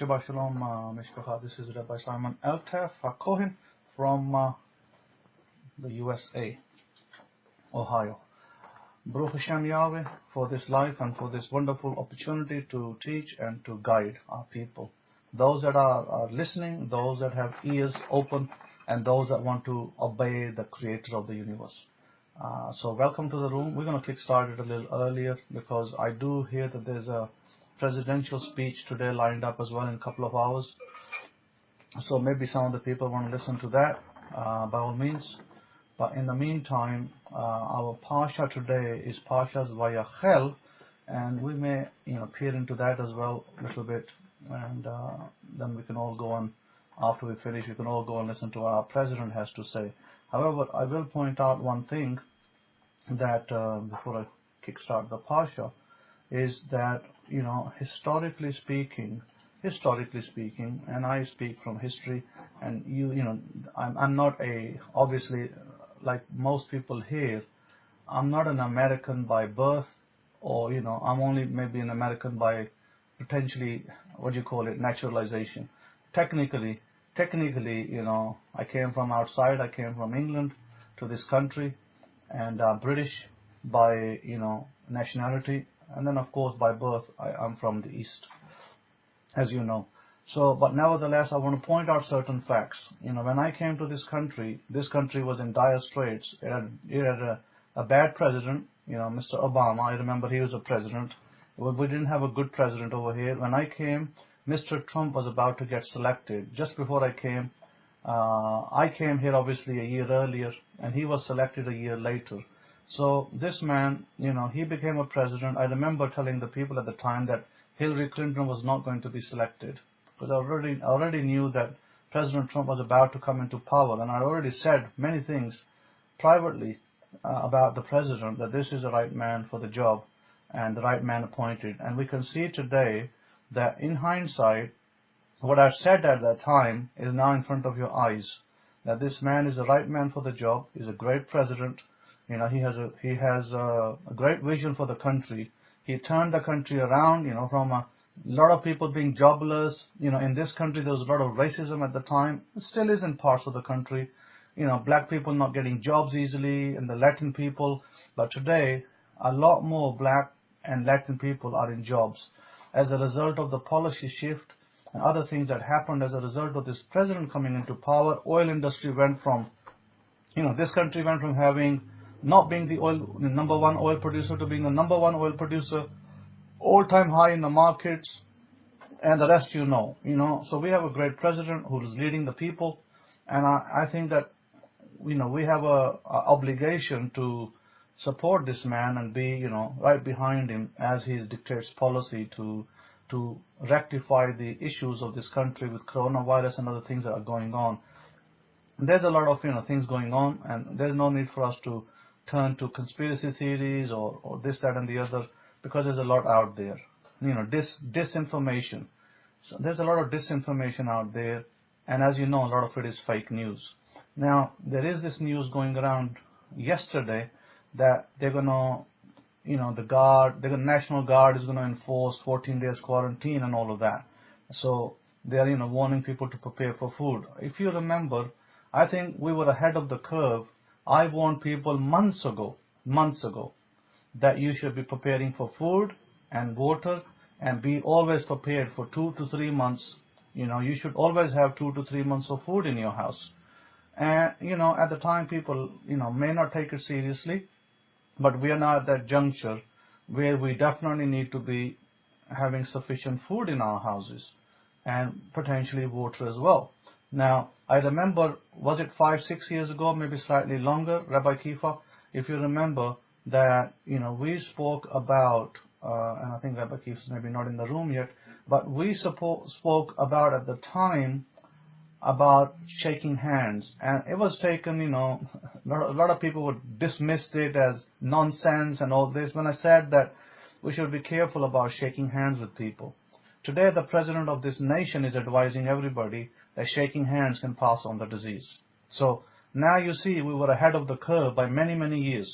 Shabbat Shalom, Mishpacha. This is Rabbi Simon Eltef Kohen from the USA, Ohio. Baruch Hashem Yahweh for this life and for this wonderful opportunity to teach and to guide our people. Those that are listening, those that have ears open, and those that want to obey the Creator of the universe. So welcome to the room. We're going to kick start it a little earlier because I do hear that there's a presidential speech today lined up as well in a couple of hours. So maybe some of the people want to listen to that, by all means. But in the meantime, our Parsha today is Parsha's Vayachel, and we may peer into that as well a little bit, and then we can all go on. After we finish, we can all go and listen to what our president has to say. However, I will point out one thing that before I kickstart the Parsha, is that historically speaking, and I speak from history, and I'm not obviously like most people here, I'm not an American by birth, or I'm only maybe an American by potentially naturalization. Technically, I came from outside. I came from England to this country, and British by nationality, and then of course by birth I'm from the East, as you know. So, but nevertheless, I want to point out certain facts. When I came to this country was in dire straits. It had a bad president, Mr. Obama. I remember he was a president. We didn't have a good president over here. When I came, Mr. Trump was about to get selected. Just before I came here obviously a year earlier, and he was selected a year later. So this man, he became a president. I remember telling the people at the time that Hillary Clinton was not going to be selected, because I already knew that President Trump was about to come into power, and I already said many things privately about the president, that this is the right man for the job and the right man appointed. And we can see today that in hindsight, what I said at that time is now in front of your eyes, that this man is the right man for the job. He's a great president. He has a great vision for the country. He turned the country around, from a lot of people being jobless. In this country there was a lot of racism at the time. It still is in parts of the country. Black people not getting jobs easily, and the Latin people. But today, a lot more black and Latin people are in jobs as a result of the policy shift and other things that happened as a result of this president coming into power. Oil industry went from, this country went from not being the number one oil producer to being the number one oil producer, all-time high in the markets, and the rest So we have a great president who is leading the people, and I think that we have a obligation to support this man and be right behind him as he dictates policy to rectify the issues of this country with coronavirus and other things that are going on. There's a lot of things going on, and there's no need for us to turn to conspiracy theories or this, that, and the other, because there's a lot out there. Disinformation. So there's a lot of disinformation out there, and as you know, a lot of it is fake news. Now, there is this news going around yesterday that they're gonna, the National Guard is gonna enforce 14 days quarantine and all of that. So they are, warning people to prepare for food. If you remember, I think we were ahead of the curve. I warned people months ago, that you should be preparing for food and water, and be always prepared for 2 to 3 months. You should always have 2 to 3 months of food in your house. And, at the time people, may not take it seriously, but we are now at that juncture where we definitely need to be having sufficient food in our houses, and potentially water as well. Now, I remember, was it 5-6 years ago, maybe slightly longer, Rabbi Kefa, if you remember, that, we spoke about, and I think Rabbi Kefa is maybe not in the room yet, but we spoke about at the time about shaking hands. And it was taken, a lot of people would dismiss it as nonsense and all this, when I said that we should be careful about shaking hands with people. Today, the president of this nation is advising everybody that shaking hands can pass on the disease. So now you see we were ahead of the curve by many, many years.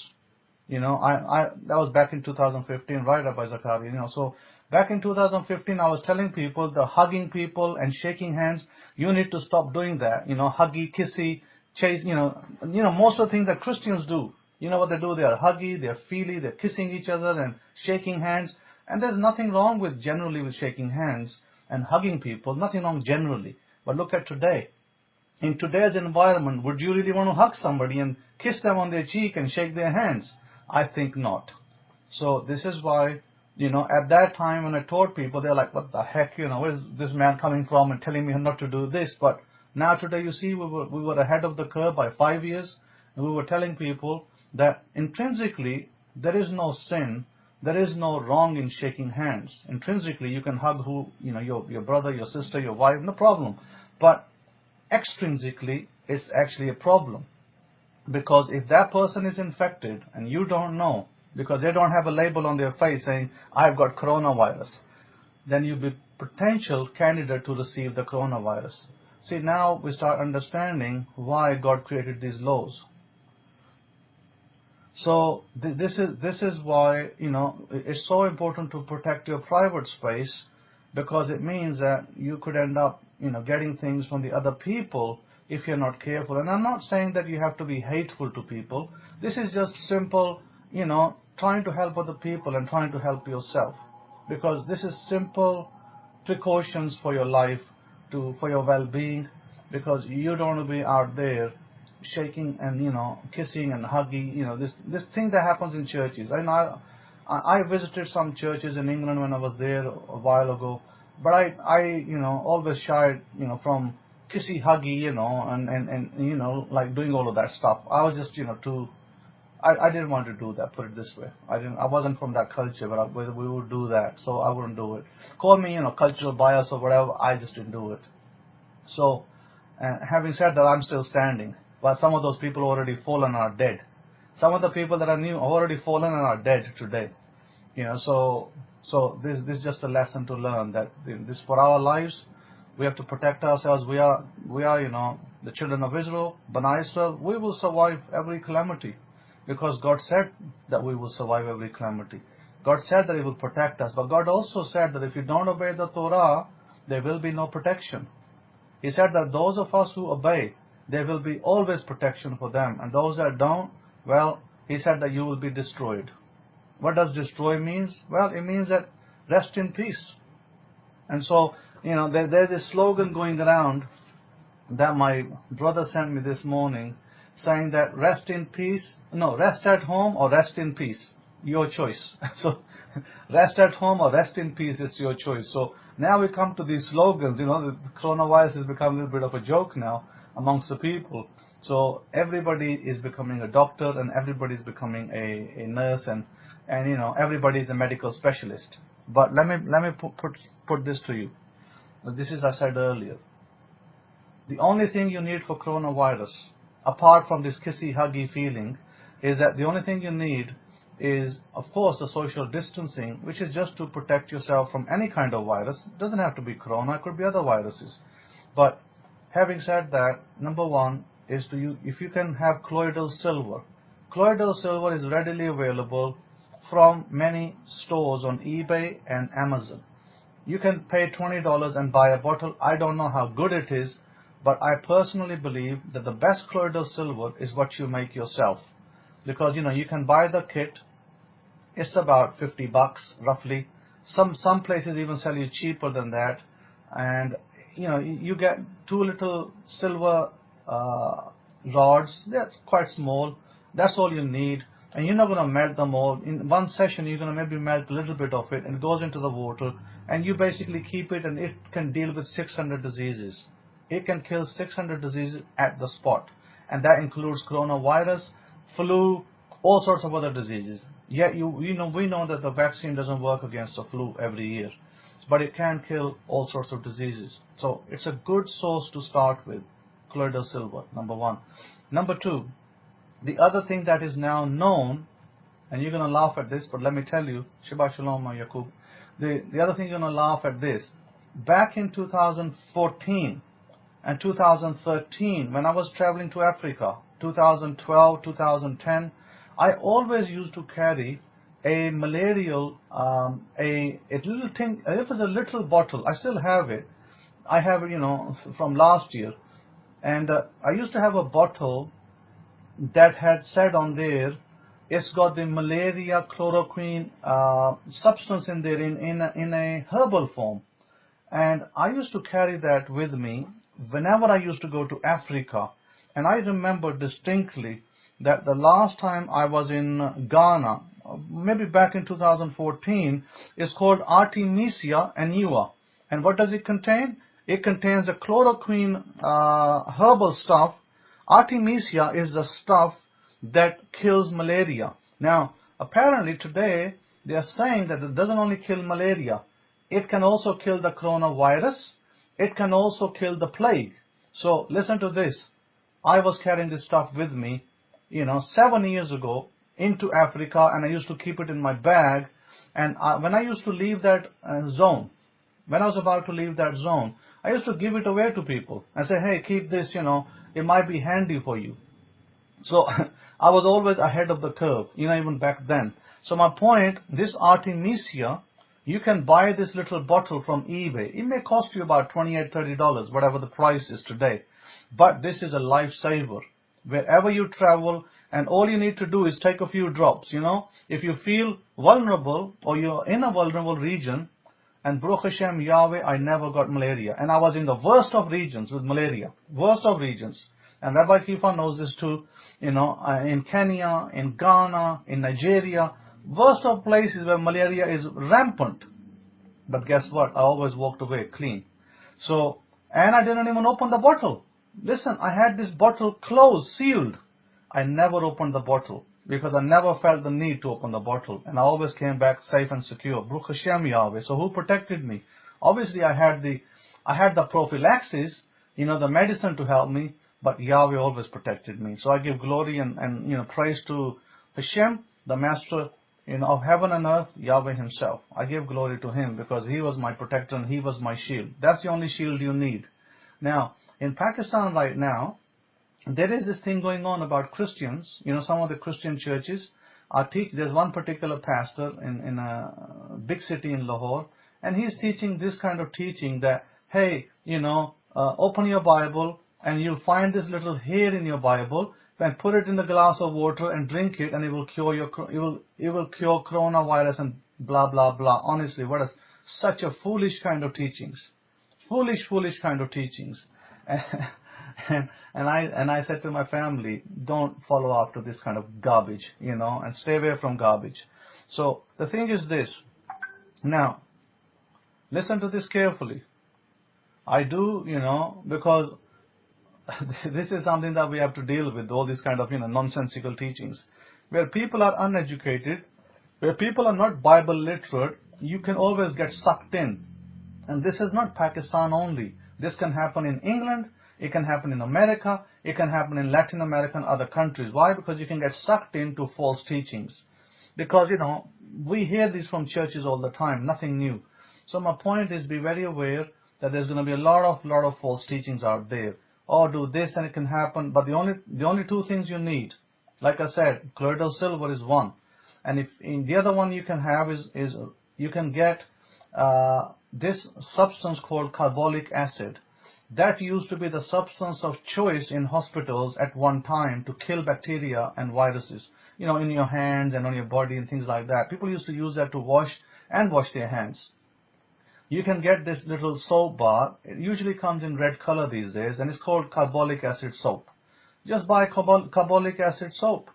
That was back in 2015, right, Rabbi Zakari? So back in 2015, I was telling people, the hugging people and shaking hands, you need to stop doing that. Huggy, kissy, chase, most of the things that Christians do. You know what they do? They are huggy, they're feely, they're kissing each other and shaking hands. And there's nothing wrong generally with shaking hands and hugging people, nothing wrong generally. But look at today. In today's environment, would you really want to hug somebody and kiss them on their cheek and shake their hands? I think not. So this is why, at that time when I told people, they're like, what the heck, where is this man coming from and telling me not to do this? But now today, you see, we were ahead of the curve by 5 years, and we were telling people that intrinsically, there is no sin, there is no wrong in shaking hands. Intrinsically, you can hug your brother, your sister, your wife, no problem. But extrinsically, it's actually a problem. Because if that person is infected and you don't know, because they don't have a label on their face saying, I've got coronavirus, then you'll be potential candidate to receive the coronavirus. See, now we start understanding why God created these laws. So this is why, it's so important to protect your private space, because it means that you could end up, getting things from the other people if you're not careful. And I'm not saying that you have to be hateful to people. This is just simple, trying to help other people and trying to help yourself. Because this is simple precautions for your life, for your well-being, because you don't want to be out there shaking and, kissing and hugging, this thing that happens in churches. I visited some churches in England when I was there a while ago, but I always shied, from kissy huggy, and like doing all of that stuff. I was just, I didn't want to do that, put it this way. I wasn't from that culture, but we would do that, so I wouldn't do it. Call me, cultural bias or whatever, I just didn't do it. So, having said that, I'm still standing, but some of those people already fallen are dead. Some of the people that I knew are already fallen and are dead today. So this is just a lesson to learn that this for our lives. We have to protect ourselves. We are, the children of Israel, Bnei Israel. We will survive every calamity because God said that we will survive every calamity. God said that He will protect us. But God also said that if you don't obey the Torah, there will be no protection. He said that those of us who obey, there will be always protection for them. And those that don't, well, He said that you will be destroyed. What does destroy means? Well, it means that rest in peace. And so, there's this slogan going around that my brother sent me this morning saying that rest at home or rest in peace, your choice. So rest at home or rest in peace, it's your choice. So now we come to these slogans, the coronavirus has become a little bit of a joke now amongst the people. So everybody is becoming a doctor and everybody is becoming a nurse and everybody is a medical specialist. But let me put this to you. This is, I said earlier, the only thing you need for coronavirus, apart from this kissy huggy feeling, is that the only thing you need is, of course, the social distancing, which is just to protect yourself from any kind of virus. It doesn't have to be corona, it could be other viruses. But having said that, number one is if you can have colloidal silver. Colloidal silver is readily available from many stores on eBay and Amazon. You can pay $20 and buy a bottle. I don't know how good it is, but I personally believe that the best colloidal silver is what you make yourself. Because, you can buy the kit. It's about $50 roughly. Some places even sell you cheaper than that. And, you get 2 little silver rods. They're quite small. That's all you need. And you're not going to melt them all. In one session, you're going to maybe melt a little bit of it, and it goes into the water, and you basically keep it, and it can deal with 600 diseases. It can kill 600 diseases at the spot, and that includes coronavirus, flu, all sorts of other diseases. Yet we know that the vaccine doesn't work against the flu every year, but it can kill all sorts of diseases. So it's a good source to start with, colloidal silver, number one. Number two, the other thing that is now known, and you're going to laugh at this, but let me tell you, Shabbat Shalom, Yaqub. The other thing you're going to laugh at this. Back in 2014 and 2013, when I was traveling to Africa, 2012, 2010, I always used to carry a malarial, a little thing. It was a little bottle. I still have it. I have it, from last year. And I used to have a bottle that had said on there, it's got the malaria chloroquine substance in there in a herbal form. And I used to carry that with me whenever I used to go to Africa. And I remember distinctly that the last time I was in Ghana, maybe back in 2014, is called Artemisia annua. And what does it contain? It contains a chloroquine herbal stuff. Artemisia is the stuff that kills malaria. Now, apparently today, they are saying that it doesn't only kill malaria. It can also kill the coronavirus. It can also kill the plague. So, listen to this. I was carrying this stuff with me, 7 years ago into Africa, and I used to keep it in my bag. And when I used to leave that zone, when I was about to leave that zone, I used to give it away to people and say, hey, keep this, it might be handy for you. So I was always ahead of the curve, even back then. So my point, this Artemisia, you can buy this little bottle from eBay. It may cost you about $28, $30, whatever the price is today. But this is a lifesaver. Wherever you travel, and all you need to do is take a few drops, If you feel vulnerable or you're in a vulnerable region, and Baruch Hashem, Yahweh, I never got malaria. And I was in the worst of regions with malaria. Worst of regions. And Rabbi Kefa knows this too. In Kenya, in Ghana, in Nigeria. Worst of places where malaria is rampant. But guess what? I always walked away clean. So, and I didn't even open the bottle. Listen, I had this bottle closed, sealed. I never opened the bottle because I never felt the need to open the bottle. And I always came back safe and secure. Baruch Hashem Yahweh. So who protected me? Obviously I had the prophylaxis, the medicine to help me, but Yahweh always protected me. So I give glory and praise to Hashem, the master of heaven and earth, Yahweh himself. I give glory to him because he was my protector and he was my shield. That's the only shield you need. Now, in Pakistan right now, there is this thing going on about Christians. Some of the Christian churches are there's one particular pastor in a big city in Lahore, and he's teaching this kind of teaching that, hey, open your Bible and you'll find this little hair in your Bible, and put it in a glass of water and drink it, and it will cure cure coronavirus and blah blah blah. Honestly, what is such a foolish kind of teachings? Foolish kind of teachings. And I said to my family, don't follow after this kind of garbage, and stay away from garbage. So the thing is this. Now, listen to this carefully. I do, because this is something that we have to deal with, all these kind of, nonsensical teachings. Where people are uneducated, where people are not Bible literate, you can always get sucked in. And this is not Pakistan only. This can happen in England. It can happen in America. It can happen in Latin America and other countries. Why? Because you can get sucked into false teachings. Because, we hear these from churches all the time. Nothing new. So my point is, be very aware that there's going to be a lot of false teachings out there. Or do this and it can happen. But the only two things you need, like I said, colloidal silver is one. And if in the other one you can have is you can get this substance called carbolic acid. That used to be the substance of choice in hospitals at one time to kill bacteria and viruses, in your hands and on your body and things like that. People used to use that to wash their hands. You can get this little soap bar. It usually comes in red color these days, and it's called carbolic acid soap. Just buy carbolic acid soap.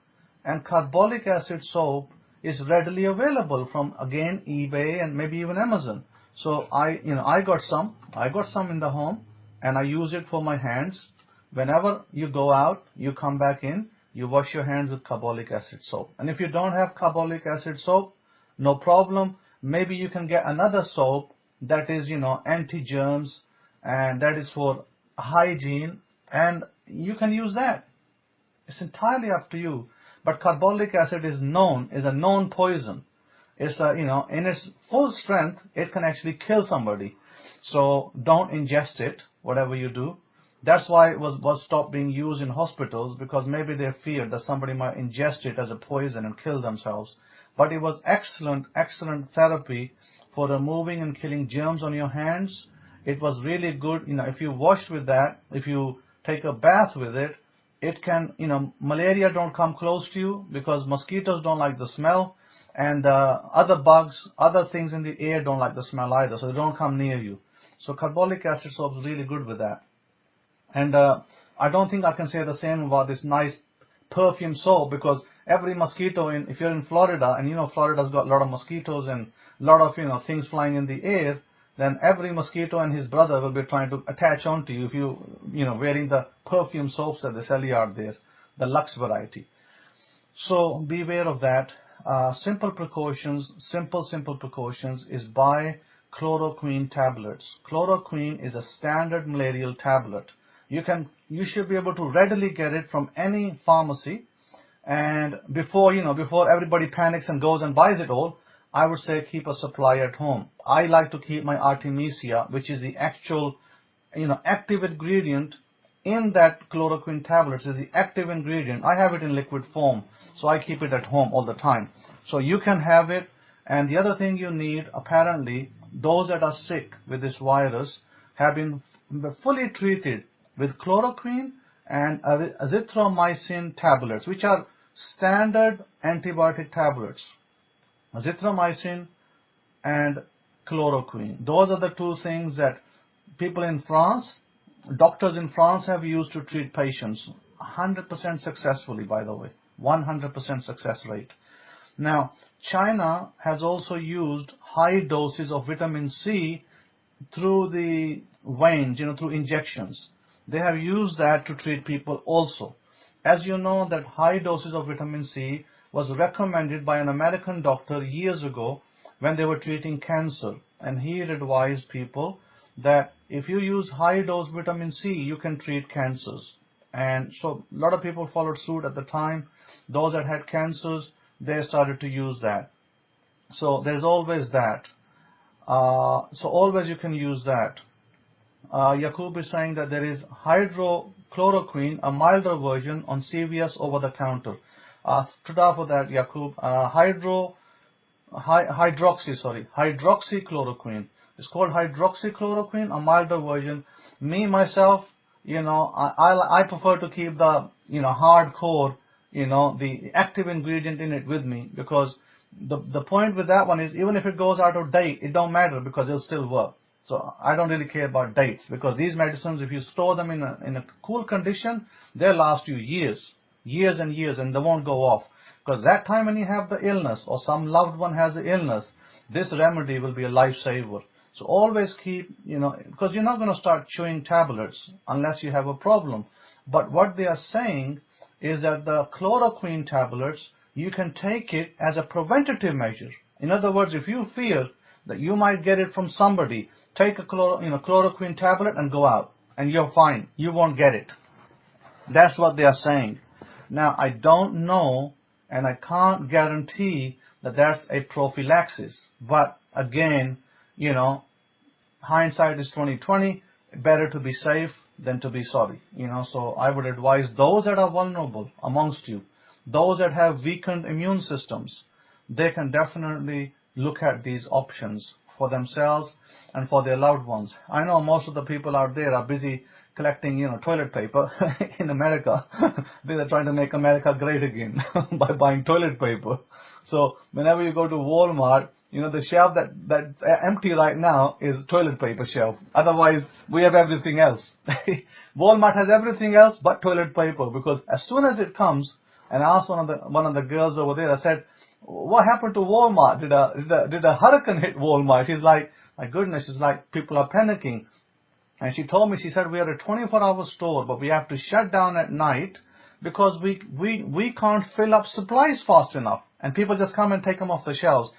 And carbolic acid soap is readily available from, again, eBay and maybe even Amazon. So I got some in the home. And I use it for my hands. Whenever you go out, you come back in, you wash your hands with carbolic acid soap. And if you don't have carbolic acid soap, no problem. Maybe you can get another soap that is, anti-germs, and that is for hygiene, and you can use that. It's entirely up to you. But carbolic acid is a known poison. It's in its full strength, it can actually kill somebody. So don't ingest it, whatever you do. That's why it was stopped being used in hospitals, because maybe they feared that somebody might ingest it as a poison and kill themselves. But it was excellent therapy for removing and killing germs on your hands. It was really good, if you wash with that, if you take a bath with it, it can, malaria don't come close to you because mosquitoes don't like the smell, and other bugs, other things in the air don't like the smell either, so they don't come near you. So carbolic acid soap is really good with that. And I don't think I can say the same about this nice perfume soap, because every mosquito, if you're in Florida, and Florida's got a lot of mosquitoes and a lot of things flying in the air, then every mosquito and his brother will be trying to attach onto you if you wearing the perfume soaps that they sell you out there, the Lux variety. So beware of that. Simple precautions is buy chloroquine tablets. Chloroquine is a standard malarial tablet. You should be able to readily get it from any pharmacy. And before everybody panics and goes and buys it all, I would say keep a supply at home. I like to keep my Artemisia, which is the actual, active ingredient in that chloroquine tablets, is the active ingredient. I have it in liquid form, so I keep it at home all the time. So you can have it. And the other thing you need, apparently, those that are sick with this virus have been fully treated with chloroquine and azithromycin tablets, which are standard antibiotic tablets. Azithromycin and chloroquine. Those are the two things that people in France, doctors in France, have used to treat patients 100% successfully, by the way. 100% success rate. Now, China has also used high doses of vitamin C through the veins, through injections. They have used that to treat people also. As you know, that high doses of vitamin C was recommended by an American doctor years ago when they were treating cancer. And he advised people that if you use high dose vitamin C, you can treat cancers. And so a lot of people followed suit at the time. Those that had cancers, they started to use that. So there's always that. So always you can use that. Yaqub is saying that there is hydrochloroquine, a milder version on CVS over the counter. Today for that, Yaqub. Hydroxychloroquine. It's called hydroxychloroquine, a milder version. Me, myself, I prefer to keep the, hardcore, the active ingredient in it with me, because the point with that one is, even if it goes out of date, it don't matter because it'll still work. So I don't really care about dates, because these medicines, if you store them in a cool condition, they'll last you years and years, and they won't go off. Because that time when you have the illness, or some loved one has the illness, this remedy will be a lifesaver. So always keep, because you're not going to start chewing tablets unless you have a problem. But what they are saying is that the chloroquine tablets, you can take it as a preventative measure. In other words, if you fear that you might get it from somebody, take a chloroquine tablet and go out, and you're fine. You won't get it. That's what they are saying. Now, I don't know, and I can't guarantee that that's a prophylaxis. But again, hindsight is 20/20. Better to be safe than to be sorry. So I would advise those that are vulnerable amongst you, those that have weakened immune systems, they can definitely look at these options for themselves and for their loved ones. I know most of the people out there are busy collecting, toilet paper in America. They're trying to make America great again by buying toilet paper. So whenever you go to Walmart, the shelf that's empty right now is toilet paper shelf. Otherwise, we have everything else. Walmart has everything else but toilet paper, because as soon as it comes, and I asked one of the girls over there, I said, what happened to Walmart? Did a hurricane hit Walmart? She's like, my goodness, it's like people are panicking. And she told me, she said, we are a 24-hour store, but we have to shut down at night because we can't fill up supplies fast enough. And people just come and take them off the shelves.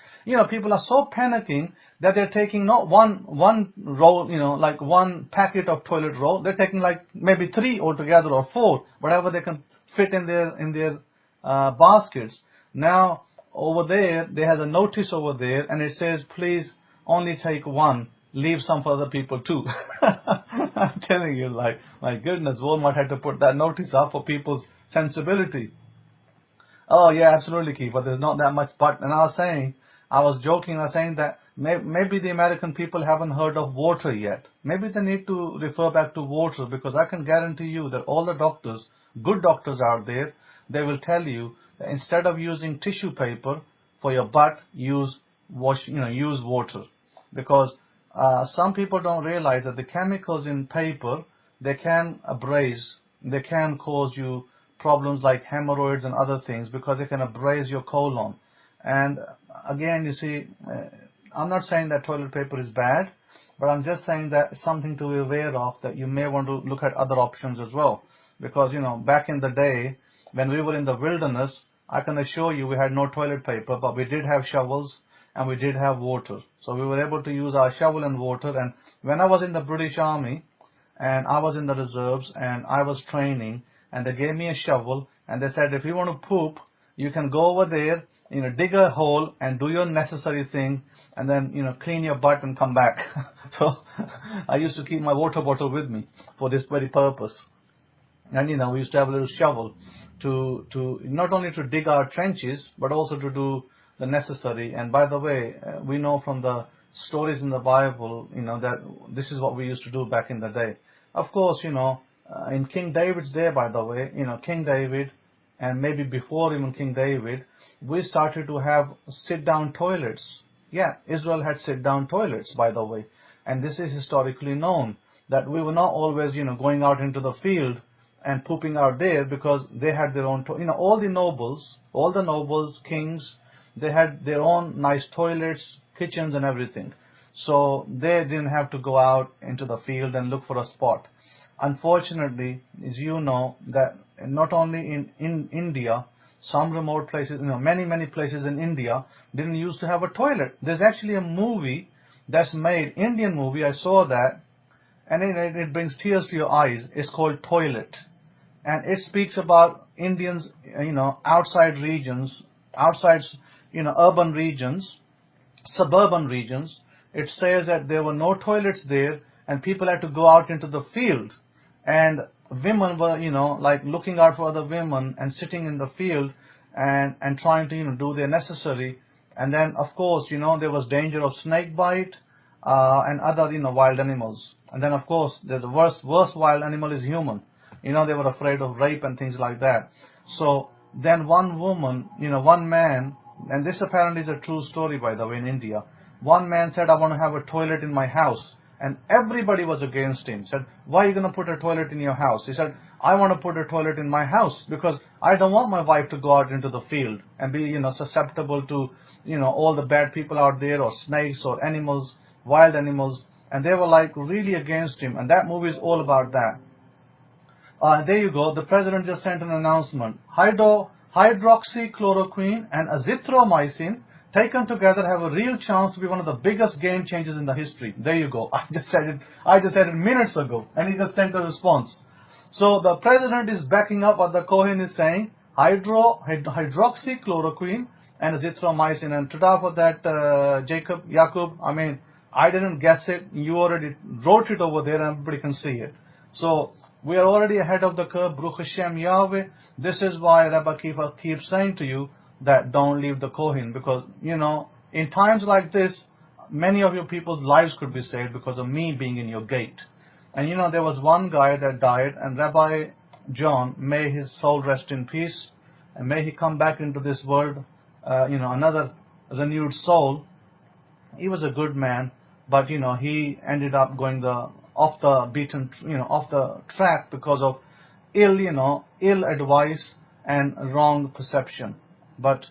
People are so panicking that they're taking not one roll, like one packet of toilet roll. They're taking like maybe 3 altogether, or 4, whatever they can fit in their baskets. Now, over there, they have a notice over there, and it says, please only take 1. leave some for other people too. I'm telling you, like, my goodness, Walmart had to put that notice up for people's sensibility. Oh yeah, absolutely, Kefa. There's not that much but. And I was joking, I was saying that maybe the American people haven't heard of water yet. Maybe they need to refer back to water, because I can guarantee you that all the doctors, good doctors out there, they will tell you that instead of using tissue paper for your butt, use water. Because some people don't realize that the chemicals in paper, they can abrase, they can cause you problems like hemorrhoids and other things, because they can abrase your colon. And again, you see, I'm not saying that toilet paper is bad, but I'm just saying that it's something to be aware of, that you may want to look at other options as well. Because, back in the day, when we were in the wilderness, I can assure you we had no toilet paper, but we did have shovels and we did have water. So we were able to use our shovel and water. And when I was in the British Army, and I was in the reserves, and I was training, and they gave me a shovel, and they said, if you want to poop, you can go over there, dig a hole and do your necessary thing, and then, clean your butt and come back. So I used to keep my water bottle with me for this very purpose. And, we used to have a little shovel to not only to dig our trenches, but also to do the necessary. And by the way, we know from the stories in the Bible, that this is what we used to do back in the day. Of course, in King David's day, by the way, King David, and maybe before even King David, we started to have sit-down toilets. Yeah, Israel had sit-down toilets, by the way. And this is historically known, that we were not always, going out into the field and pooping out there, because they had their own, all the nobles, kings, they had their own nice toilets, kitchens and everything. So they didn't have to go out into the field and look for a spot. Unfortunately, as you know, that not only in India, some remote places, many places in India didn't used to have a toilet. There's actually a movie that's made, Indian movie, I saw that, and it brings tears to your eyes. It's called Toilet. And it speaks about Indians, outside regions, urban regions, suburban regions. It says that there were no toilets there, and people had to go out into the field. And women were, like looking out for other women and sitting in the field and trying to, do their necessary. And then, of course, there was danger of snake bite and other, wild animals. And then, of course, the worst wild animal is human. They were afraid of rape and things like that. So then one woman, one man, and this apparently is a true story, by the way, in India. One man said, I want to have a toilet in my house. And everybody was against him. Said, why are you going to put a toilet in your house? He said, I want to put a toilet in my house because I don't want my wife to go out into the field and be, susceptible to, all the bad people out there, or snakes or animals, wild animals. And they were like really against him. And that movie is all about that. There you go. The president just sent an announcement. Hydroxychloroquine and azithromycin taken together have a real chance to be one of the biggest game changers in the history. There you go. I just said it minutes ago, and he just sent a response. So the president is backing up what the Kohen is saying. Hydroxychloroquine and azithromycin. And tada for that, Jacob. I mean, I didn't guess it. You already wrote it over there, and everybody can see it. So we are already ahead of the curve. Baruch Hashem Yahweh. This is why Rabbi Kefa keeps saying to you that don't leave the Kohen, because, in times like this, many of your people's lives could be saved because of me being in your gate. And, there was one guy that died, and Rabbi John, may his soul rest in peace, and may he come back into this world, another renewed soul. He was a good man, but, he ended up going off the track because of ill advice and wrong perception. But,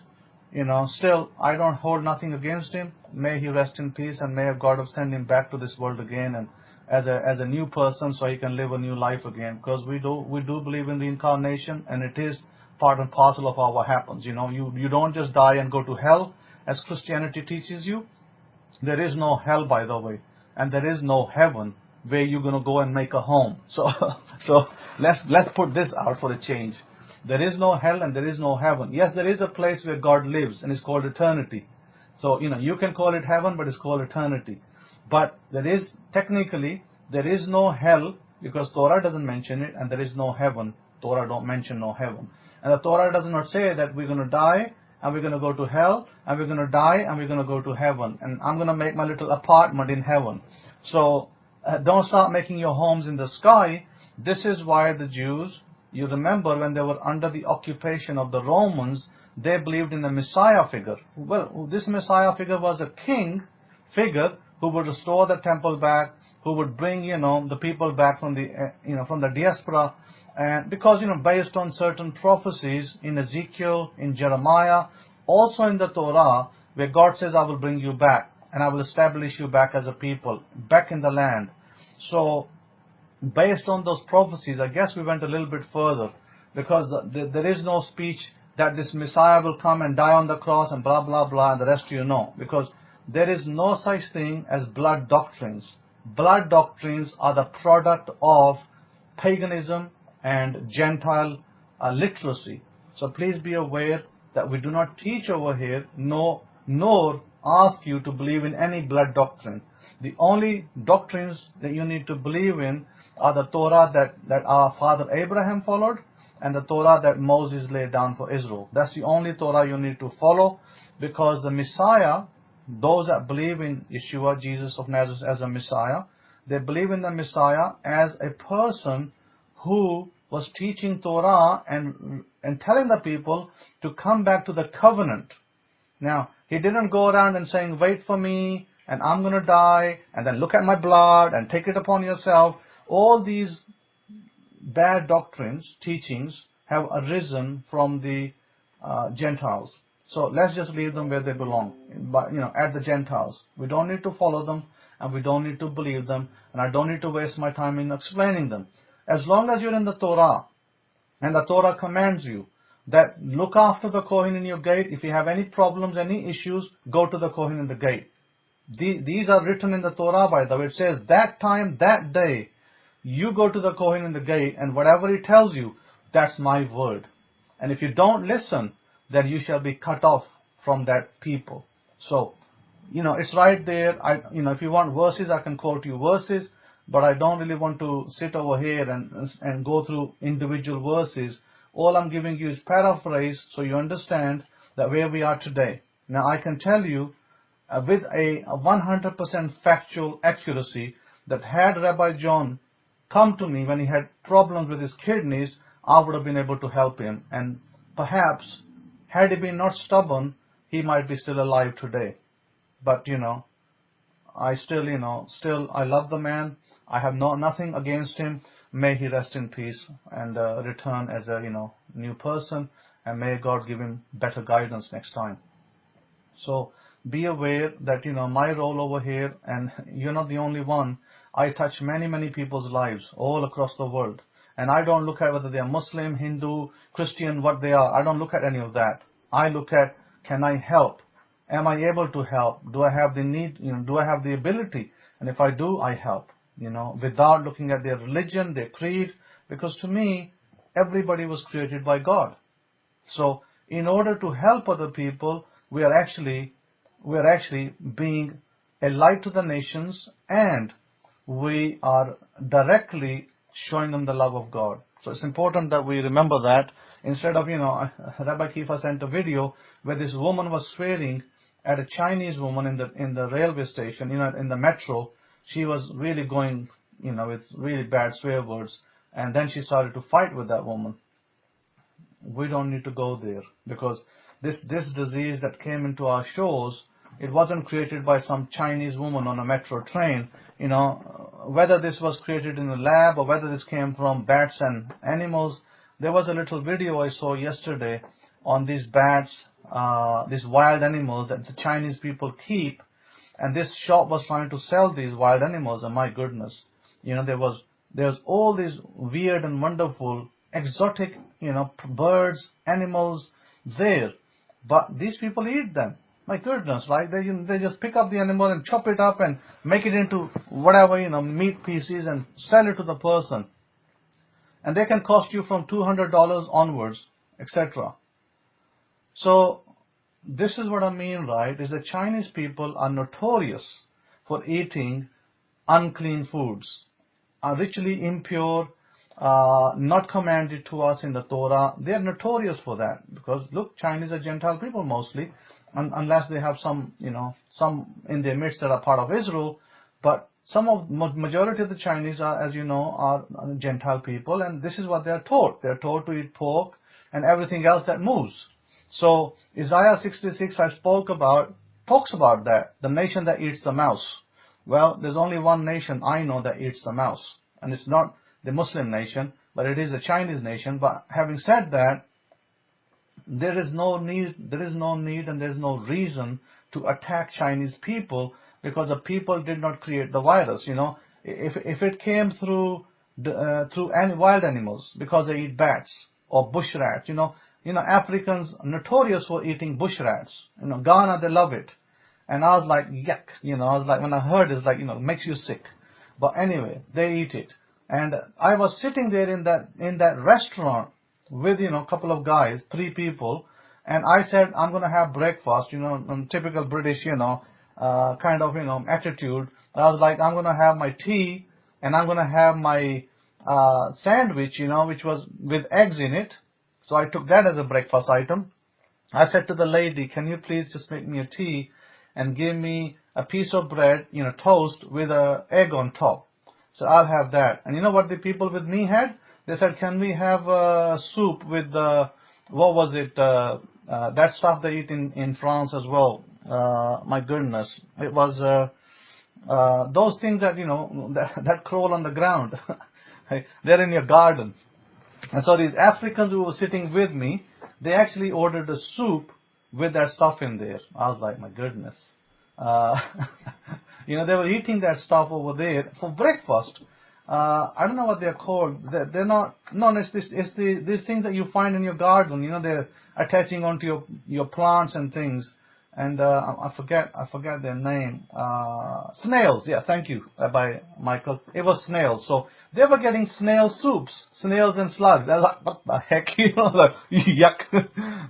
still, I don't hold nothing against him. May he rest in peace, and may God send him back to this world again, and as a new person, so he can live a new life again. Because we do believe in reincarnation, and it is part and parcel of what happens. You don't just die and go to hell, as Christianity teaches you. There is no hell, by the way, and there is no heaven where you're going to go and make a home. So let's put this out for a change. There is no hell and there is no heaven. Yes, there is a place where God lives, and it's called eternity. So, you can call it heaven, but it's called eternity. But technically, there is no hell, because Torah doesn't mention it, and there is no heaven. Torah don't mention no heaven. And the Torah does not say that we're going to die, and we're going to go to hell, and we're going to die, and we're going to go to heaven. And I'm going to make my little apartment in heaven. So don't start making your homes in the sky. This is why the Jews, you remember when they were under the occupation of the Romans, they believed in a Messiah figure. Well, this Messiah figure was a king figure who would restore the temple back, who would bring, the people back from the, from the diaspora. And because, based on certain prophecies in Ezekiel, in Jeremiah, also in the Torah, where God says, I will bring you back, and I will establish you back as a people, back in the land. So, based on those prophecies, I guess we went a little bit further, because there is no speech that this Messiah will come and die on the cross and blah, blah, blah, and the rest you know. Because there is no such thing as blood doctrines. Blood doctrines are the product of paganism and Gentile literacy. So please be aware that we do not teach over here, nor ask you to believe in any blood doctrine. The only doctrines that you need to believe in are the Torah that our father Abraham followed, and the Torah that Moses laid down for Israel. That's the only Torah you need to follow, because the Messiah, those that believe in Yeshua, Jesus of Nazareth, as a Messiah, they believe in the Messiah as a person who was teaching Torah and telling the people to come back to the covenant. Now, he didn't go around and saying, wait for me, and I'm going to die, and then look at my blood, and take it upon yourself. All these bad doctrines, teachings, have arisen from the Gentiles. So let's just leave them where they belong, at the Gentiles. We don't need to follow them, and we don't need to believe them, and I don't need to waste my time in explaining them. As long as you're in the Torah, and the Torah commands you that look after the Kohen in your gate. If you have any problems, any issues, go to the Kohen in the gate. These are written in the Torah, by the way. It says, that time, that day, you go to the Kohen in the gate, and whatever he tells you, that's my word. And if you don't listen, then you shall be cut off from that people. So, it's right there. If you want verses, I can quote you verses, but I don't really want to sit over here and go through individual verses. All I'm giving you is paraphrase, so you understand that where we are today. Now, I can tell you with a 100% factual accuracy that had Rabbi John come to me when he had problems with his kidneys, I would have been able to help him. And perhaps, had he been not stubborn, he might be still alive today. But, I still, I love the man. I have nothing against him. May he rest in peace and return as a, new person. And may God give him better guidance next time. So, be aware that, my role over here, and you're not the only one. I touch many, many people's lives all across the world. And I don't look at whether they are Muslim, Hindu, Christian, what they are. I don't look at any of that. I look at, can I help? Am I able to help? Do I have the need? Do I have the ability? And if I do, I help. Without looking at their religion, their creed. Because to me, everybody was created by God. So, in order to help other people, we are actually being a light to the nations, and we are directly showing them the love of God. So it's important that we remember that. Instead of, Rabbi Kefa sent a video where this woman was swearing at a Chinese woman in the railway station, in the metro. She was really going, with really bad swear words. And then she started to fight with that woman. We don't need to go there, because this disease that came into our shores, it wasn't created by some Chinese woman on a metro train. Whether this was created in a lab or whether this came from bats and animals. There was a little video I saw yesterday on these bats, these wild animals that the Chinese people keep. And this shop was trying to sell these wild animals, and my goodness, there was all these weird and wonderful, exotic, birds, animals there. But these people eat them. My goodness, right? They just pick up the animal and chop it up and make it into whatever, meat pieces and sell it to the person. And they can cost you from $200 onwards, etc. So, this is what I mean, right? Is the Chinese people are notorious for eating unclean foods, are ritually impure, not commanded to us in the Torah. They are notorious for that, because look, Chinese are Gentile people mostly, unless they have some in their midst that are part of Israel. But majority of the Chinese are, as you know, are Gentile people, and this is what they are taught. They are taught to eat pork and everything else that moves. So Isaiah 66 talks about that, the nation that eats the mouse. Well, there's only one nation I know that eats the mouse, and it's not the Muslim nation, but it is a Chinese nation. But having said that, there is no need and there is no reason to attack Chinese people, because the people did not create the virus. If it came through any wild animals, because they eat bats or bush rats, Africans are notorious for eating bush rats. Ghana, they love it. And I was like, yuck. I was like, when I heard it's like, makes you sick. But anyway, they eat it. And I was sitting there in that restaurant with, a couple of guys, 3 people. And I said, I'm going to have breakfast, typical British, kind of, attitude. I was like, I'm going to have my tea and I'm going to have my sandwich, which was with eggs in it. So I took that as a breakfast item. I said to the lady, can you please just make me a tea and give me a piece of bread, toast with an egg on top. So I'll have that. And you know what the people with me had? They said, can we have soup with, what was it, that stuff they eat in France as well. My goodness. It was those things that, that crawl on the ground. They're in your garden. And so these Africans who were sitting with me, they actually ordered a soup with that stuff in there. I was like, my goodness. They were eating that stuff over there for breakfast. I don't know what they're called. They're not. No, it's these things that you find in your garden. They're attaching onto your plants and things. And I forget their name. Snails. Yeah, thank you, Rabbi Michael. It was snails. So they were getting snail soups, snails and slugs. I was like, what the heck? Like, yuck.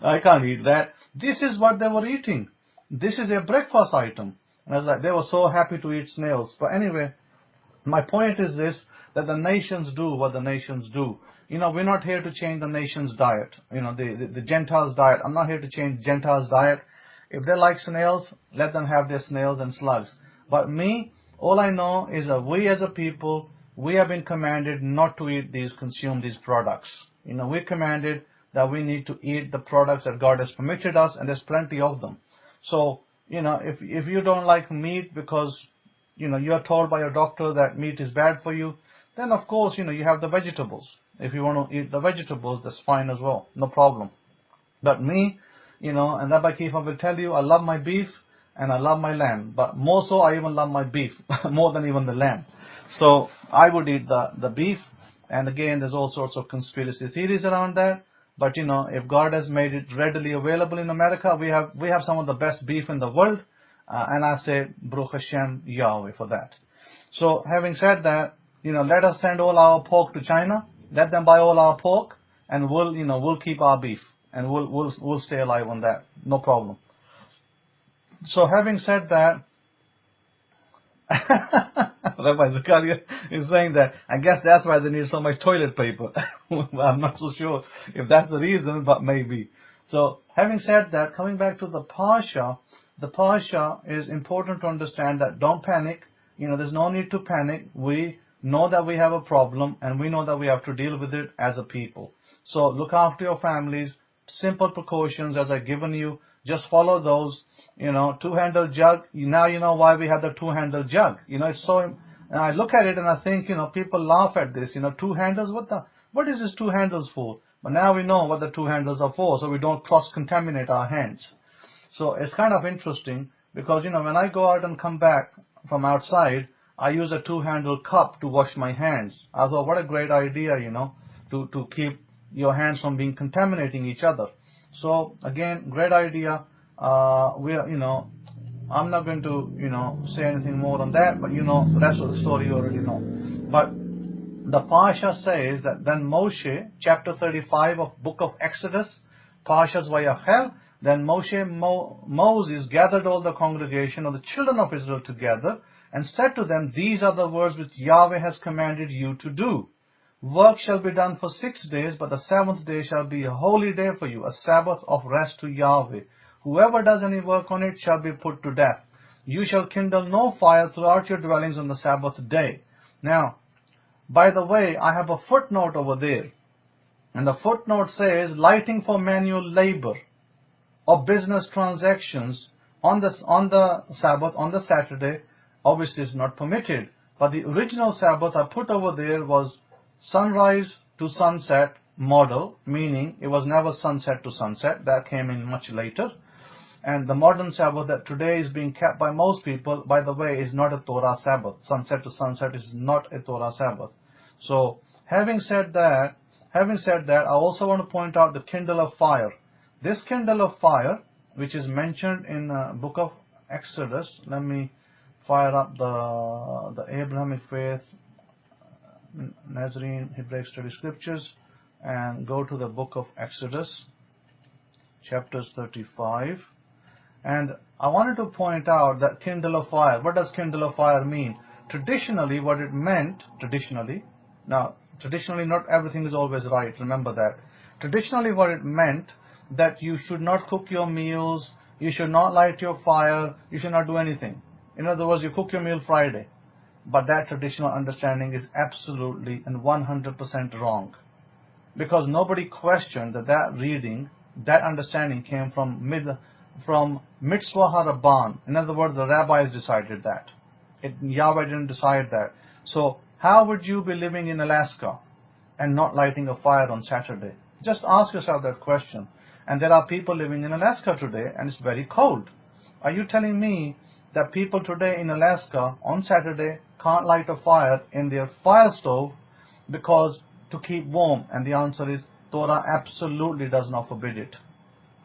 I can't eat that. This is what they were eating. This is a breakfast item. And I was like, they were so happy to eat snails. But anyway, my point is this, that the nations do what the nations do. We're not here to change the nation's diet. The Gentiles' diet. I'm not here to change Gentiles' diet. If they like snails, let them have their snails and slugs. But me, all I know is that we as a people, we have been commanded not to consume these products. We're commanded that we need to eat the products that God has permitted us, and there's plenty of them. So, if you don't like meat because, you are told by your doctor that meat is bad for you, then of course, you have the vegetables. If you want to eat the vegetables, that's fine as well. No problem. But me, and Rabbi Kefa will tell you, I love my beef and I love my lamb. But more so, I even love my beef more than even the lamb. So I would eat the beef. And again, there's all sorts of conspiracy theories around that. But if God has made it readily available in America, we have some of the best beef in the world. And I say, Baruch Hashem, Yahweh for that. So having said that, let us send all our pork to China. Let them buy all our pork, and we'll keep our beef. And we'll stay alive on that. No problem. So having said that, Rabbi Zakaria is saying that, I guess that's why they need so much toilet paper. I'm not so sure if that's the reason, but maybe. So having said that, coming back to the Parsha is important to understand that don't panic. There's no need to panic. We know that we have a problem, and we know that we have to deal with it as a people. So look after your families. Simple precautions as I've given you. Just follow those. 2-handle jug. Now you know why we have the 2-handle jug. It's so. And I look at it and I think, people laugh at this. 2 handles. What is this 2 handles for? But now we know what the 2 handles are for, so we don't cross-contaminate our hands. So it's kind of interesting because when I go out and come back from outside, I use a 2-handle cup to wash my hands. I thought, what a great idea, to keep your hands from being contaminating each other. So again, great idea. I'm not going to, say anything more on that, but the rest of the story you already know. But the Parsha says that then Moshe, chapter 35 of book of Exodus, Parshas Vayachel, then Moses gathered all the congregation of the children of Israel together, and said to them, These are the words which Yahweh has commanded you to do. Work shall be done for 6 days, but the 7th day shall be a holy day for you, a Sabbath of rest to Yahweh. Whoever does any work on it shall be put to death. You shall kindle no fire throughout your dwellings on the Sabbath day. Now, by the way, I have a footnote over there. And the footnote says, lighting for manual labor or business transactions on the Sabbath, on the Saturday, obviously is not permitted. But the original Sabbath I put over there was sunrise to sunset model, meaning it was never sunset to sunset. That came in much later. And the modern Sabbath that today is being kept by most people, by the way, is not a Torah Sabbath. Sunset to sunset is not a Torah Sabbath. So, having said that, I also want to point out the kindle of fire. This kindle of fire, which is mentioned in the book of Exodus, let me fire up the Abrahamic-Faith, Nazarene, Hebraic Study Scriptures, and go to the book of Exodus, chapters 35. And I wanted to point out that kindle of fire. What does kindle of fire mean? Traditionally, what it meant, traditionally not everything is always right, remember that. Traditionally what it meant, that you should not cook your meals, you should not light your fire, you should not do anything. In other words, you cook your meal Friday. But that traditional understanding is absolutely and 100% wrong. Because nobody questioned that reading, that understanding came from Mitzvah HaRabban. In other words, the rabbis decided that. Yahweh didn't decide that. So, how would you be living in Alaska and not lighting a fire on Saturday? Just ask yourself that question. And there are people living in Alaska today and it's very cold. Are you telling me that people today in Alaska on Saturday can't light a fire in their fire stove because to keep warm? And the answer is Torah absolutely does not forbid it.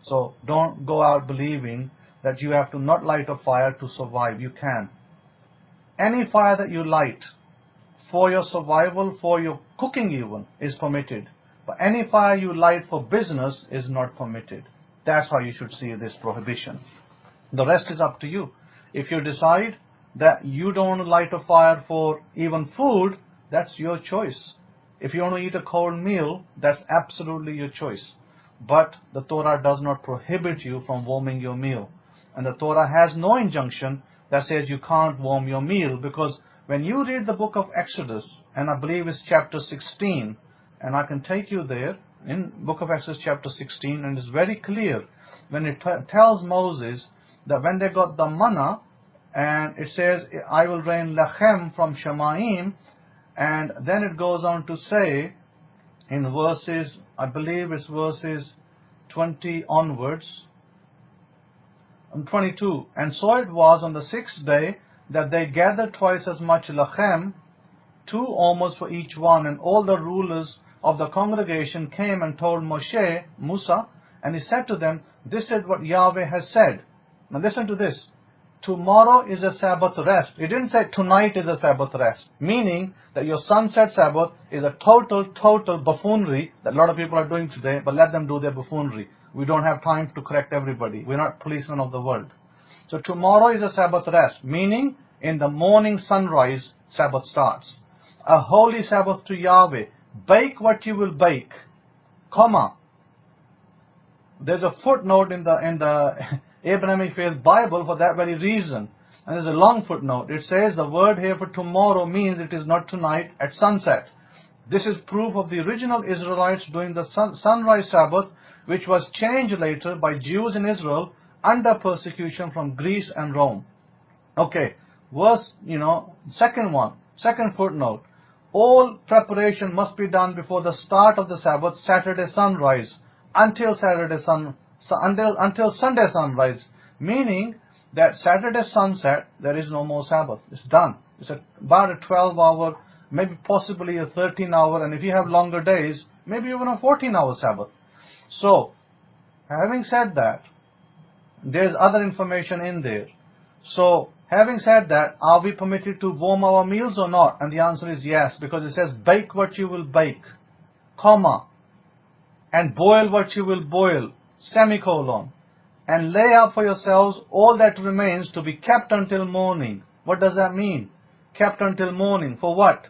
So don't go out believing that you have to not light a fire to survive. You can. Any fire that you light for your survival, for your cooking even, is permitted. But any fire you light for business is not permitted. That's how you should see this prohibition. The rest is up to you. If you decide that you don't want to light a fire for even food, that's your choice. If you want to eat a cold meal, that's absolutely your choice. But the Torah does not prohibit you from warming your meal. And the Torah has no injunction that says you can't warm your meal, because when you read the book of Exodus, and I believe it's chapter 16, and I can take you there, in book of Exodus chapter 16, and it's very clear when it tells Moses that when they got the manna, and it says, I will rain lechem from Shemaim, and then it goes on to say, in verses, I believe it's verses 20 onwards, 22, and so it was on the 6th day that they gathered twice as much lechem, 2 omers for each one, and all the rulers of the congregation came and told Musa, and he said to them, this is what Yahweh has said. Now listen to this. Tomorrow is a Sabbath rest. It didn't say tonight is a Sabbath rest, meaning that your sunset Sabbath is a total buffoonery that a lot of people are doing today, but let them do their buffoonery. We don't have time to correct everybody. We're not policemen of the world. So tomorrow is a Sabbath rest, meaning in the morning sunrise, Sabbath starts. A holy Sabbath to Yahweh. Bake what you will bake, comma. There's a footnote in the Abrahamic-Faith Bible for that very reason. And there's a long footnote. It says the word here for tomorrow means it is not tonight at sunset. This is proof of the original Israelites doing the sunrise Sabbath, which was changed later by Jews in Israel under persecution from Greece and Rome. Okay, verse, second footnote. All preparation must be done before the start of the Sabbath, Saturday sunrise, until Sunday sunrise, meaning that Saturday sunset, there is no more Sabbath. It's done. It's about a 12-hour, maybe possibly a 13-hour, and if you have longer days, maybe even a 14-hour Sabbath. So, having said that, there's other information in there. So, having said that, are we permitted to warm our meals or not? And the answer is yes, because it says, bake what you will bake, comma, and boil what you will boil, semicolon, and lay up for yourselves all that remains to be kept until morning. What does that mean? Kept until morning. For what?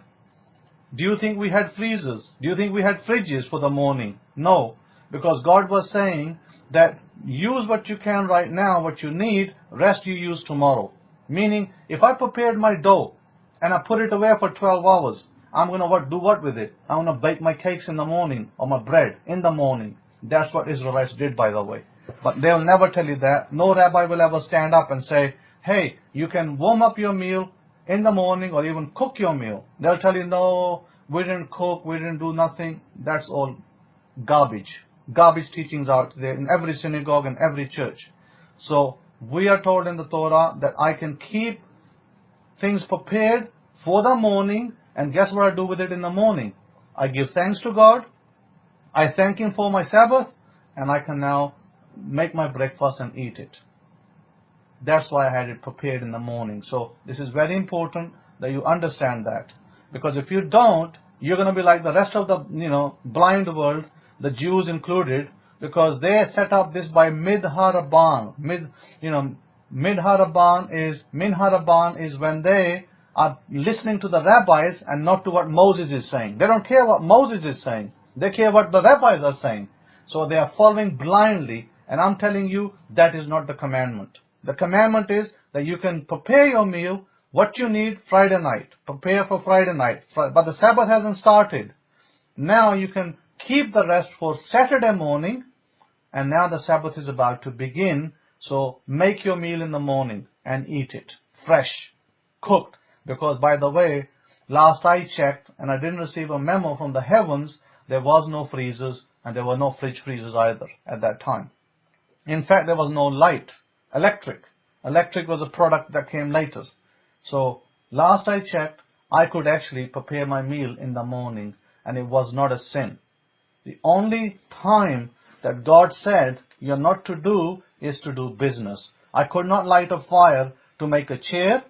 Do you think we had freezers? Do you think we had fridges for the morning? No. Because God was saying that use what you can right now, what you need, rest you use tomorrow. Meaning, if I prepared my dough and I put it away for 12 hours, I'm going to do what with it? I'm going to bake my cakes in the morning or my bread in the morning. That's what Israelites did, by the way. But they'll never tell you that. No rabbi will ever stand up and say, hey, you can warm up your meal in the morning or even cook your meal. They'll tell you, no, we didn't cook, we didn't do nothing. That's all garbage. Garbage teachings out there in every synagogue and every church. So we are told in the Torah that I can keep things prepared for the morning, and guess what I do with it in the morning? I give thanks to God, I thank Him for my Sabbath, and I can now make my breakfast and eat it. That's why I had it prepared in the morning. So this is very important that you understand that. Because if you don't, you're going to be like the rest of the blind world, the Jews included, because they set up this by Minharaban. Minharaban is when they are listening to the rabbis and not to what Moses is saying. They don't care what Moses is saying. They care what the rabbis are saying. So they are following blindly, and I'm telling you that is not the commandment. The commandment is that you can prepare your meal, what you need Friday night. Prepare for Friday night. But the Sabbath hasn't started. Now you can keep the rest for Saturday morning, and now the Sabbath is about to begin. So make your meal in the morning and eat it fresh, cooked. Because by the way, last I checked, and I didn't receive a memo from the heavens, there was no freezers and there were no fridge freezers either at that time. In fact, there was no light. Electric was a product that came later. So last I checked, I could actually prepare my meal in the morning, and it was not a sin. The only time that God said you're not to do is to do business. I could not light a fire to make a chair.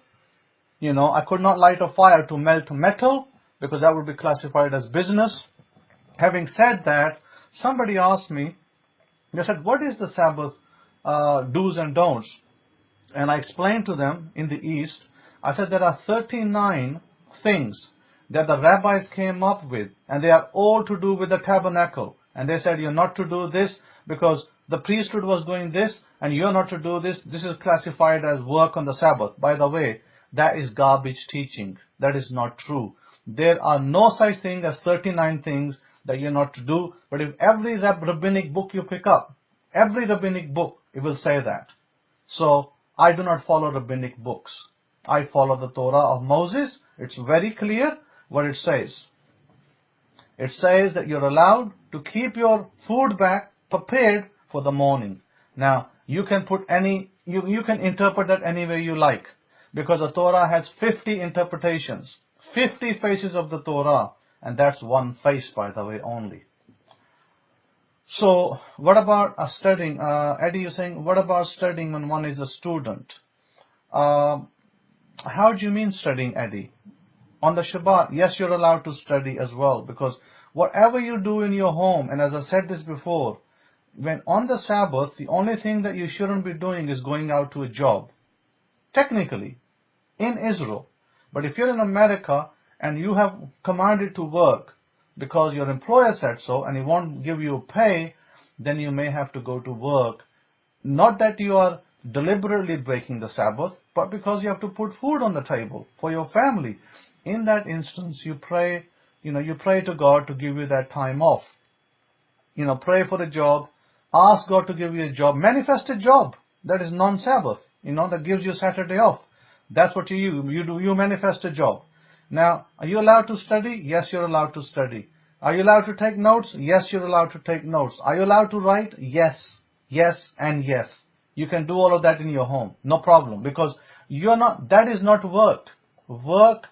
I could not light a fire to melt metal, because that would be classified as business. Having said that, somebody asked me, they said, what is the Sabbath do's and don'ts? And I explained to them in the East, I said there are 39 things that the rabbis came up with, and they are all to do with the tabernacle. And they said, you're not to do this because the priesthood was doing this, and you're not to do this. This is classified as work on the Sabbath. By the way, that is garbage teaching. That is not true. There are no such thing as 39 things that you're not to do. But if every rabbinic book you pick up, every rabbinic book, it will say that. So I do not follow rabbinic books. I follow the Torah of Moses. It's very clear what it says. It says that you're allowed to keep your food back prepared for the morning. Now, you can you can interpret that any way you like, because the Torah has 50 interpretations, 50 faces of the Torah, and that's one face, by the way, only. So, what about studying? Eddie, you're saying, what about studying when one is a student? How do you mean studying, Eddie? On the Shabbat, yes, you're allowed to study as well, because whatever you do in your home, and as I said this before, when on the Sabbath, the only thing that you shouldn't be doing is going out to a job. Technically, in Israel. But if you're in America and you have commanded to work because your employer said so and he won't give you pay, then you may have to go to work. Not that you are deliberately breaking the Sabbath, but because you have to put food on the table for your family. In that instance, you pray, you pray to God to give you that time off. Pray for a job. Ask God to give you a job. Manifest a job that is non-Sabbath, that gives you Saturday off. That's what you do. You manifest a job. Now, are you allowed to study? Yes, you're allowed to study. Are you allowed to take notes? Yes, you're allowed to take notes. Are you allowed to write? Yes, yes, and yes. You can do all of that in your home. No problem. Because that is not work. Work,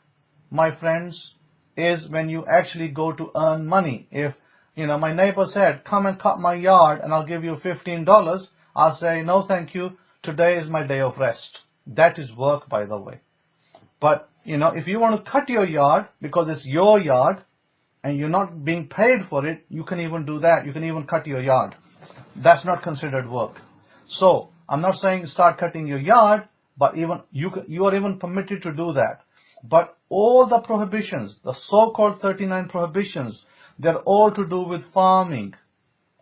my friends, is when you actually go to earn money. If, my neighbor said, come and cut my yard and I'll give you $15, I'll say, no, thank you. Today is my day of rest. That is work, by the way. But, if you want to cut your yard because it's your yard and you're not being paid for it, you can even do that. You can even cut your yard. That's not considered work. So, I'm not saying start cutting your yard, but even you are even permitted to do that. But all the prohibitions, the so-called 39 prohibitions, they're all to do with farming.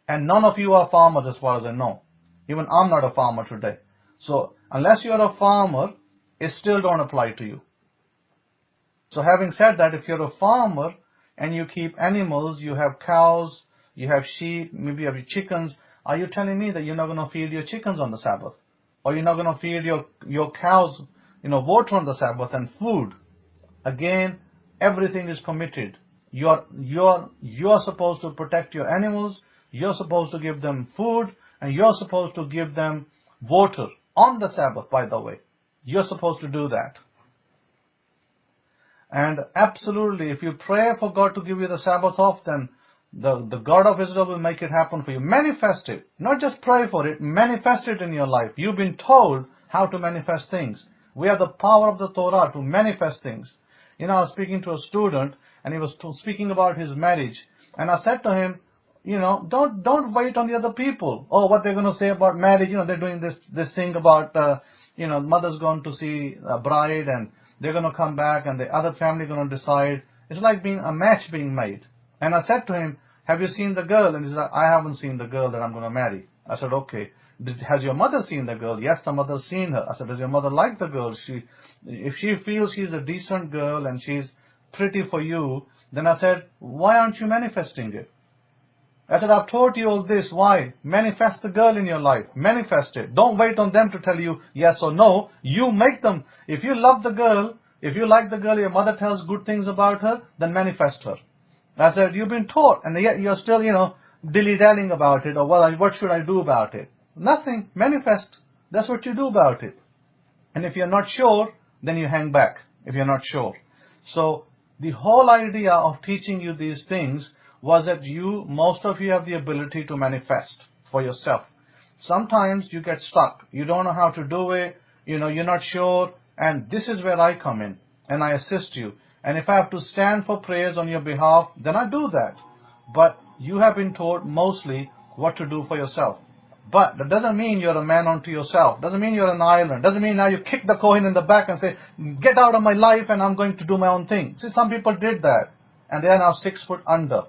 And none of you are farmers as far as I know. Even I'm not a farmer today. So unless you're a farmer, it still don't apply to you. So having said that, if you're a farmer and you keep animals, you have cows, you have sheep, maybe you have your chickens, are you telling me that you're not going to feed your chickens on the Sabbath? Or you're not going to feed your cows, water on the Sabbath and food? Again, everything is permitted. You're supposed to protect your animals, you're supposed to give them food, and you're supposed to give them water on the Sabbath, by the way. You're supposed to do that. And absolutely, if you pray for God to give you the Sabbath off, then the God of Israel will make it happen for you. Manifest it. Not just pray for it, manifest it in your life. You've been told how to manifest things. We have the power of the Torah to manifest things. I was speaking to a student, and he was speaking about his marriage. And I said to him, don't wait on the other people. Oh, what they're going to say about marriage. They're doing this thing about, mother's going to see a bride, and they're going to come back, and the other family going to decide. It's like a match being made. And I said to him, have you seen the girl? And he said, I haven't seen the girl that I'm going to marry. I said, okay. Has your mother seen the girl? Yes, the mother's seen her. I said, does your mother like the girl? If she feels she's a decent girl and she's pretty for you, then I said, why aren't you manifesting it? I said, I've told you all this. Why? Manifest the girl in your life. Manifest it. Don't wait on them to tell you yes or no. You make them. If you love the girl, if you like the girl, your mother tells good things about her, then manifest her. I said, you've been taught, and yet you're still, dilly-dallying about it, or what should I do about it? Nothing. Manifest. That's what you do about it. And if you're not sure, then you hang back, if you're not sure. So the whole idea of teaching you these things was that most of you have the ability to manifest for yourself. Sometimes you get stuck. You don't know how to do it. You're not sure. And this is where I come in, and I assist you. And if I have to stand for prayers on your behalf, then I do that. But you have been taught mostly what to do for yourself. But that doesn't mean you're a man unto yourself. Doesn't mean you're an island. Doesn't mean now you kick the Kohen in the back and say, get out of my life and I'm going to do my own thing. See, some people did that, and they are now 6 foot under.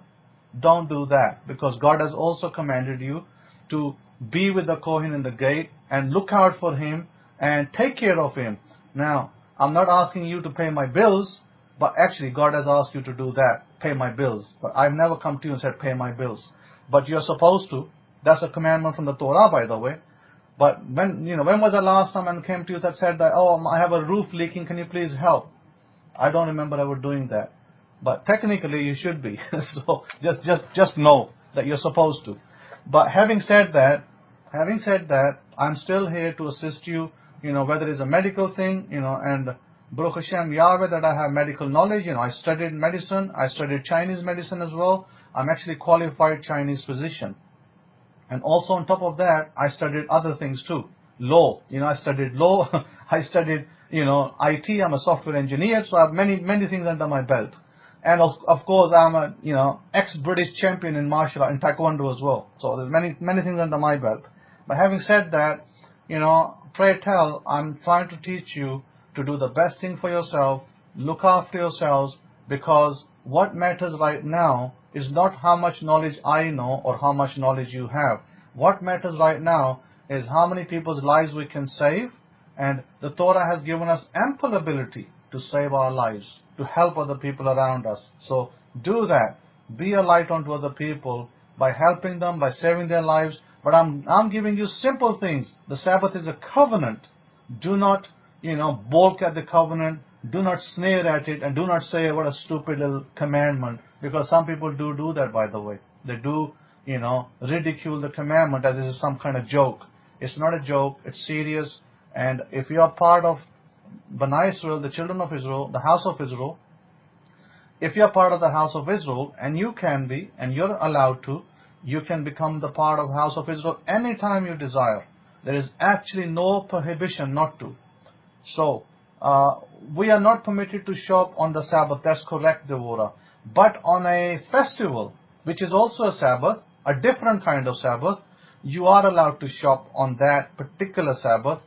Don't do that, because God has also commanded you to be with the Kohen in the gate and look out for him and take care of him. Now, I'm not asking you to pay my bills, but actually God has asked you to do that, pay my bills. But I've never come to you and said, pay my bills. But you're supposed to. That's a commandment from the Torah, by the way. But when was the last time I came to you that said that, oh, I have a roof leaking, can you please help? I don't remember ever doing that. But technically you should be. So just know that you're supposed to. But having said that, I'm still here to assist you, whether it's a medical thing, and Baruch Hashem Yahweh that I have medical knowledge. I studied medicine, I studied Chinese medicine as well. I'm actually qualified Chinese physician. And also on top of that, I studied other things too. Law, I studied law. I studied, IT. I'm a software engineer, so I have many things under my belt. And of course, I'm a, ex-British champion in martial art, in Taekwondo as well. So there's many things under my belt. But having said that, pray tell, I'm trying to teach you to do the best thing for yourself, look after yourselves, because what matters right now is not how much knowledge I know or how much knowledge you have. What matters right now is how many people's lives we can save, and the Torah has given us ample ability to save our lives, to help other people around us. So do that. Be a light unto other people by helping them, by saving their lives. But I'm giving you simple things. The Sabbath is a covenant. Do not, balk at the covenant. Do not sneer at it, and do not say what a stupid little commandment, because some people do that, by the way. They do, ridicule the commandment as it is some kind of joke. It's not a joke. It's serious. And if you are part of Bnai Israel, the children of Israel, the house of Israel, if you are part of the house of Israel, and you can be, and you're allowed to, you can become the part of the house of Israel anytime you desire. There is actually no prohibition not to. So, we are not permitted to shop on the Sabbath. That's correct, Devorah. But on a festival, which is also a Sabbath, a different kind of Sabbath, you are allowed to shop on that particular Sabbath.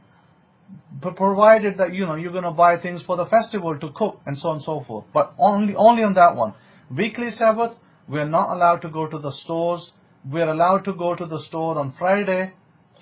provided that you're going to buy things for the festival to cook and so on and so forth. But only on that one. Weekly Sabbath, we're not allowed to go to the stores. We're allowed to go to the store on Friday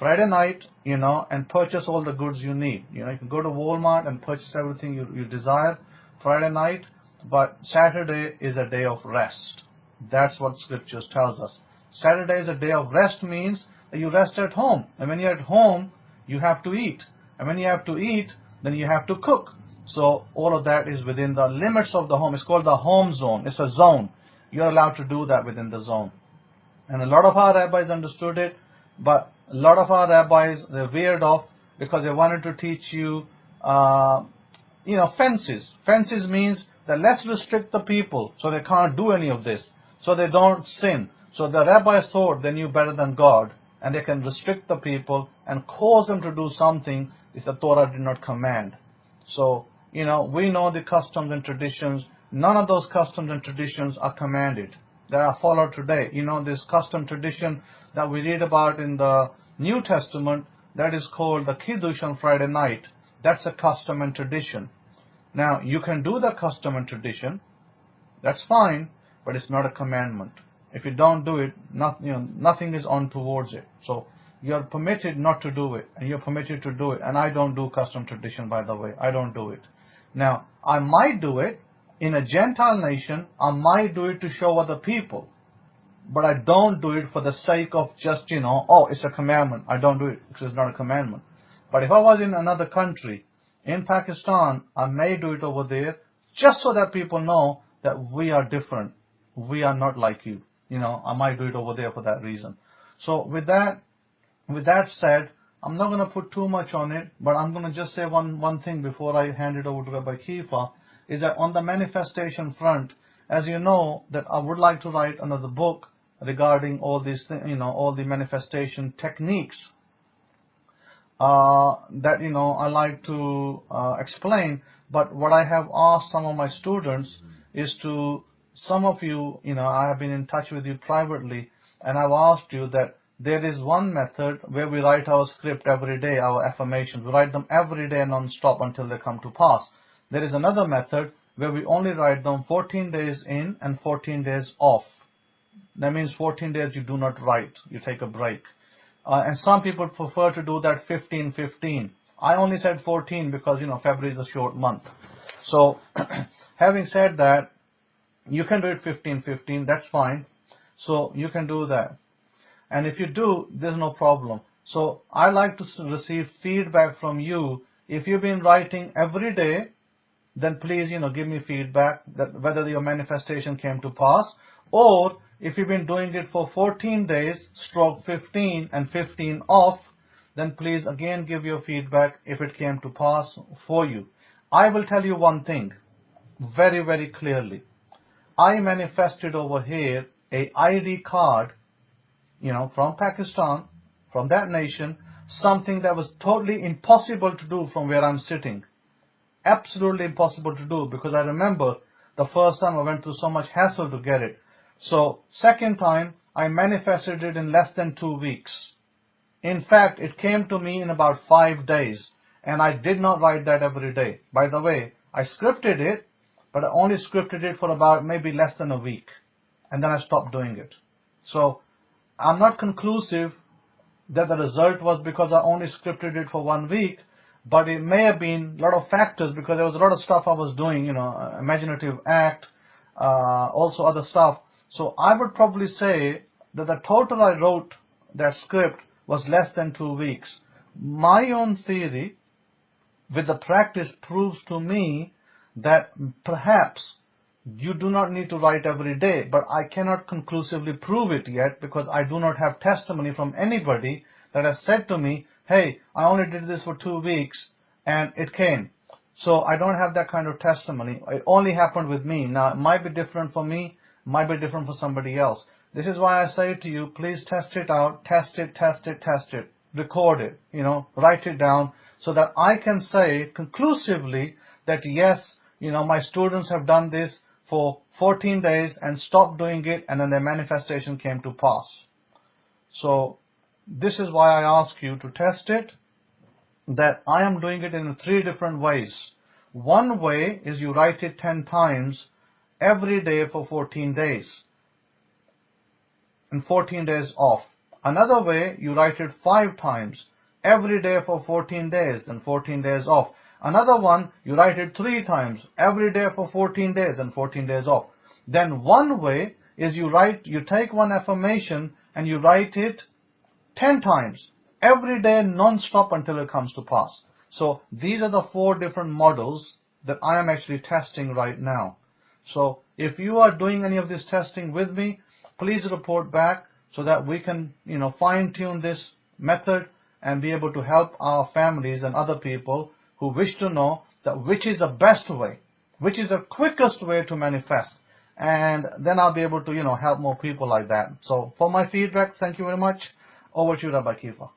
night, and purchase all the goods you need. You can go to Walmart and purchase everything you desire Friday night, but Saturday is a day of rest. That's what Scriptures tells us. Saturday is a day of rest, means that you rest at home. And when you're at home, you have to eat. And when you have to eat, then you have to cook. So all of that is within the limits of the home. It's called the home zone. It's a zone. You're allowed to do that within the zone. And a lot of our rabbis understood it, but a lot of our rabbis, they veered off because they wanted to teach you, fences. Fences means that let's restrict the people so they can't do any of this, so they don't sin. So the rabbis thought they knew better than God, and they can restrict the people and cause them to do something which the Torah did not command. So, we know the customs and traditions. None of those customs and traditions are commanded. They are followed today. This custom tradition that we read about in the New Testament, that is called the Kiddush on Friday night. That's a custom and tradition. Now, you can do the custom and tradition. That's fine, but it's not a commandment. If you don't do it, nothing is on towards it. So you're permitted not to do it, and you're permitted to do it. And I don't do custom tradition, by the way. I don't do it. Now, I might do it in a Gentile nation. I might do it to show other people, but I don't do it for the sake of just, it's a commandment. I don't do it because it's not a commandment. But if I was in another country, in Pakistan, I may do it over there just so that people know that we are different. We are not like you. I might do it over there for that reason. So with that said, I'm not going to put too much on it, but I'm going to just say one thing before I hand it over to Rabbi Kefa, is that on the manifestation front, as you know, that I would like to write another book regarding all these, all the manifestation techniques that, I like to explain. But what I have asked some of my students is to, some of you, I have been in touch with you privately, and I've asked you that there is one method where we write our script every day, our affirmations. We write them every day non-stop until they come to pass. There is another method where we only write them 14 days in and 14 days off. That means 14 days you do not write. You take a break. And some people prefer to do that 15-15. I only said 14 because, February is a short month. So, having said that, you can do it 15-15. That's fine. So, you can do that. And if you do, there's no problem. So, I like to receive feedback from you. If you've been writing every day, then please, give me feedback that whether your manifestation came to pass, or if you've been doing it for 14 days, stroke 15 and 15 off, then please again give your feedback if it came to pass for you. I will tell you one thing very, very clearly. I manifested over here a ID card, from Pakistan, from that nation, something that was totally impossible to do from where I'm sitting. Absolutely impossible to do, because I remember the first time I went through so much hassle to get it. So, second time, I manifested it in less than 2 weeks. In fact, it came to me in about 5 days, and I did not write that every day. By the way, I scripted it, but I only scripted it for about maybe less than a week, and then I stopped doing it. So, I'm not conclusive that the result was because I only scripted it for 1 week, but it may have been a lot of factors, because there was a lot of stuff I was doing, imaginative act, also other stuff. So I would probably say that the total I wrote that script was less than 2 weeks. My own theory with the practice proves to me that perhaps you do not need to write every day, but I cannot conclusively prove it yet, because I do not have testimony from anybody that has said to me, hey, I only did this for 2 weeks and it came. So I don't have that kind of testimony. It only happened with me. Now, it might be different for me, might be different for somebody else. This is why I say to you, please test it out, test it, record it, write it down, so that I can say conclusively that yes, my students have done this for 14 days and stopped doing it, and then their manifestation came to pass. So this is why I ask you to test it. that I am doing it in 3 different ways. One way is you write it 10 times every day for 14 days, and 14 days off. Another way, you write it 5 times every day for 14 days, and 14 days off. Another one, you write it 3 times every day for 14 days, and 14 days off. Then one way is you take one affirmation and you write it 10 times every day non-stop until it comes to pass. So these are the 4 different models that I am actually testing right now. So if you are doing any of this testing with me, please report back so that we can, fine-tune this method and be able to help our families and other people who wish to know that which is the best way, which is the quickest way to manifest. And then I'll be able to, help more people like that. So for my feedback, thank you very much. Over to you, Rabbi Kefa.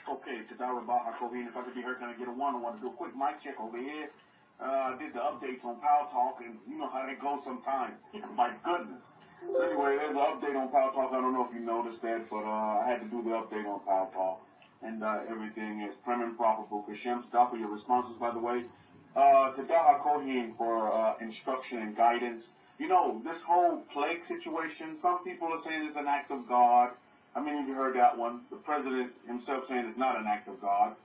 Okay, RSAHK, if I could be heard, can I get a 1? I want to do a quick mic check over here. I did the updates on Power Talk, and you know how they go sometimes. My goodness. So anyway, there's an update on Power Talk. I don't know if you noticed that, but I had to do the update on Power Talk. And everything is prim and proper. Hashem, Tadaw for your responses, by the way. Tadaw Kohen for instruction and guidance. This whole plague situation, some people are saying it's an act of God. I mean, you heard that one. The president himself saying it's not an act of God.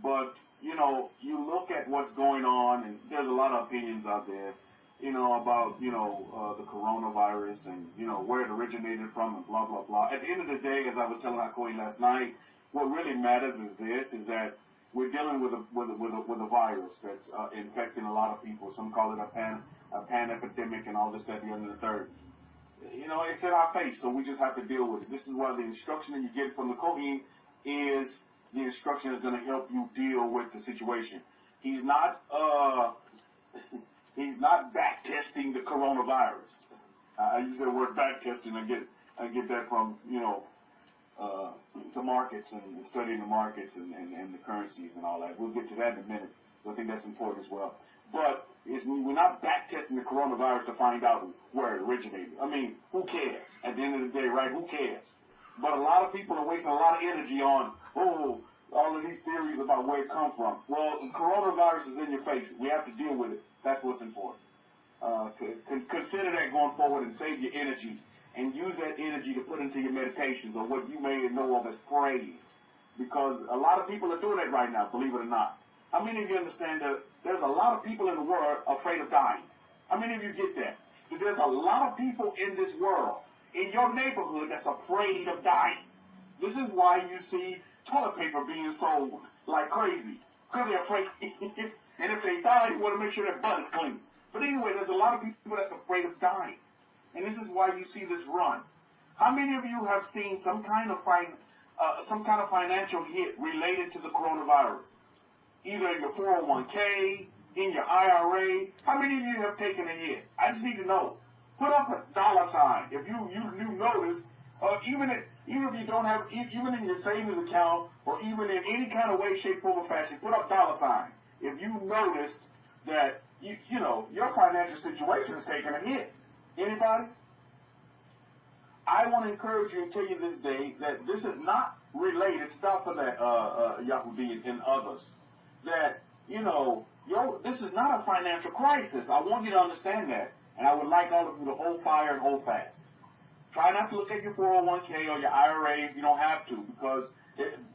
But, you look at what's going on, and there's a lot of opinions out there, about, the coronavirus and, where it originated from and blah, blah, blah. At the end of the day, as I was telling Hakoi last night, what really matters is that we're dealing with a virus that's infecting a lot of people. Some call it a pan epidemic and all this, that, the other, and the third. It's in our face, so we just have to deal with it. This is why the instruction that you get from the Kohen is the instruction that's going to help you deal with the situation. He's not back testing the coronavirus. I use the word back testing. I get that from the markets and studying the markets and the currencies and all that. We'll get to that in a minute. So I think that's important as well. But we're not back testing the coronavirus to find out where it originated. I mean, who cares? At the end of the day, right? Who cares? But a lot of people are wasting a lot of energy on, all of these theories about where it come from. Well, the coronavirus is in your face. We have to deal with it. That's what's important. Consider that going forward and save your energy and use that energy to put into your meditations or what you may know of as praying. Because a lot of people are doing that right now, believe it or not. How many of you understand that there's a lot of people in the world afraid of dying? How many of you get that? That there's a lot of people in this world, in your neighborhood, that's afraid of dying. This is why you see toilet paper being sold like crazy. Because they're afraid. And if they die, you want to make sure their butt is clean. But anyway, there's a lot of people that's afraid of dying. And this is why you see this run. How many of you have seen some kind of financial hit related to the coronavirus? Either in your 401k, in your IRA. How many of you have taken a hit? I just need to know. Put up a $sign if you notice, even if you don't have, even in your savings account or even in any kind of way, shape, form, or fashion, put up $sign if you noticed that your financial situation is taking a hit. Anybody? I want to encourage you and tell you this day that this is not related to that Yahudi and others. That, this is not a financial crisis. I want you to understand that. And I would like all of you to hold fire and hold fast. Try not to look at your 401k or your IRA if you don't have to, because,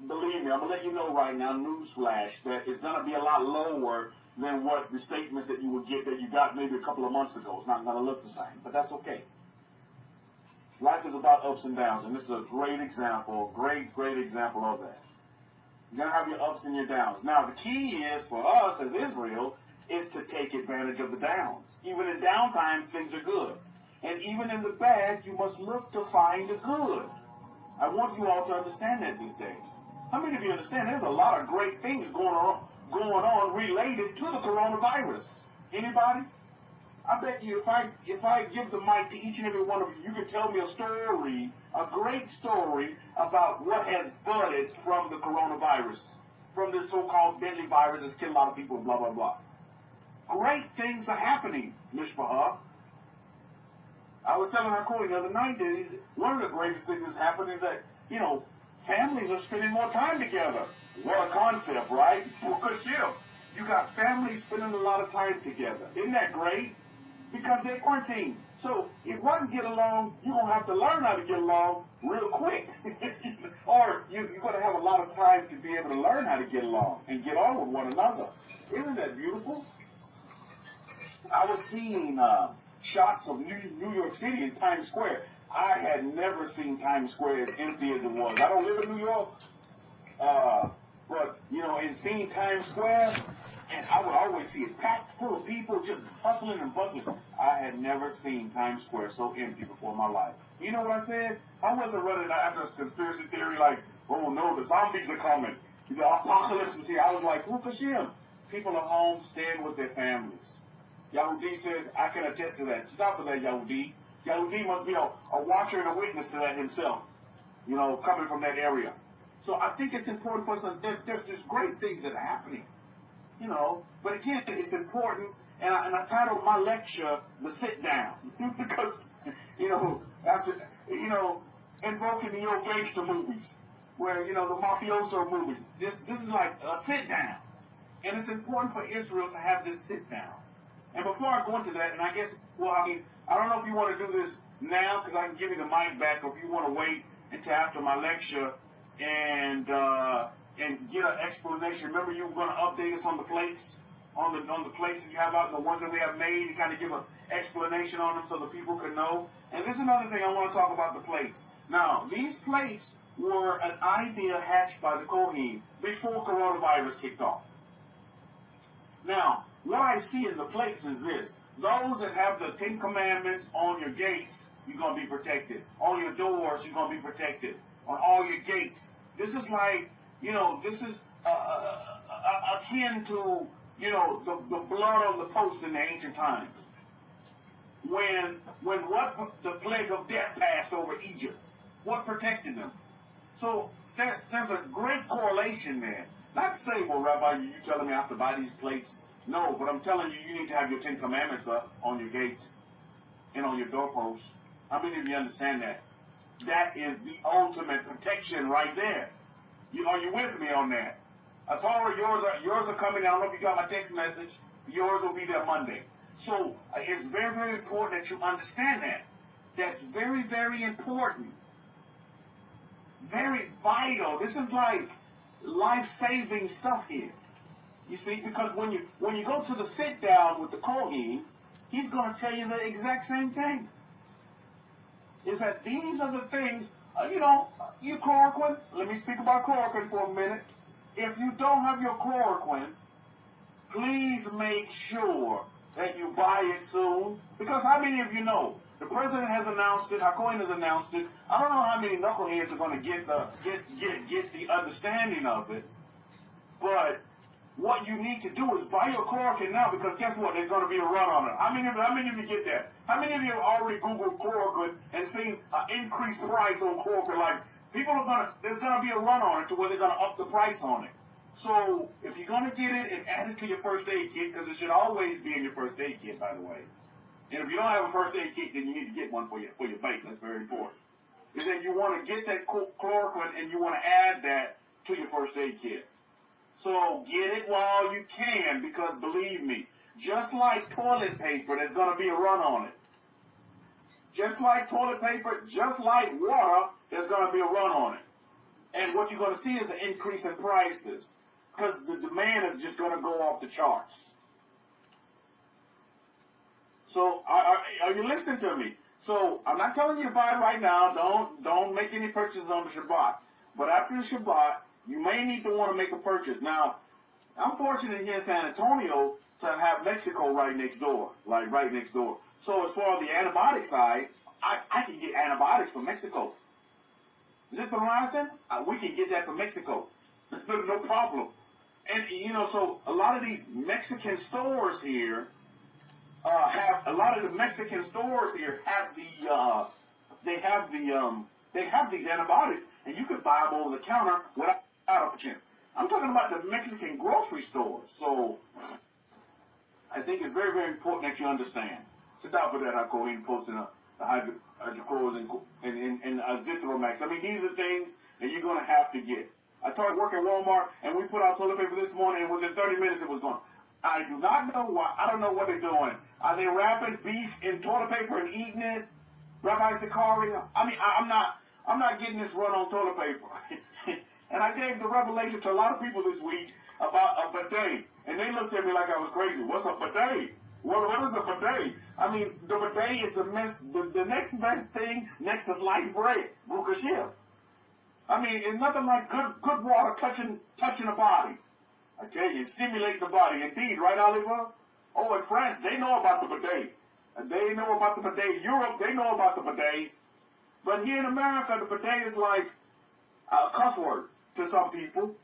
believe me, I'm going to let you know right now, newsflash, that it's going to be a lot lower than what the statements that you would get that you got maybe a couple of months ago. It's not going to look the same, but that's okay. Life is about ups and downs, and this is a great example, great example of that. You're going to have your ups and your downs. Now, the key is, for us as Israel, is to take advantage of the downs. Even in down times, things are good. And even in the bad, you must look to find the good. I want you all to understand that these days. How many of you understand there's a lot of great things going on related to the coronavirus? Anybody? I bet you if I give the mic to each and every one of you, you can tell me a story, a great story about what has budded from the coronavirus, from this so-called deadly virus that's killing a lot of people, blah, blah, blah. Great things are happening, Mishpahah. I was telling Hakoi the other night that one of the greatest things that's happened is that, families are spending more time together. What a concept, right? You got families spending a lot of time together. Isn't that great? Because they're quarantined. So if one get along, you're going to have to learn how to get along real quick. Or you're going to have a lot of time to be able to learn how to get along and get on with one another. Isn't that beautiful? I was seeing shots of New York City in Times Square. I had never seen Times Square as empty as it was. I don't live in New York, but, in seeing Times Square, and I would always see it packed full of people just hustling and bustling. I had never seen Times Square so empty before in my life. You know what I said? I wasn't running after a conspiracy theory like, oh no, the zombies are coming. The apocalypse is here. I was like, Hashem. People are home staying with their families. Yahudi says, I can attest to that. Stop for that, Yahudi. Yahudi must be a watcher and a witness to that himself, coming from that area. So I think it's important for us. There's just great things that are happening, But again, it's important. And I titled my lecture, The Sit Down. Because, after, invoking the old gangster movies, where, the mafioso movies. This is like a sit down. And it's important for Israel to have this sit down. And before I go into that, and I guess, I don't know if you want to do this now, because I can give you the mic back, or if you want to wait until after my lecture and get an explanation. Remember, you were going to update us on the plates, on the plates that you have out, and the ones that we have made, and kind of give an explanation on them so the people can know. And this is another thing I want to talk about, the plates. Now, these plates were an idea hatched by the Kohen before coronavirus kicked off. Now, what I see in the plates is this. Those that have the 10 Commandments on your gates, you're going to be protected. On your doors, you're going to be protected. On all your gates. This is like, this is akin to, the blood on the post in the ancient times. When the plague of death passed over Egypt, what protected them? So there's a great correlation there. Not to say, well, Rabbi, you telling me I have to buy these plates? No, but I'm telling you, you need to have your 10 Commandments up on your gates and on your doorposts. How many of you understand that? That is the ultimate protection right there. Are you with me on that? I told her yours are coming. I don't know if you got my text message. Yours will be there Monday. So it's very, very important that you understand that. That's very, very important. Very vital. This is like life-saving stuff here. You see, because when you go to the sit down with the Kohen, he's going to tell you the exact same thing. Is that these are the things, your chloroquine. Let me speak about chloroquine for a minute. If you don't have your chloroquine, please make sure that you buy it soon. Because how many of you know? The president has announced it. Hakohen has announced it. I don't know how many knuckleheads are going to get the understanding of it. But what you need to do is buy your chloroquine now, because guess what? There's going to be a run on it. How many of you get that? How many of you have already Googled chloroquine and seen an increased price on chloroquine? Like, there's going to be a run on it to where they're going to up the price on it. So if you're going to get it and add it to your first aid kit, because it should always be in your first aid kit, by the way. And if you don't have a first aid kit, then you need to get one for your bike. That's very important. Is that you want to get that chloroquine and you want to add that to your first aid kit. So get it while you can, because believe me, just like toilet paper, there's going to be a run on it. Just like toilet paper, just like water, there's going to be a run on it. And what you're going to see is an increase in prices, because the demand is just going to go off the charts. So are you listening to me? So I'm not telling you to buy it right now. Don't make any purchases on the Shabbat. But after the Shabbat, you may need to want to make a purchase. Now, I'm fortunate here in San Antonio to have Mexico right next door, like right next door. So as far as the antibiotic side, I can get antibiotics from Mexico. Zithromycin, we can get that from Mexico. No problem. And, so a lot of these Mexican stores here have these antibiotics, and you can buy them over the counter without a prescription. I'm talking about the Mexican grocery stores. So I think it's very, very important that you understand. So down for that, I'll go ahead and post a hydrochloride and azithromycin. I mean, these are things that you're going to have to get. I started working at Walmart, and we put out toilet paper this morning, and within 30 minutes it was gone. I do not know why. I don't know what they're doing. Are they wrapping beef in toilet paper and eating it? Rabbi Sakari? I mean, I'm not getting this run on toilet paper. And I gave the revelation to a lot of people this week about a bidet. And they looked at me like I was crazy. What's a bidet? What is a bidet? I mean, the bidet is the next best thing next to sliced bread. Bukashir. I mean, it's nothing like good water touching the body. I tell you, stimulate the body. Indeed, right, Oliver? Oh, in France, they know about the bidet. They know about the bidet. Europe, they know about the bidet. But here in America, the bidet is like a cuss word to some people.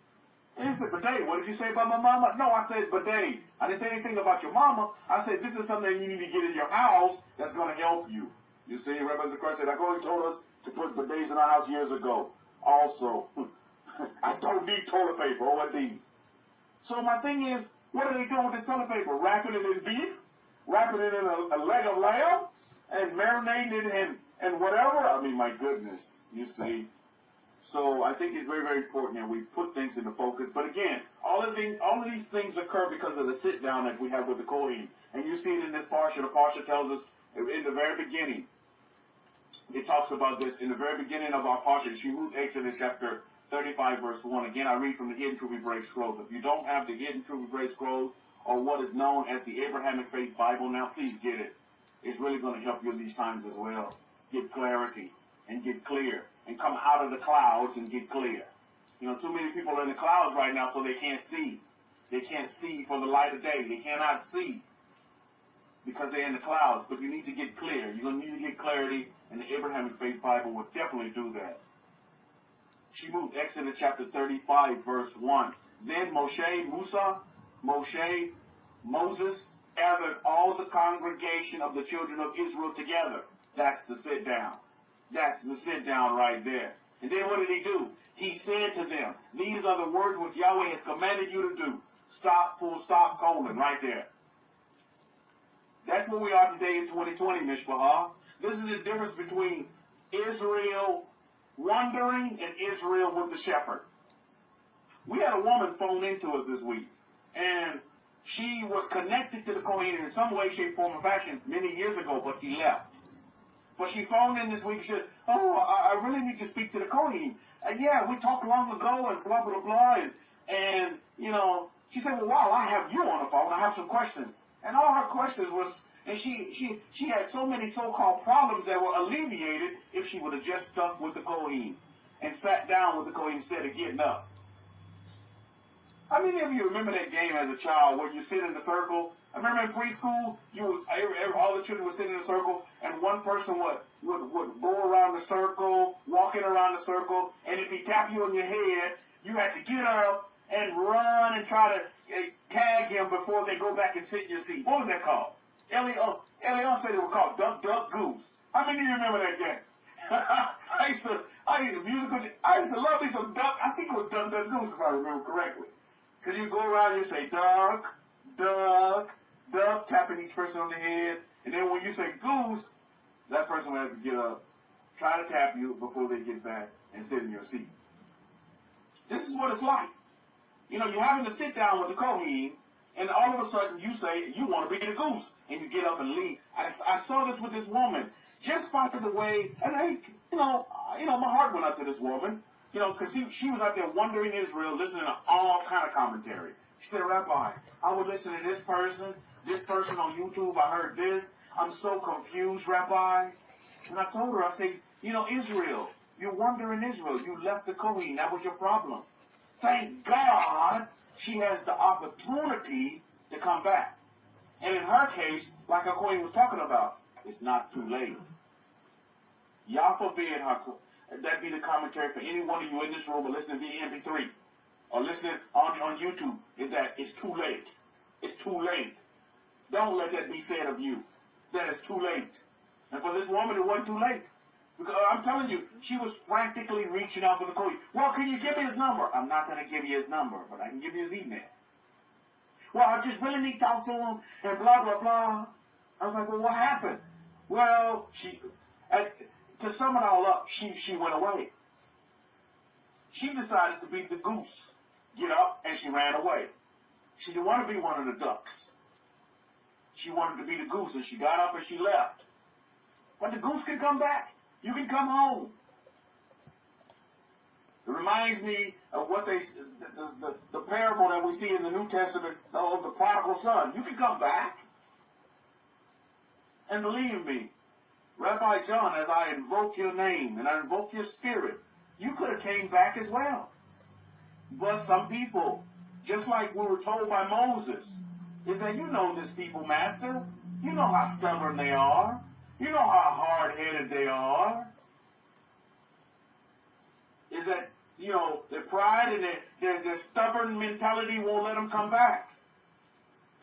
He said, bidet, what did you say about my mama? No, I said bidet. I didn't say anything about your mama. I said, this is something you need to get in your house that's going to help you. You see, Rabbi Zakar said, I've already told us to put bidets in our house years ago. Also, I don't need toilet paper, O&D. So my thing is, what are they doing with the toilet paper? Wrapping it in beef? Wrapping it in a leg of lamb? And marinating it and whatever? I mean, my goodness, you see. So I think it's very, very important that we put things into focus. But again, all of these things occur because of the sit-down that we have with the Kohen. And you see it in this parsha. The parsha tells us in the very beginning, it talks about this in the very beginning of our parsha. Shemut Exodus chapter 35, verse 1. Again, I read from the Hidden Truth Hebraic Scrolls. If you don't have the Hidden Truth Hebraic Scrolls or what is known as the Abrahamic-Faith Bible now, please get it. It's really going to help you in these times as well. Get clarity and get clear. And come out of the clouds and get clear. You know, too many people are in the clouds right now, so they can't see. They can't see for the light of day. They cannot see because they're in the clouds. But you need to get clear. You're going to need to get clarity, and the Abrahamic-Faith Bible will definitely do that. Shemut, Exodus chapter 35, verse 1. Then Moses gathered all the congregation of the children of Israel together. That's the sit down. That's the sit down right there. And then what did he do? He said to them, these are the words which Yahweh has commanded you to do. Stop, full stop, colon, right there. That's where we are today in 2020, Mishpahah. This is the difference between Israel wandering and Israel with the shepherd. We had a woman phone into us this week, and she was connected to the Kohen in some way, shape, form, or fashion many years ago, but she left. But she phoned in this week and said, oh, I really need to speak to the Kohen. Yeah, we talked long ago and blah, blah, blah. And you know, she said, well, wow, I have you on the phone. I have some questions. And all her questions was, and she had so many so-called problems that were alleviated if she would have just stuck with the Kohen and sat down with the Kohen instead of getting up. How many of you remember that game as a child where you sit in the circle? I remember in preschool, all the children would sit in a circle, and one person would go around the circle, walking around the circle, and if he tapped you on your head, you had to get up and run and try to tag him before they go back and sit in your seat. What was that called? Elion said it was called Duck, Duck, Goose. How many of you remember that game? I used to love me some Duck. I think it was Duck, Duck, Goose if I remember correctly. Because you go around and you say, Duck, Duck, Duck, tapping each person on the head. And then when you say goose, that person will have to get up, try to tap you before they get back and sit in your seat. This is what it's like. You know, you're having to sit down with the Kohen, and all of a sudden you say you want to be the goose, and you get up and leave. I saw this with this woman, just by the way, and my heart went out to this woman, you know, because she was out there wandering Israel, listening to all kind of commentary. She said, Rabbi, I would listen to this person on YouTube, I heard this. I'm so confused, Rabbi. And I told her, I said, you know, Israel, you're wandering Israel. You left the Kohen. That was your problem. Thank God she has the opportunity to come back. And in her case, like our Kohen was talking about, it's not too late. Yah forbid that be the commentary for any one of you in this room or listening via MP3 or listening on YouTube, is that it's too late. It's too late. Don't let that be said of you. That it's too late. And for this woman, it wasn't too late. Because I'm telling you, she was frantically reaching out for the Kohen. Well, can you give me his number? I'm not going to give you his number, but I can give you his email. Well, I just really need to talk to him and blah, blah, blah. I was like, well, what happened? Well, And to sum it all up, she went away. She decided to be the goose. Get up, and she ran away. She didn't want to be one of the ducks. She wanted to be the goose, and she got up and she left. But the goose can come back. You can come home. It reminds me of what the parable that we see in the New Testament of the prodigal son. You can come back. And believe me, Rabbi John, as I invoke your name and I invoke your spirit, you could have came back as well. But some people, just like we were told by Moses, is that you know this people, Master. You know how stubborn they are. You know how hard-headed they are. Is that, you know, their pride and their stubborn mentality won't let them come back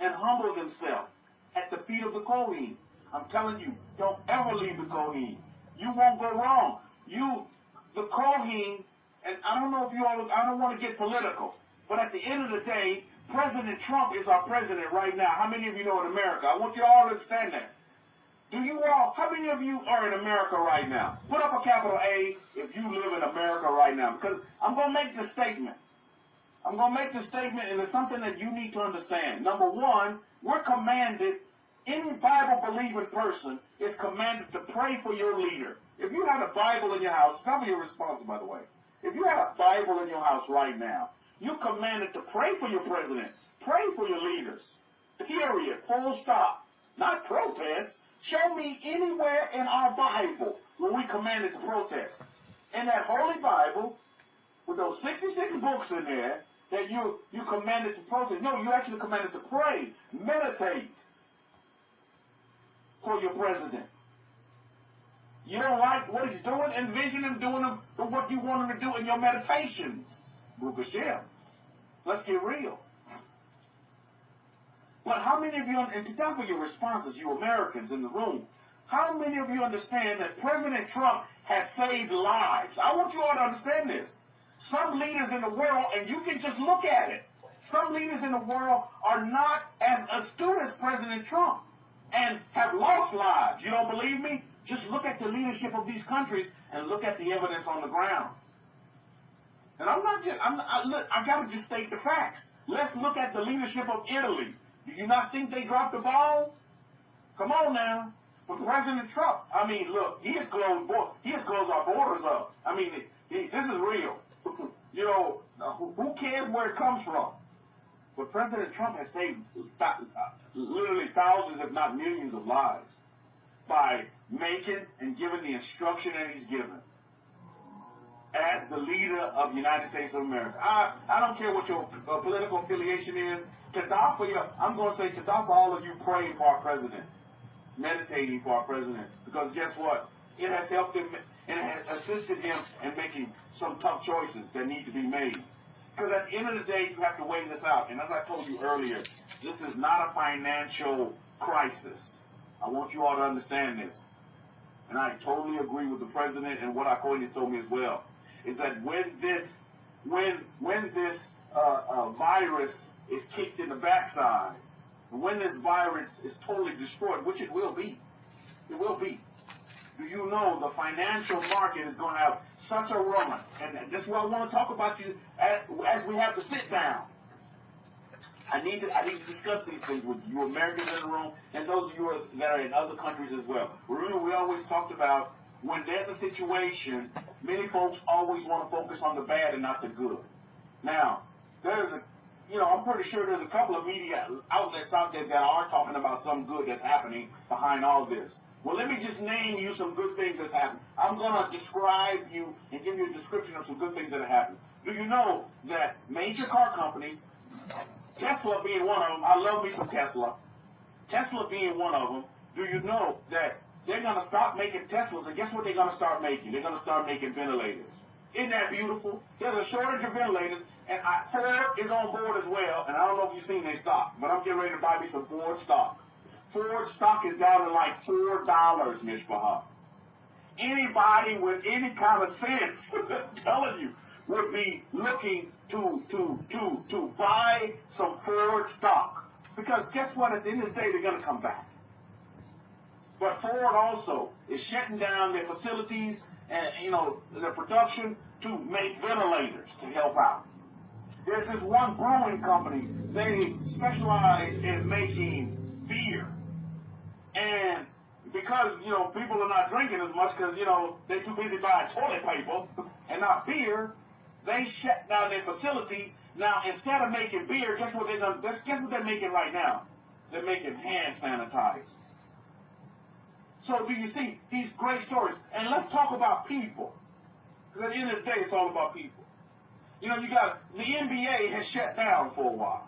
and humble themselves at the feet of the Kohen. I'm telling you, don't ever leave the Kohen. You won't go wrong. The Kohen, and I don't know if you all, I don't want to get political, but at the end of the day, President Trump is our president right now. How many of you know in America? I want you all to understand that. Do you all, how many of you are in America right now? Put up a capital A if you live in America right now, because I'm going to make this statement. I'm going to make this statement, and it's something that you need to understand. Number one, we're commanded, any Bible-believing person is commanded to pray for your leader. If you had a Bible in your house, probably your response, by the way. If you had a Bible in your house right now, you're commanded to pray for your president, pray for your leaders, period, full stop, not protest. Show me anywhere in our Bible where we commanded to protest. In that Holy Bible, with those 66 books in there, that you commanded to protest. No, you actually commanded to pray, meditate for your president. You don't like what he's doing? Envision him doing what you want him to do in your meditations. Baruch Hashem. Let's get real. But how many of you, and to top of your responses, you Americans in the room, how many of you understand that President Trump has saved lives? I want you all to understand this. Some leaders in the world, and you can just look at it, some leaders in the world are not as astute as President Trump and have lost lives. You don't believe me? Just look at the leadership of these countries and look at the evidence on the ground. And I got to just state the facts. Let's look at the leadership of Italy. Do you not think they dropped the ball? Come on now. But President Trump, I mean, look, he has closed our borders up. I mean, this is real. You know, who cares where it comes from? But President Trump has saved literally thousands, if not millions, of lives by making and giving the instruction that he's given as the leader of the United States of America. I don't care what your political affiliation is. I'm going to say Tadaf for all of you praying for our president, meditating for our president, because guess what? It has helped him and it has assisted him in making some tough choices that need to be made. Because at the end of the day, you have to weigh this out. And as I told you earlier, this is not a financial crisis. I want you all to understand this. And I totally agree with the president and what our colleagues told me as well, is that when this virus is kicked in the backside, and when this virus is totally destroyed, which it will be, do you know the financial market is going to have such a run? And this is what I want to talk about you as we have to sit down. I need to discuss these things with you Americans in the room and those of you that are in other countries as well. Remember, we always talked about when there's a situation, many folks always want to focus on the bad and not the good. Now, I'm pretty sure there's a couple of media outlets out there that are talking about some good that's happening behind all this. Well, let me just name you some good things that's happened. I'm going to describe you and give you a description of some good things that have happened. Do you know that major car companies, Tesla being one of them, I love me some Tesla. Tesla being one of them, do you know that they're going to stop making Teslas, and guess what they're going to start making? They're going to start making ventilators. Isn't that beautiful? There's a shortage of ventilators, and Ford is on board as well, and I don't know if you've seen their stock, but I'm getting ready to buy me some Ford stock. Ford stock is down to like $4, Mishpahah. Anybody with any kind of sense, I'm telling you, would be looking to buy some Ford stock. Because guess what? At the end of the day, they're going to come back. But Ford also is shutting down their facilities and, their production to make ventilators to help out. There's this one brewing company. They specialize in making beer. And because, people are not drinking as much because, they're too busy buying toilet paper and not beer, they shut down their facility. Now, instead of making beer, guess what they're making right now? They're making hand sanitizer. So do you see these great stories? And let's talk about people. Because at the end of the day, it's all about people. You got the NBA has shut down for a while.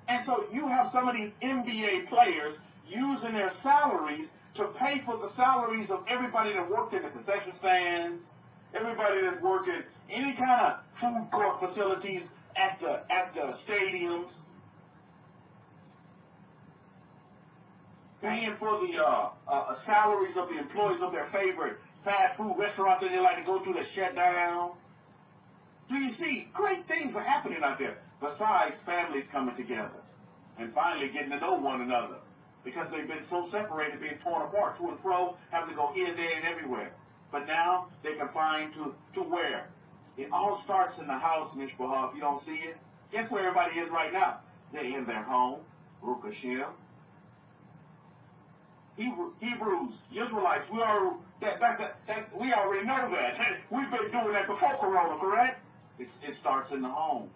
And so you have some of these NBA players using their salaries to pay for the salaries of everybody that worked in the concession stands, everybody that's working any kind of food court facilities at the stadiums, paying for the salaries of the employees of their favorite fast food restaurants that they like to go to that shut down. Do you see? Great things are happening out there. Besides families coming together and finally getting to know one another because they've been so separated, being torn apart, to and fro, having to go here, there, and everywhere. But now they can find to where? It all starts in the house, Mishpah. If you don't see it, guess where everybody is right now? They're in their home. Baruch Hashem. Hebrews, Israelites, we already know that. We've been doing that before Corona, correct? It starts in the home.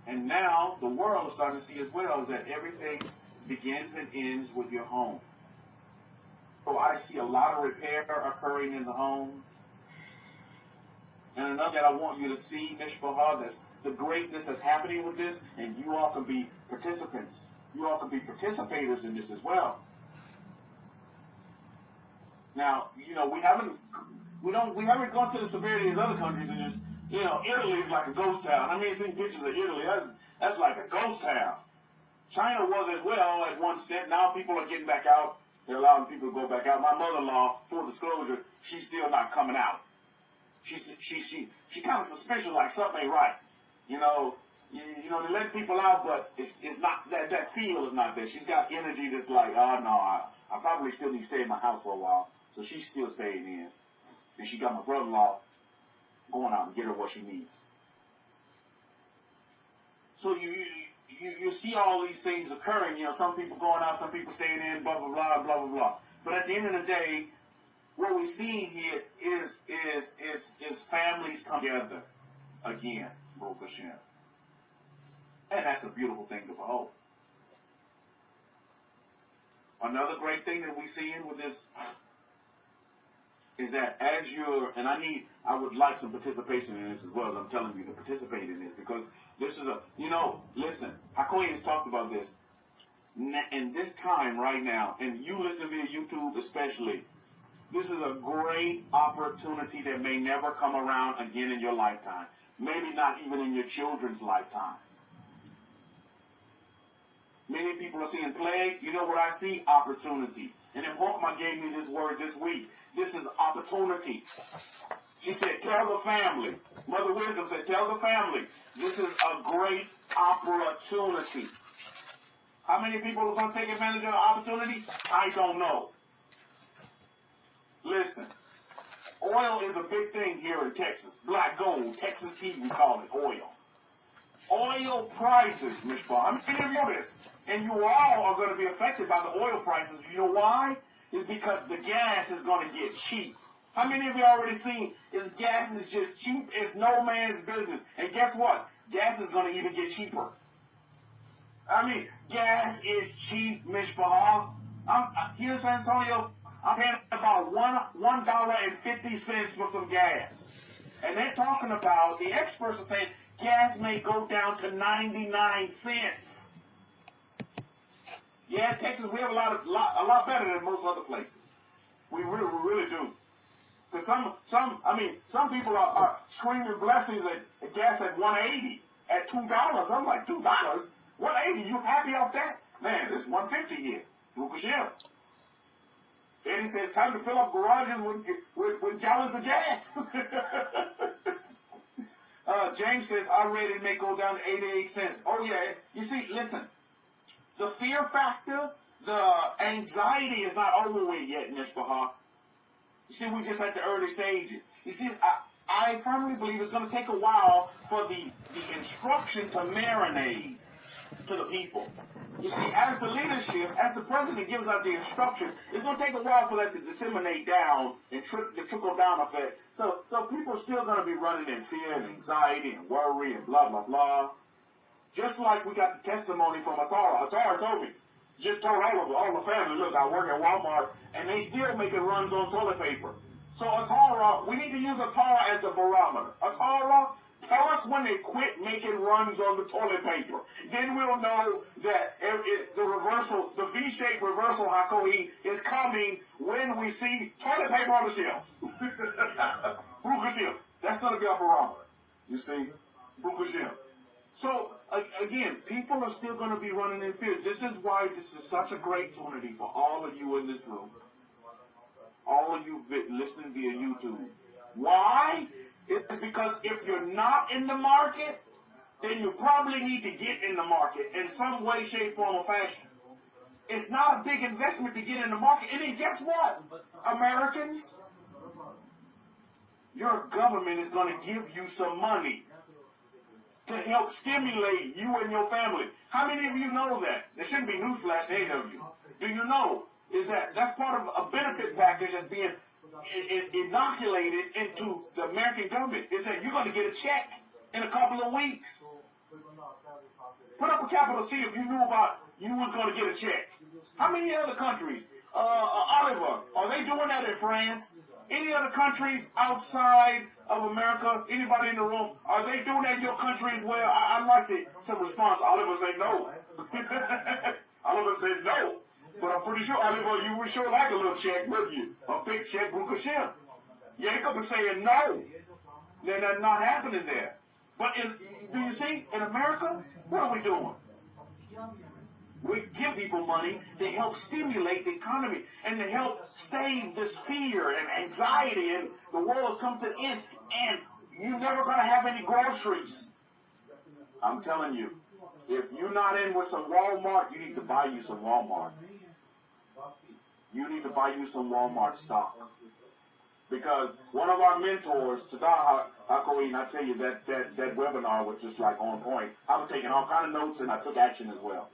And now the world is starting to see as well that everything begins and ends with your home. So I see a lot of repair occurring in the home. And another that I want you to see, Mishpah, that's the greatness that's happening with this, and you all can be participants. You all can be participators in this as well. Now, we haven't gone to the severity of other countries and just, Italy is like a ghost town. I mean, seeing pictures of Italy, that's like a ghost town. China was as well at one step. Now people are getting back out. They're allowing people to go back out. My mother-in-law, full disclosure, she's still not coming out. She kind of suspicious, like something ain't right. They let people out, but it's not that feel is not there. She's got energy that's like, oh no, I probably still need to stay in my house for a while. So she's still staying in. And she got my brother-in-law going out and get her what she needs. So you see all these things occurring. Some people going out, some people staying in, blah, blah, blah, blah, blah, blah. But at the end of the day, what we're seeing here is families come together again, Baruch Hashem. And that's a beautiful thing to behold. Another great thing that we're seeing with this is that as and I would like some participation in this as well, as I'm telling you to participate in this, because this is listen, Hakoy has talked about this. In this time right now, and you listen via YouTube especially, this is a great opportunity that may never come around again in your lifetime. Maybe not even in your children's lifetime. Many people are seeing plague. You know what I see? Opportunity. And then Hokmah gave me this word this week. This is opportunity. She said, tell the family. Mother Wisdom said, tell the family. This is a great opportunity. How many people are going to take advantage of the opportunity? I don't know. Listen, oil is a big thing here in Texas. Black gold, Texas tea, we call it oil. Oil prices, Mishpah. How many of you know this? And you all are going to be affected by the oil prices. You know why? It's because the gas is going to get cheap. How many of you already seen gas is just cheap? It's no man's business. And guess what? Gas is going to even get cheaper. I mean, gas is cheap, Mishpah. Here in San Antonio, I'm paying about $1.50 for some gas. And they're talking about, the experts are saying, gas may go down to 99 cents. Yeah, Texas, we have a lot better than most other places. We really do. Because some people are screaming blessings at gas at $1.80, at $2. I'm like, $2? $1.80? You happy off that? Man, it's $1.50 here. Baruch Hashem. Eddie says, time to fill up garages with gallons of gas. James says, our rating may go down to 88 cents. Oh, yeah. You see, listen. The fear factor The anxiety is not over with yet, Mishpahah. You see, we're just at the early stages. You see, I firmly believe it's going to take a while for the instruction to marinate to the people. You see, as the leadership, as the president gives out the instruction, it's going to take a while for that to disseminate down and the trickle-down effect. So people are still going to be running in fear and anxiety and worry and blah, blah, blah. Just like we got the testimony from Atara. Atara told me, just told all the family, look, I work at Walmart, and they still making runs on toilet paper. So Atara, we need to use Atara as the barometer. Atara, tell us when they quit making runs on the toilet paper. Then we'll know that the V-shaped reversal Hakohi is coming when we see toilet paper on the shelf. Baruch Hashem. That's going to be our barometer. You see? Baruch Hashem. So, again, people are still going to be running in fear. This is why this is such a great opportunity for all of you in this room. All of you listening via YouTube. Why? It's because if you're not in the market, then you probably need to get in the market in some way, shape, form, or fashion. It's not a big investment to get in the market. And then guess what, Americans? Your government is going to give you some money to help stimulate you and your family. How many of you know that? There shouldn't be newsflash to any of you. Do you know is that's part of a benefit package that's being inoculated into the American government? Is that you're going to get a check in a couple of weeks. Put up a capital C if you knew about you was going to get a check. How many other countries? Oliver, are they doing that in France? Any other countries outside of America? Anybody in the room? Are they doing that in your country as well? I'd like some response. Oliver said no. Oliver said no. But I'm pretty sure, Oliver, you would sure like a little check, wouldn't you? A big check, Baruch Hashem. Jacob is saying no. Then that's not happening there. But do you see, in America, what are we doing? We give people money to help stimulate the economy and to help stave this fear and anxiety, and the world has come to an end, and you're never going to have any groceries. I'm telling you, if you're not in with some Walmart, you need to buy you some Walmart. You need to buy you some Walmart stock. Because one of our mentors, Chadasha, I tell you, that webinar was just like on point. I was taking all kind of notes and I took action as well.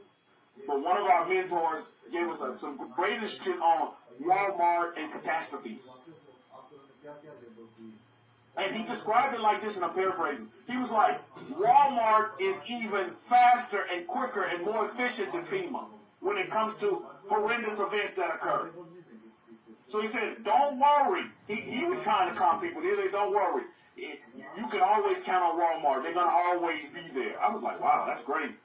But one of our mentors gave us some great shit on Walmart and catastrophes. And he described it like this, and I'm paraphrasing. He was like, Walmart is even faster and quicker and more efficient than FEMA when it comes to horrendous events that occur. So he said, don't worry. He was trying to calm people. He said, don't worry. You can always count on Walmart. They're going to always be there. I was like, wow, that's great.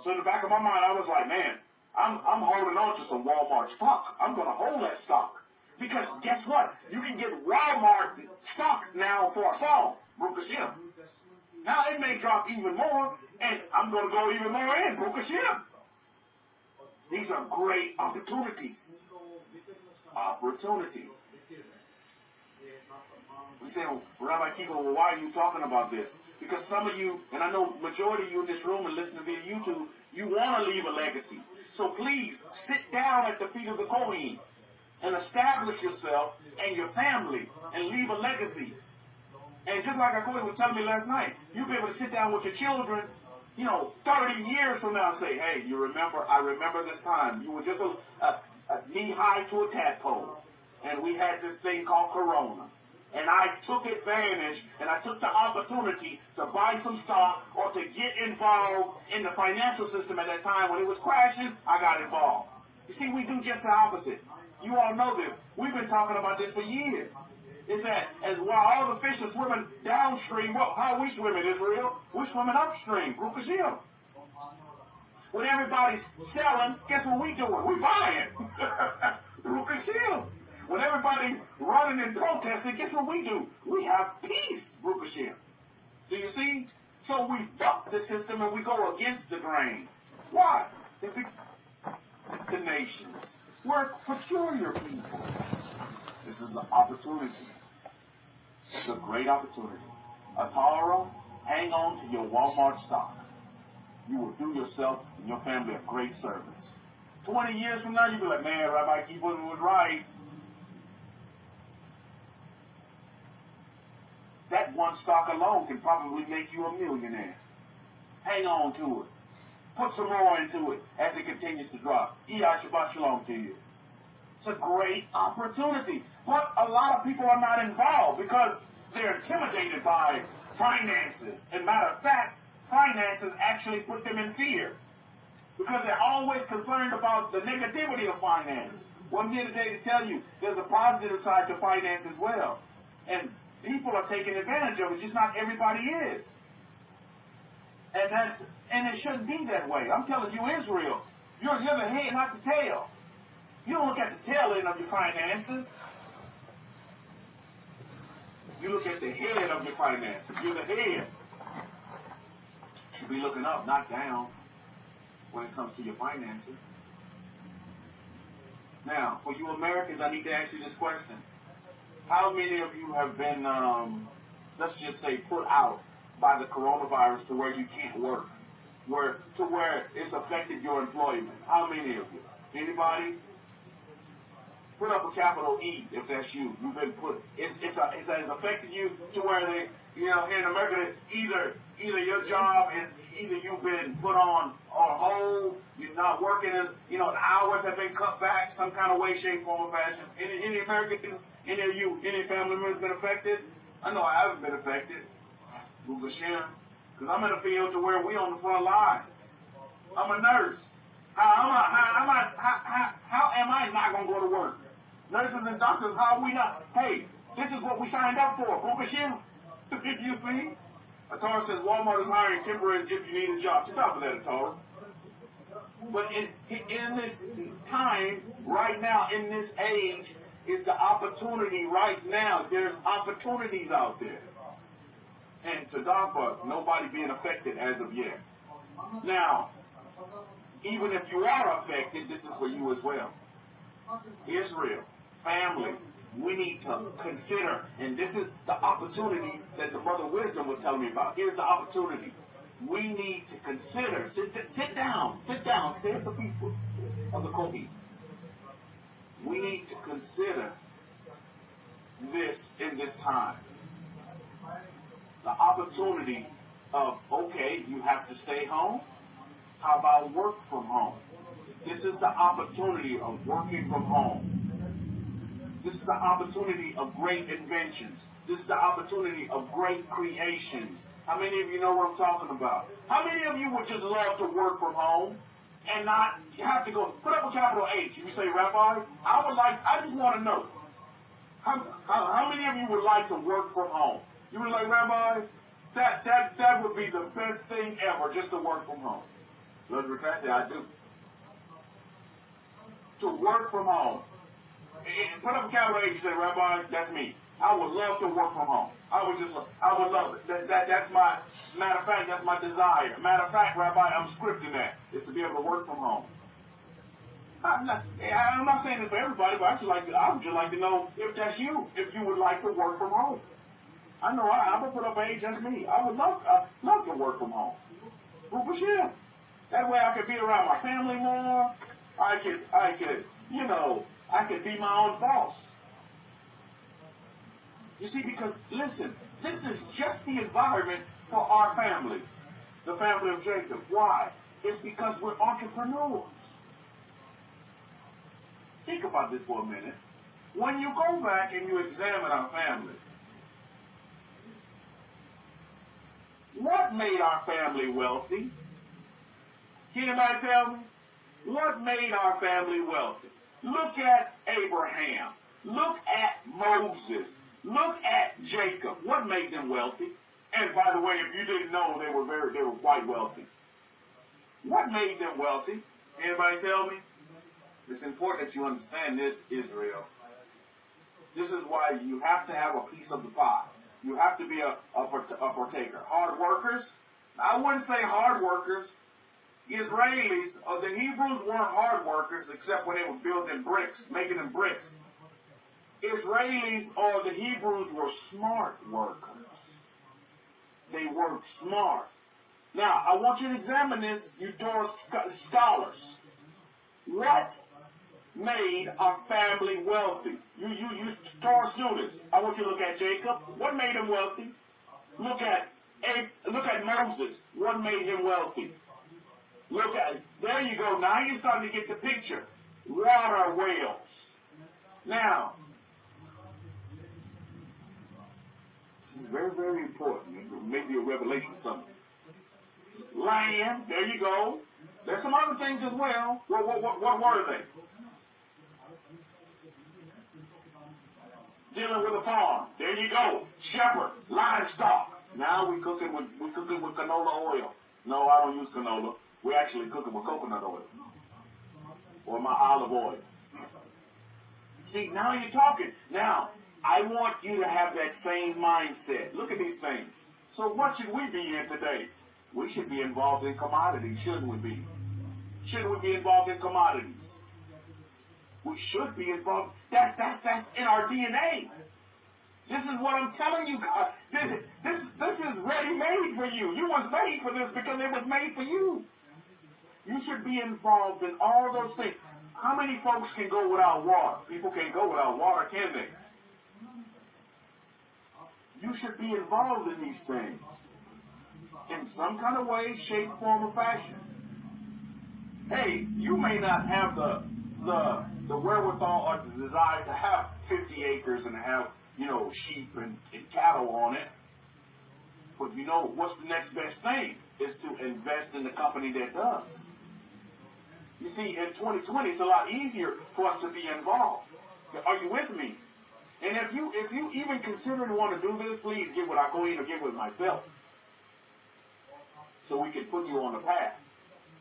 So in the back of my mind, I was like, man, I'm holding on to some Walmart stock. I'm going to hold that stock. Because guess what? You can get Walmart stock now for a song. Baruch Hashem. Now it may drop even more, and I'm going to go even more in. Baruch Hashem. These are great opportunities. Opportunity. We say, well, Rabbi Kefa, well, why are you talking about this? Because some of you, and I know majority of you in this room and listening via YouTube, you want to leave a legacy. So please, sit down at the feet of the Kohen and establish yourself and your family and leave a legacy. And just like Kohen was telling me last night, you'll be able to sit down with your children, 30 years from now and say, hey, I remember this time. You were just a knee-high to a tadpole. And we had this thing called Corona. And I took advantage, and I took the opportunity to buy some stock or to get involved in the financial system at that time. When it was crashing, I got involved. You see, we do just the opposite. You all know this. We've been talking about this for years. Is that as while all the fish are swimming downstream, how are we swimming, Israel? We're swimming upstream. Baruch Hashem. When everybody's selling, guess what we doing? We buying. Baruch Hashem. When everybody's running and protesting, guess what we do? We have peace, Baruch Hashem. Do you see? So we buck the system and we go against the grain. Why? The nations. We're peculiar people. This is an opportunity. It's a great opportunity. Atara, hang on to your Walmart stock. You will do yourself and your family a great service. 20 years from now, you'll be like, man, Rabbi Kefa was right. That one stock alone can probably make you a millionaire. Hang on to it. Put some more into it as it continues to drop. Shabbat Shalom to you. It's a great opportunity. But a lot of people are not involved because they're intimidated by finances. And matter of fact, finances actually put them in fear because they're always concerned about the negativity of finance. Well, I'm here today to tell you there's a positive side to finance as well. And people are taking advantage of it, just not everybody is. And it shouldn't be that way. I'm telling you, Israel, you're the head, not the tail. You don't look at the tail end of your finances. You look at the head of your finances. You're the head. You should be looking up, not down, when it comes to your finances. Now, for you Americans, I need to ask you this question. How many of you have been, let's just say, put out by the coronavirus to where you can't work, to where it's affected your employment? How many of you? Anybody? Put up a capital E if that's you. You've been put. It has affected you to where they, here in America, either your job is either you've been put on hold, you're not working as the hours have been cut back, some kind of way, shape, form, or fashion. Any Americans, any family members been affected? I know I haven't been affected. Because I'm in a field to where we on the front line. I'm a nurse. How am I not going to go to work? Nurses and doctors, how are we not? Hey, this is what we signed up for. You see? A Torah says Walmart is hiring temporaries if you need a job. Stop for that, a Torah. But in this time, right now, in this age, is the opportunity right now. There's opportunities out there. And to DAPA, nobody being affected as of yet. Now, even if you are affected, this is for you as well. Israel, family, we need to consider, and this is the opportunity that the Mother Wisdom was telling me about. Here's the opportunity. We need to consider, sit down, stay at the feet of the Kohi. We need to consider this in this time. The opportunity of, okay, you have to stay home. How about work from home? This is the opportunity of working from home. This is the opportunity of great inventions. This is the opportunity of great creations. How many of you know what I'm talking about? How many of you would just love to work from home and not have to go, put up a capital H. You say, Rabbi, I just want to know. How many of you would like to work from home? You would like, Rabbi, that would be the best thing ever, just to work from home. Let me say, I do. To work from home. And put up a capital H and say, Rabbi, that's me. I would love to work from home. I would love it. That's my, matter of fact, that's my desire. Matter of fact, Rabbi, I'm scripting that, is to be able to work from home. I'm not saying this for everybody, but I would just like to know if that's you, if you would like to work from home. I know I'm going to put up an H, that's me. I would love to work from home. Well, for sure. That way I could be around my family more. I could be my own boss. You see, because, listen, this is just the environment for our family, the family of Jacob. Why? It's because we're entrepreneurs. Think about this for a minute. When you go back and you examine our family, what made our family wealthy? Can anybody tell me? What made our family wealthy? Look at Abraham. Look at Moses. Look at Jacob. What made them wealthy? And by the way, if you didn't know, they were quite wealthy. What made them wealthy? Anybody tell me? It's important that you understand this, Israel. This is why you have to have a piece of the pie. You have to be a partaker. Hard workers? I wouldn't say hard workers. Israelis, or the Hebrews weren't hard workers except when they were building bricks, making them bricks. Israelis or the Hebrews were smart workers. They worked smart. Now, I want you to examine this, you Torah scholars. What made a family wealthy? You Torah students, I want you to look at Jacob. What made him wealthy? Look at Moses. What made him wealthy? There you go. Now you're starting to get the picture. Water wells. Now, this is very, very important. Maybe a revelation something. Land. There you go. There's some other things as well. What were they? Dealing with a farm. There you go. Shepherd. Livestock. Now we cooking with canola oil. No, I don't use canola. We're actually cooking with coconut oil. Or my olive oil. See, now you're talking. Now, I want you to have that same mindset. Look at these things. So what should we be in today? We should be involved in commodities, shouldn't we be? Shouldn't we be involved in commodities? We should be involved. That's in our DNA. This is what I'm telling you guys. This is ready-made for you. You was made for this because it was made for you. You should be involved in all those things. How many folks can go without water? People can't go without water, can they? You should be involved in these things in some kind of way, shape, form, or fashion. Hey, you may not have the wherewithal or the desire to have 50 acres and have, sheep and cattle on it. But what's the next best thing? Is to invest in the company that does. You see, in 2020, it's a lot easier for us to be involved. Are you with me? And if you even consider and want to do this, please get with our queen or get with myself, so we can put you on the path.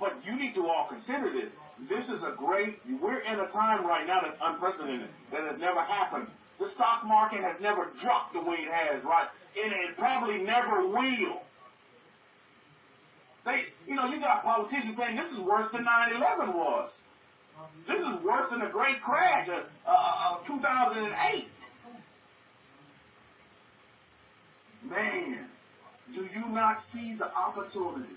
But you need to all consider this. This is we're in a time right now that's unprecedented, that has never happened. The stock market has never dropped the way it has, right? And it probably never will. You got politicians saying this is worse than 9/11 was. This is worse than the great crash of 2008. Man, do you not see the opportunity?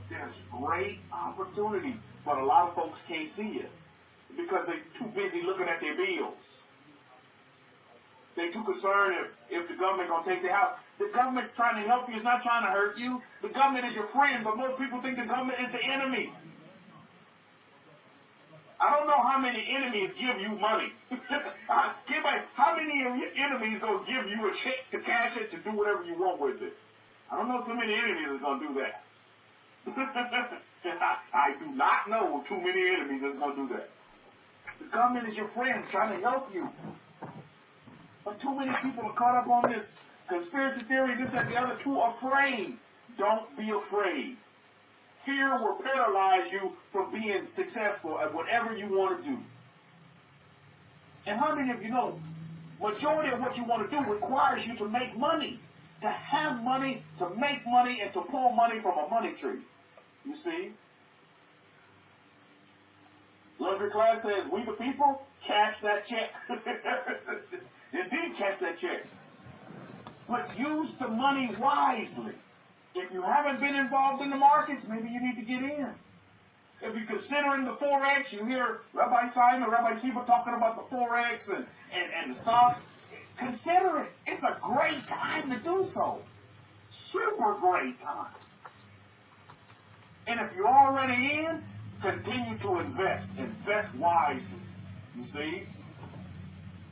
There's great opportunity, but a lot of folks can't see it because they're too busy looking at their bills. They're too concerned if the government going to take their house. The government's trying to help you. It's not trying to hurt you. The government is your friend, but most people think the government is the enemy. I don't know how many enemies give you money. How many of your enemies going to give you a check to cash it to do whatever you want with it? I don't know too many enemies is going to do that. I do not know too many enemies that's going to do that. The government is your friend trying to help you. But too many people are caught up on this conspiracy theory, this, that, the other, too afraid. Don't be afraid. Fear will paralyze you from being successful at whatever you want to do. And how many of you know, majority of what you want to do requires you to make money, to have money, to make money, and to pull money from a money tree. You see? Luxury class says, we the people, cash that check. Indeed, cash that check. But use the money wisely. If you haven't been involved in the markets, maybe you need to get in. If you're considering the Forex, you hear Rabbi Simon, Rabbi Kefa talking about the Forex and the stocks, consider it. It's a great time to do so. Super great time. And if you're already in, continue to invest. Invest wisely. You see?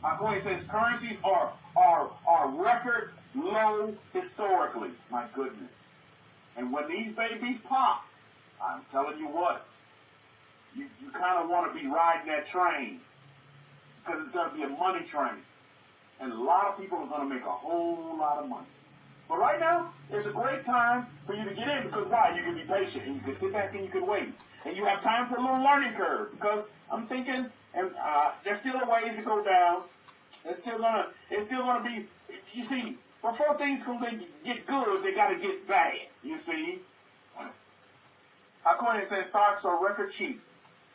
According says currencies are record low historically. My goodness. And when these babies pop, I'm telling you what, you kind of want to be riding that train because it's going to be a money train. And a lot of people are going to make a whole lot of money. But right now, it's a great time for you to get in because why? You can be patient and you can sit back and you can wait. And you have time for a little learning curve because I'm thinking, and there's still a ways to go down. It's still gonna be, you see, before things can get good, they got to get bad, you see. According to says stocks are record cheap.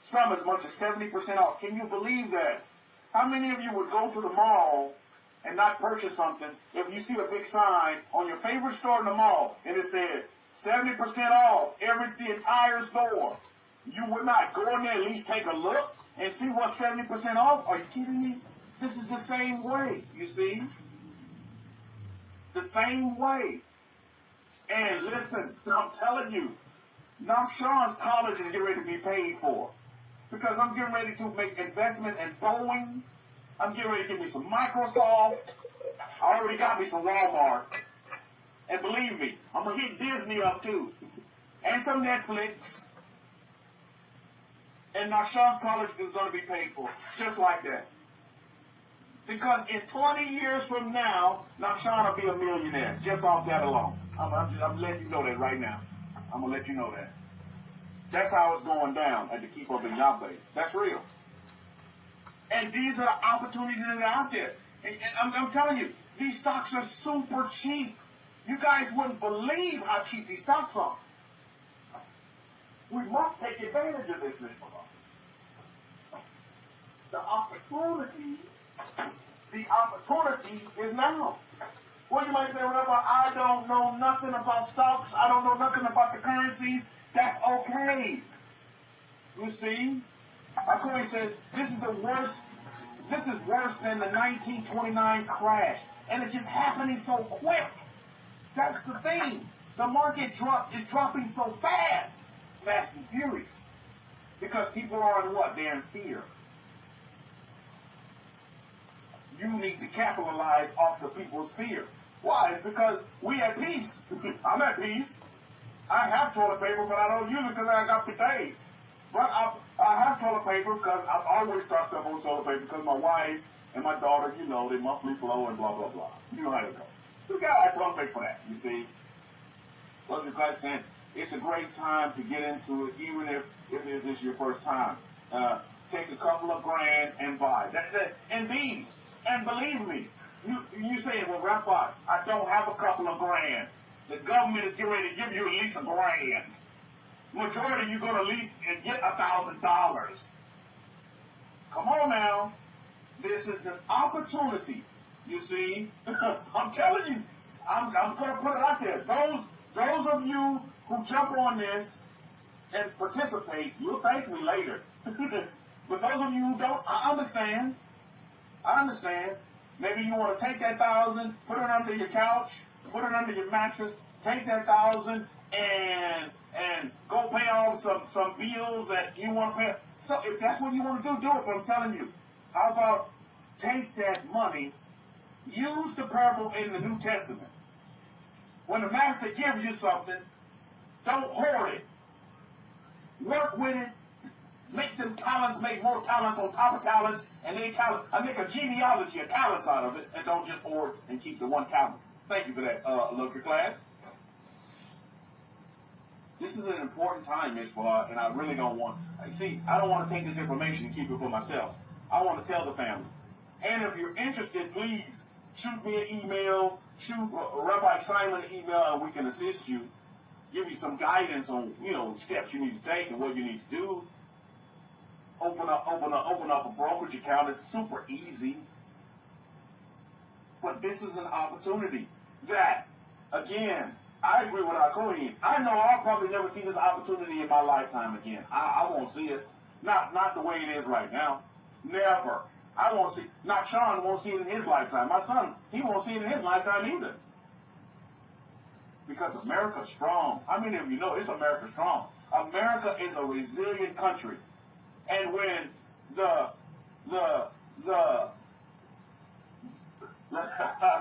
Some as much as 70% off. Can you believe that? How many of you would go to the mall and not purchase something if you see a big sign on your favorite store in the mall and it said 70% off the entire store? You would not go in there at least take a look and see what's 70% off? Are you kidding me? This is the same way, you see? The same way. And listen, I'm telling you, Sean's college is getting ready to be paid for. Because I'm getting ready to make investment in Boeing. I'm getting ready to get me some Microsoft. I already got me some Walmart. And believe me, I'm going to hit Disney up too. And some Netflix. And Sean's college is going to be paid for. Just like that. Because in 20 years from now, Sean will be a millionaire. Just off that alone. I'm letting you know that right now. I'm going to let you know that. That's how it's going down at the Kefa in Yahweh. That's real. And these are the opportunities that are out there. And I'm telling you, these stocks are super cheap. You guys wouldn't believe how cheap these stocks are. We must take advantage of this, Mr. The opportunity is now. Well, you might say, Rabbi, I don't know nothing about stocks. I don't know nothing about the currencies. That's okay. You see? Akoi says, this is the worst. This is worse than the 1929 crash. And it's just happening so quick. That's the thing. The market is dropping so fast. Fast and furious. Because people are in what? They're in fear. You need to capitalize off the people's fear. Why? It's because we at peace. I'm at peace. I have toilet paper, but I don't use it because I got days. But I have toilet paper because I've always stocked up on toilet paper because my wife and my daughter, you know, they monthly flow and blah, blah, blah. You know how it goes. You got to have toilet paper for that, you see. What the guy saying, it's a great time to get into it, even if it is your first time. Take a couple of grand and buy. And believe me, you say, well, Rabbi, I don't have a couple of grand. The government is getting ready to give you at least $1 grand. Majority, you're going to at least get $1,000. Come on now. This is an opportunity. You see, I'm telling you, I'm going to put it out there. Those of you who jump on this and participate, you'll thank me later. But those of you who don't, I understand. Maybe you want to take that 1,000, put it under your couch, put it under your mattress, take that 1,000 and go pay off some bills that you want to pay. So if that's what you want to do it. But I'm telling you, how about take that money, use the parable in the New Testament. When the master gives you something, don't hoard it. Work with it. Make them talents, make more talents on top of talents, and I make a genealogy of talents out of it, and don't just hoard and keep the one talent. Thank you for that, local class. This is an important time, Mishpah, and I really don't want. See, I don't want to take this information and keep it for myself. I want to tell the family. And if you're interested, please shoot me an email, shoot Rabbi Simon an email, and we can assist you, give you some guidance on steps you need to take and what you need to do. Open up a brokerage account. It's super easy. But this is an opportunity that, again, I agree with our Kohen. I know I'll probably never see this opportunity in my lifetime again. I won't see it. Not the way it is right now. Never. I won't see. Not Sean won't see it in his lifetime. My son, he won't see it in his lifetime either. Because America's strong. How many of you know it's America strong? America is a resilient country. And when I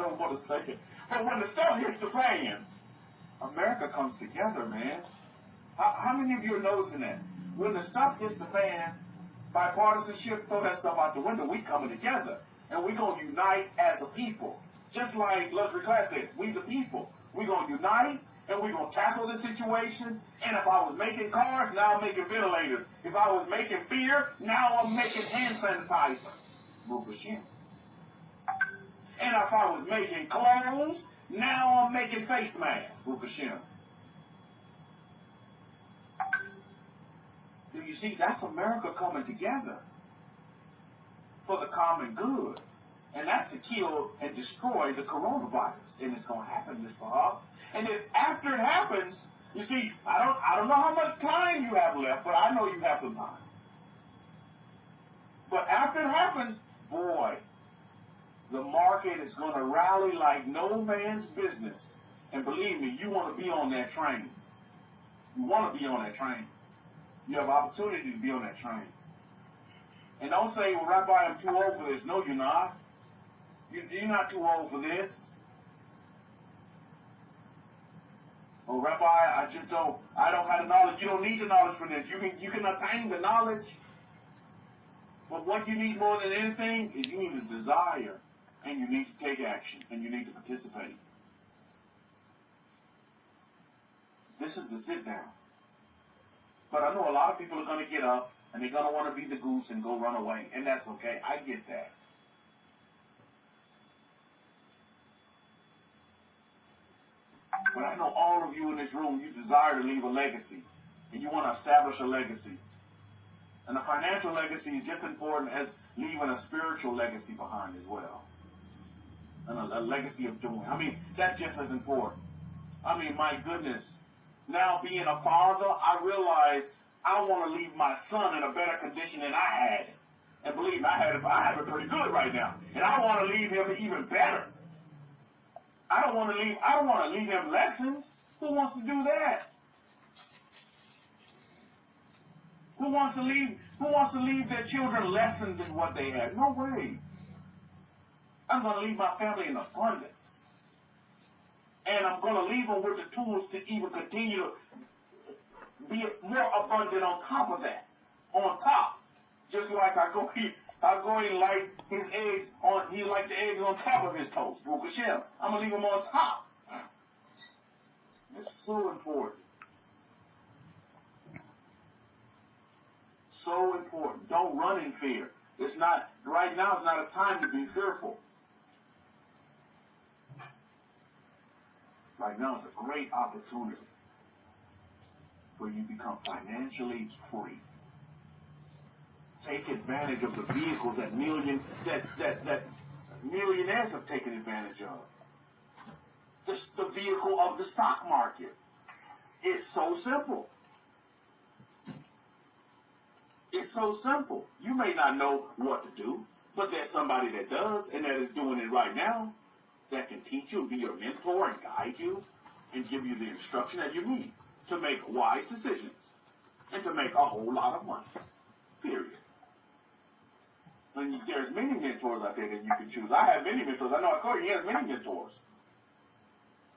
don't want to say it, but when the stuff hits the fan, America comes together, man. How many of you are noticing that? When the stuff hits the fan, bipartisanship, throw that stuff out the window, we coming together. And we're going to unite as a people. Just like Luxury Class said, we the people. We're going to unite, and we're going to tackle this situation. And if I was making cars, now I'm making ventilators. If I was making beer, now I'm making hand sanitizer. And if I was making clothes, now I'm making face masks. Do you see? That's America coming together for the common good. And that's to kill and destroy the coronavirus. And it's going to happen, Mr. Hawk. And then after it happens, You see, I don't know how much time you have left, but I know you have some time. But after it happens, boy, the market is going to rally like no man's business. And believe me, you want to be on that train. You want to be on that train. You have opportunity to be on that train. And don't say, well, Rabbi, I'm too old for this. No, you're not. You're not too old for this. Oh, Rabbi, I don't have the knowledge. You don't need the knowledge for this. You can attain the knowledge. But what you need more than anything is you need a desire, and you need to take action, and you need to participate. This is the sit down. But I know a lot of people are going to get up, and they're going to want to be the goose and go run away, and that's okay. I get that. But I know all of you in this room, you desire to leave a legacy, and you want to establish a legacy. And a financial legacy is just as important as leaving a spiritual legacy behind as well. And a legacy of doing. I mean, that's just as important. I mean, my goodness. Now being a father, I realize I want to leave my son in a better condition than I had. And believe me, I have it pretty good right now. And I want to leave him even better. I don't want to leave him lessons. Who wants to do that? Who wants to leave their children lessons in what they have? No way. I'm going to leave my family in abundance. And I'm going to leave them with the tools to even continue to be more abundant on top of that. On top. Just like I go and like his eggs on, he like the eggs on top of his toast. I'm going to leave them on top. It's so important. So important. Don't run in fear. Right now it's not a time to be fearful. Right now is a great opportunity where you become financially free. Take advantage of the vehicles that millionaires have taken advantage of. The vehicle of the stock market. It's so simple. It's so simple. You may not know what to do, but there's somebody that does and that is doing it right now that can teach you and be your mentor and guide you and give you the instruction that you need to make wise decisions and to make a whole lot of money. Period. And there's many mentors out there that you can choose. I have many mentors. I know Cody has many mentors.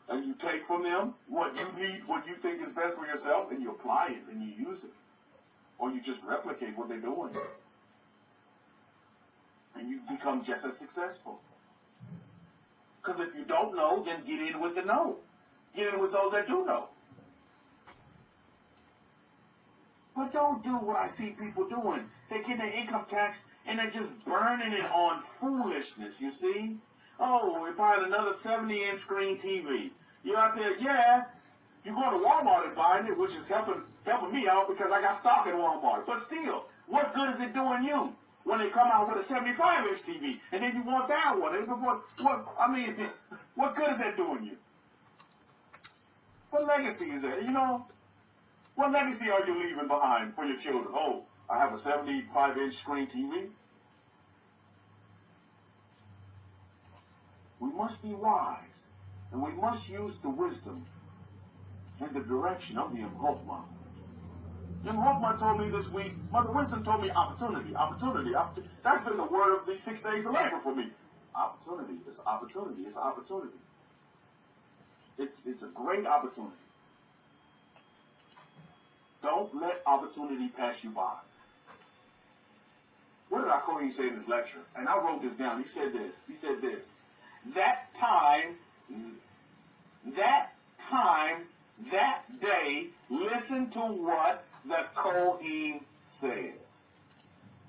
And you take from them what you need, what you think is best for yourself, and you apply it and you use it. Or you just replicate what they're doing. And you become just as successful. Because if you don't know, then get in with the know. Get in with those that do know. But don't do what I see people doing. They get their income tax and they're just burning it on foolishness, you see? Oh, we're buying another 70-inch screen TV. You're out there, yeah. You're going to Walmart and buying it, which is helping me out because I got stock at Walmart. But still, what good is it doing you when they come out with a 75-inch TV and then you want that one? What good is that doing you? What legacy is that? What legacy are you leaving behind for your children? Oh, I have a 75-inch screen TV. We must be wise, and we must use the wisdom in the direction of the Chokmah. Chokmah told me this week, Mother Wisdom told me opportunity. That's been the word of these 6 days of labor for me. Opportunity. It's opportunity. It's opportunity. It's a great opportunity. Don't let opportunity pass you by. What did Akohi say in his lecture? And I wrote this down. He said this. That day, listen to what the Kohen says.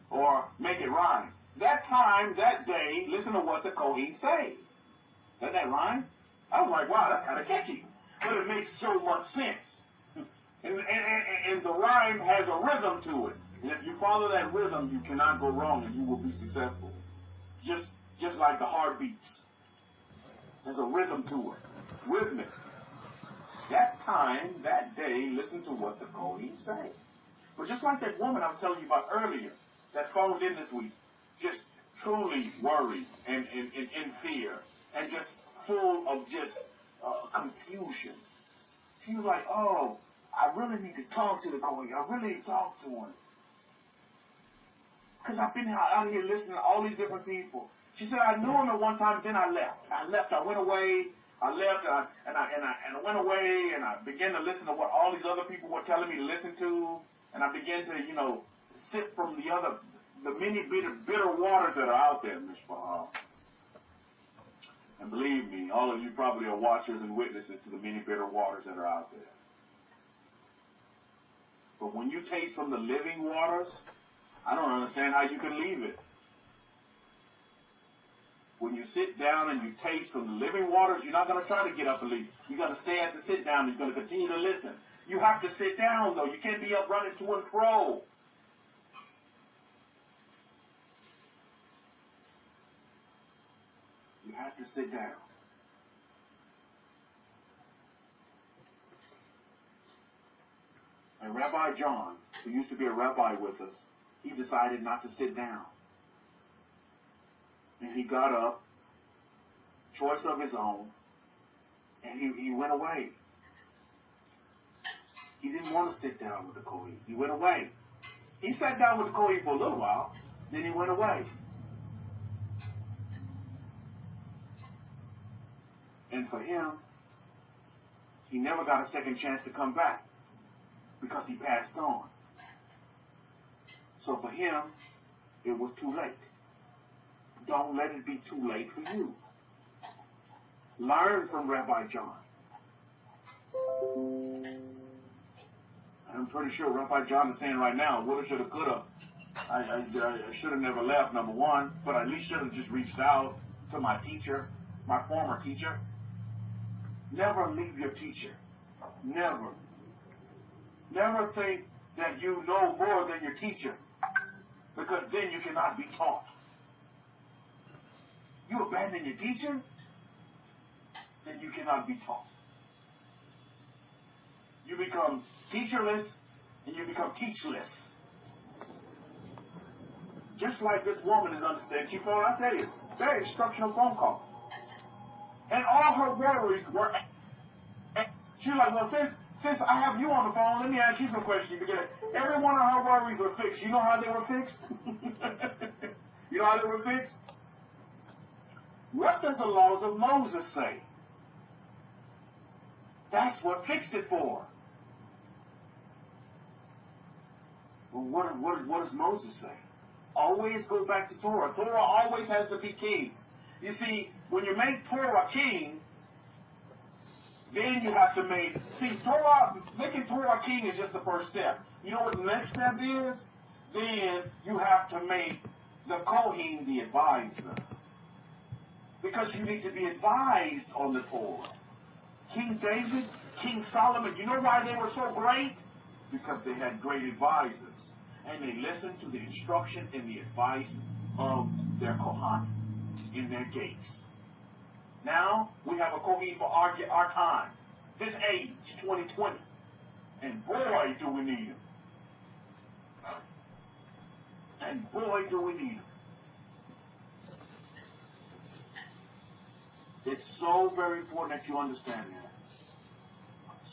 Or make it rhyme. That time, that day, listen to what the Kohen say. Doesn't that rhyme? I was like, wow, that's kind of catchy. But it makes so much sense. And the rhyme has a rhythm to it. And if you follow that rhythm, you cannot go wrong and you will be successful. Just like the heartbeats. There's a rhythm to it. Rhythmic. That time that day listen to what the Kohen say. But just like that woman I was telling you about earlier that phoned in this week, just truly worried and in fear and just full of just confusion. She was like, oh, I really need to talk to the Kohen. I really need to talk to him. Because I've been out here listening to all these different people. She said, I knew him at one time, then I left. I went away. I left, and I went away, and I began to listen to what all these other people were telling me to listen to, and I began to, sip from the many bitter waters that are out there, Ms. Bahal. And believe me, all of you probably are watchers and witnesses to the many bitter waters that are out there. But when you taste from the living waters, I don't understand how you can leave it. When you sit down and you taste from the living waters, you're not going to try to get up and leave. You're going to stay at the sit down. You're going to continue to listen. You have to sit down, though. You can't be up running to and fro. You have to sit down. And Rabbi John, who used to be a rabbi with us, he decided not to sit down. And he got up, choice of his own, and he went away. He didn't want to sit down with the Kohen. He went away. He sat down with the Kohen for a little while, then he went away. And for him, he never got a second chance to come back because he passed on. So for him, it was too late. Don't let it be too late for you. Learn from Rabbi John. I'm pretty sure Rabbi John is saying right now, woulda, shoulda, coulda. I should have never left, number one, but I at least should have just reached out to my teacher, my former teacher. Never leave your teacher. Never. Never think that you know more than your teacher, because then you cannot be taught. You abandon your teacher, then you cannot be taught. You become teacherless, and you become teachless. Just like this woman is understanding. She phoned, I tell you, very instructional phone call. And all her worries were, she was like, well, since I have you on the phone, let me ask you some questions. Every one of her worries were fixed. You know how they were fixed? You know how they were fixed? What does the laws of Moses say? That's what fixed it for. Well, what does Moses say? Always go back to Torah. Torah always has to be king. You see, when you make Torah king, then you have to make... See, making Torah king is just the first step. You know what the next step is? Then you have to make the Kohen the advisor. Because you need to be advised on the Torah. King David, King Solomon, you know why they were so great? Because they had great advisors. And they listened to the instruction and the advice of their Kohanim in their gates. Now, we have a Kohen for our time. This age, 2020. And boy, do we need him. And boy, do we need him. It's so very important that you understand that.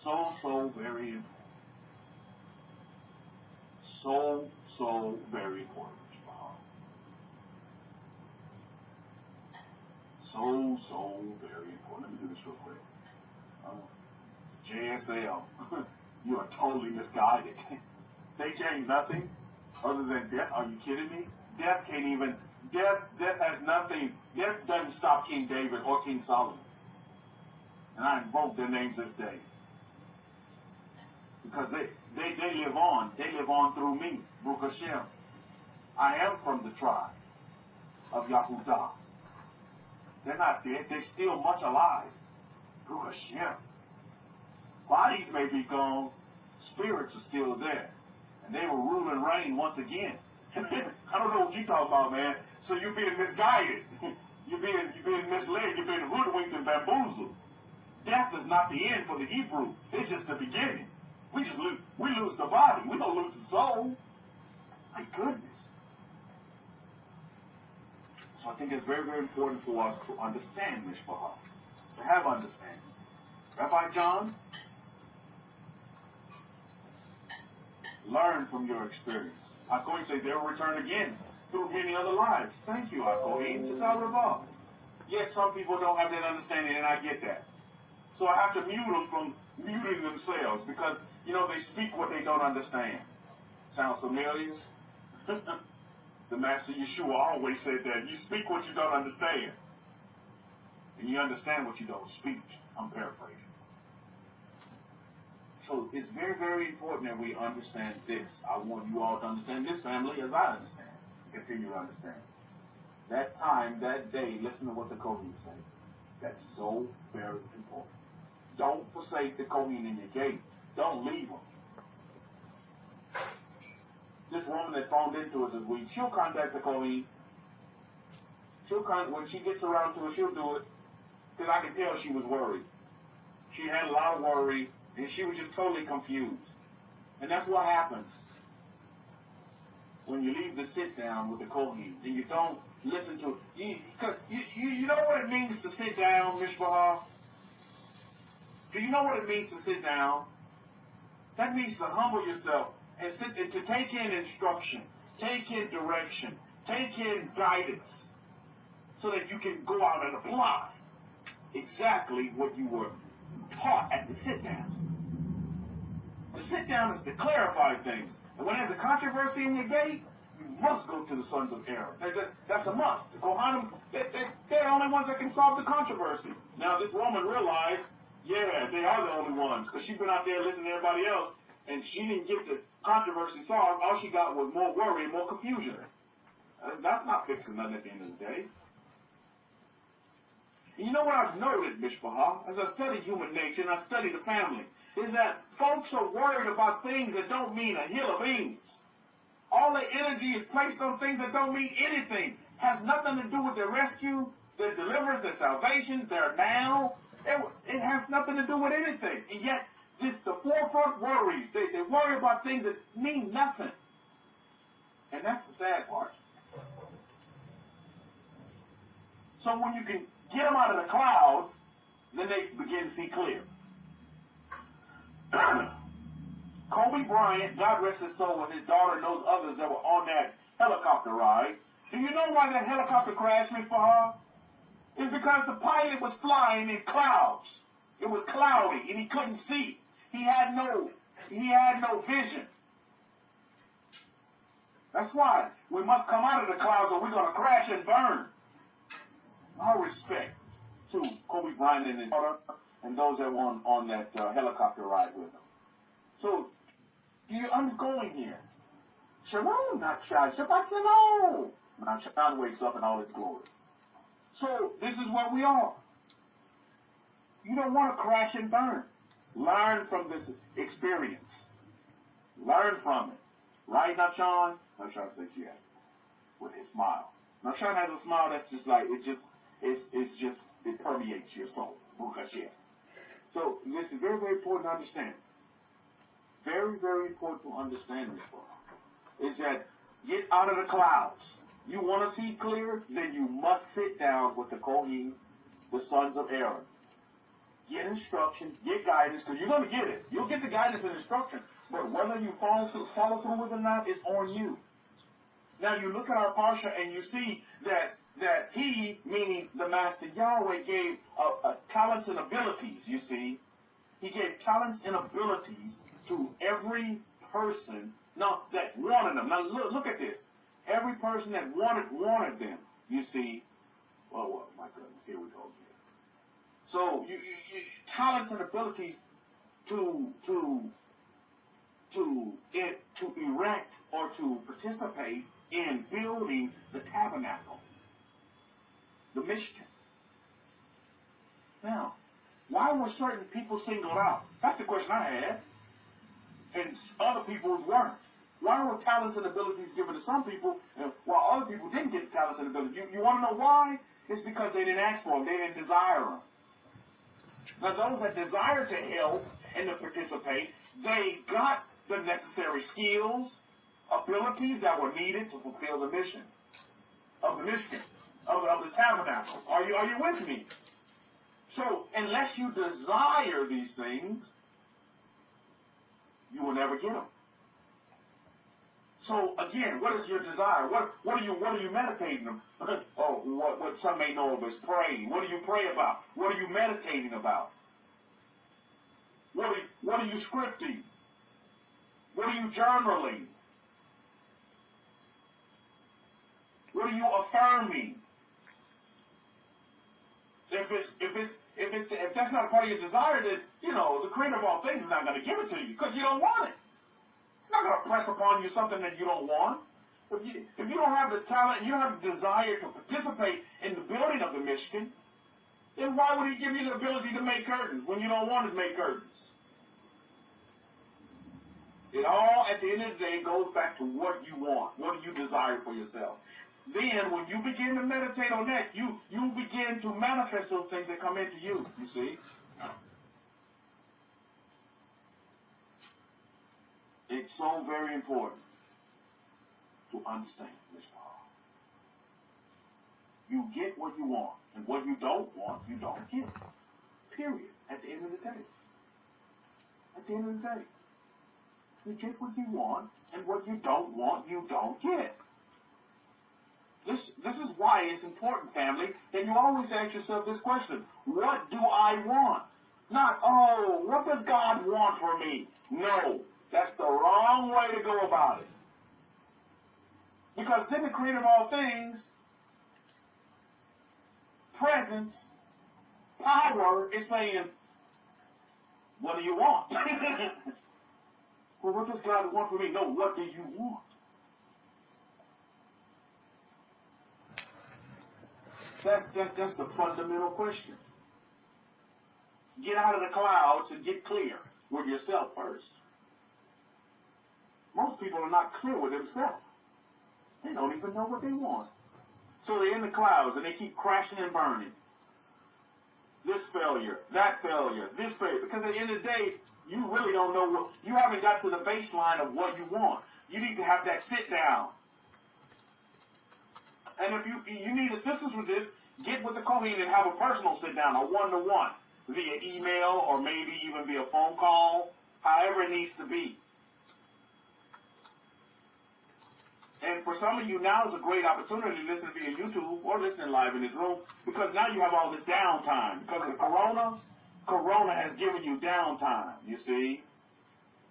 So very important. So very important. So very important. Let me do this real quick. JSL, you are totally misguided. They change nothing other than death. Are you kidding me? Death has nothing. Death doesn't stop King David or King Solomon. And I invoke their names this day. Because they live on. They live on through me. Baruch Hashem. I am from the tribe of Yahudah. They're not dead. They're still much alive. Baruch Hashem. Bodies may be gone. Spirits are still there. And they will rule and reign once again. I don't know what you're talking about, man. So you're being misguided. You're being misled. You're being hoodwinked and bamboozled. Death is not the end for the Hebrew. It's just the beginning. We lose the body. We don't lose the soul. My goodness. So I think it's very, very important for us to understand Mishpachah, to have understanding. Rabbi John, learn from your experience. I'm going to say they'll return again through many other lives. Thank you, Akohim, to Rabbi. Yet some people don't have that understanding, and I get that. So I have to mute them from muting themselves because, they speak what they don't understand. Sounds familiar? The Master Yeshua always said that. You speak what you don't understand. And you understand what you don't speak. I'm paraphrasing. So it's very, very important that we understand this. I want you all to understand this, family, as I understand. Continue to understand. That time, that day, listen to what the Kohen say. That's so very important. Don't forsake the Kohen in your gate. Don't leave them. This woman that phoned into us this week, she'll contact the Kohen. When she gets around to it, she'll do it. Because I can tell she was worried. She had a lot of worry, and she was just totally confused. And that's what happens when you leave the sit down with the Kohen and you don't listen to it. You know what it means to sit down, Mishpachah? Do you know what it means to sit down? That means to humble yourself and to take in instruction, take in direction, take in guidance, so that you can go out and apply exactly what you were taught at the sit down. The sit down is to clarify things. And when there's a controversy in your gate, you must go to the sons of Aaron. That's a must. The Kohanim, they're the only ones that can solve the controversy. Now this woman realized, yeah, they are the only ones, because she's been out there listening to everybody else, and she didn't get the controversy solved. All she got was more worry and more confusion. That's not fixing nothing at the end of the day. And you know what I've noted, Mishpachah, as I study human nature and I study the family, is that folks are worried about things that don't mean a hill of beans. All their energy is placed on things that don't mean anything. Has nothing to do with their rescue, their deliverance, their salvation, their now. It has nothing to do with anything. And yet, the forefront worries. They worry about things that mean nothing. And that's the sad part. So when you can get them out of the clouds, then they begin to see clear. Kobe Bryant, God rest his soul, and his daughter and those others that were on that helicopter ride. Do you know why that helicopter crashed, Mishpachah? It's because the pilot was flying in clouds. It was cloudy, and he couldn't see. He had no vision. That's why we must come out of the clouds, or we're going to crash and burn. All respect to Kobe Bryant and his daughter, and those that were on that helicopter ride with him. So, I'm going here. Shalom, not Shai. Shabbat Shalom. Now, Shai wakes up in all his glory. So, this is where we are. You don't want to crash and burn. Learn from this experience. Learn from it. Right, Nachan? Nachan says yes. With his smile. Nachan has a smile that's just like, it permeates your soul. So, this is very, very important to understand. Very, very important to understand this one. Is that get out of the clouds. You want to see clear? Then you must sit down with the Kohen, the sons of Aaron. Get instruction, get guidance, because you're going to get it. You'll get the guidance and instruction. But whether you follow through with it or not is on you. Now you look at our Parsha and you see that he, meaning the Master Yahweh, gave talents and abilities, you see. He gave talents and abilities to every person that wanted them. Now look at this. Every person that wanted them, you see. Oh, my goodness, here we go again. So you talents and abilities to erect or to participate in building the tabernacle, the Mishkan. Now, why were certain people singled out? That's the question I had. And other people's weren't. Why were talents and abilities given to some people, while other people didn't get talents and abilities? You want to know why? It's because they didn't ask for them. They didn't desire them. Now, those that desire to help and to participate, they got the necessary skills, abilities that were needed to fulfill the mission of the Mishkan, of the tabernacle. Are you with me? So, unless you desire these things, you will never get them. So again, what is your desire? What are you meditating on? Oh, what some may know of as praying. What do you pray about? What are you meditating about? What are you scripting? What are you journaling? What are you affirming? If that's not a part of your desire, then the Creator of all things is not going to give it to you because you don't want it. It's not going to press upon you something that you don't want. If you don't have the talent and you don't have the desire to participate in the building of the Mishkan, then why would He give you the ability to make curtains when you don't want to make curtains? It all, at the end of the day, goes back to what you want. What do you desire for yourself? Then, when you begin to meditate on that, you begin to manifest those things that come into you, you see. It's so very important to understand this part. You get what you want, and what you don't want, you don't get. Period. At the end of the day. At the end of the day. You get what you want, and what you don't want, you don't get. This is why it's important, family, that you always ask yourself this question. What do I want? Not, oh, what does God want for me? No, that's the wrong way to go about it. Because then the Creator of all things, presence, power is saying, what do you want? Well, what does God want for me? No, what do you want? That's the fundamental question. Get out of the clouds and get clear with yourself first. Most people are not clear with themselves. They don't even know what they want. So they're in the clouds and they keep crashing and burning. This failure, that failure, this failure. Because at the end of the day, you really don't know what, you haven't got to the baseline of what you want. You need to have that sit down. And if you need assistance with this, get with the Kohen and have a personal sit down, a one-to-one, via email or maybe even via phone call, however it needs to be. And for some of you, now is a great opportunity to listen via YouTube or listening live in this room because now you have all this downtime. Because of the Corona has given you downtime, you see.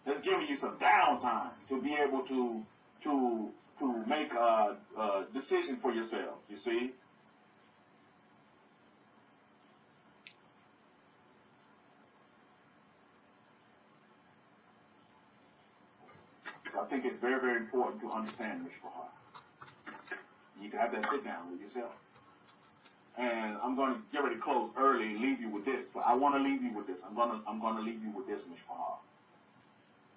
It's giving you some downtime to be able to make a decision for yourself, you see. I think it's very, very important to understand this for her. You need to have that sit down with yourself. And I'm going to get ready to close early and leave you with this, but I want to leave you with this. I'm going to leave you with this, Ms. Fahar.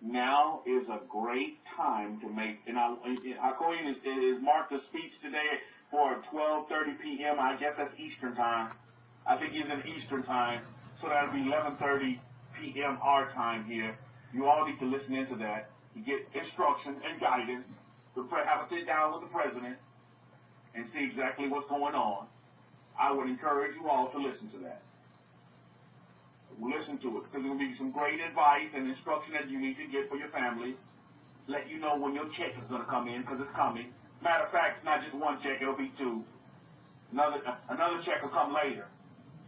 Now is a great time to make, and Hakoin is marked the speech today for 12:30 p.m. I guess that's Eastern time. I think he's in Eastern time, so that'll be 11:30 p.m. our time here. You all need to listen into that. You get instruction and guidance. Have a sit down with the president and see exactly what's going on. I would encourage you all to listen to that. Listen to it, because there will be some great advice and instruction that you need to get for your families. Let you know when your check is going to come in, because it's coming. Matter of fact, it's not just one check, it'll be two. Another check will come later.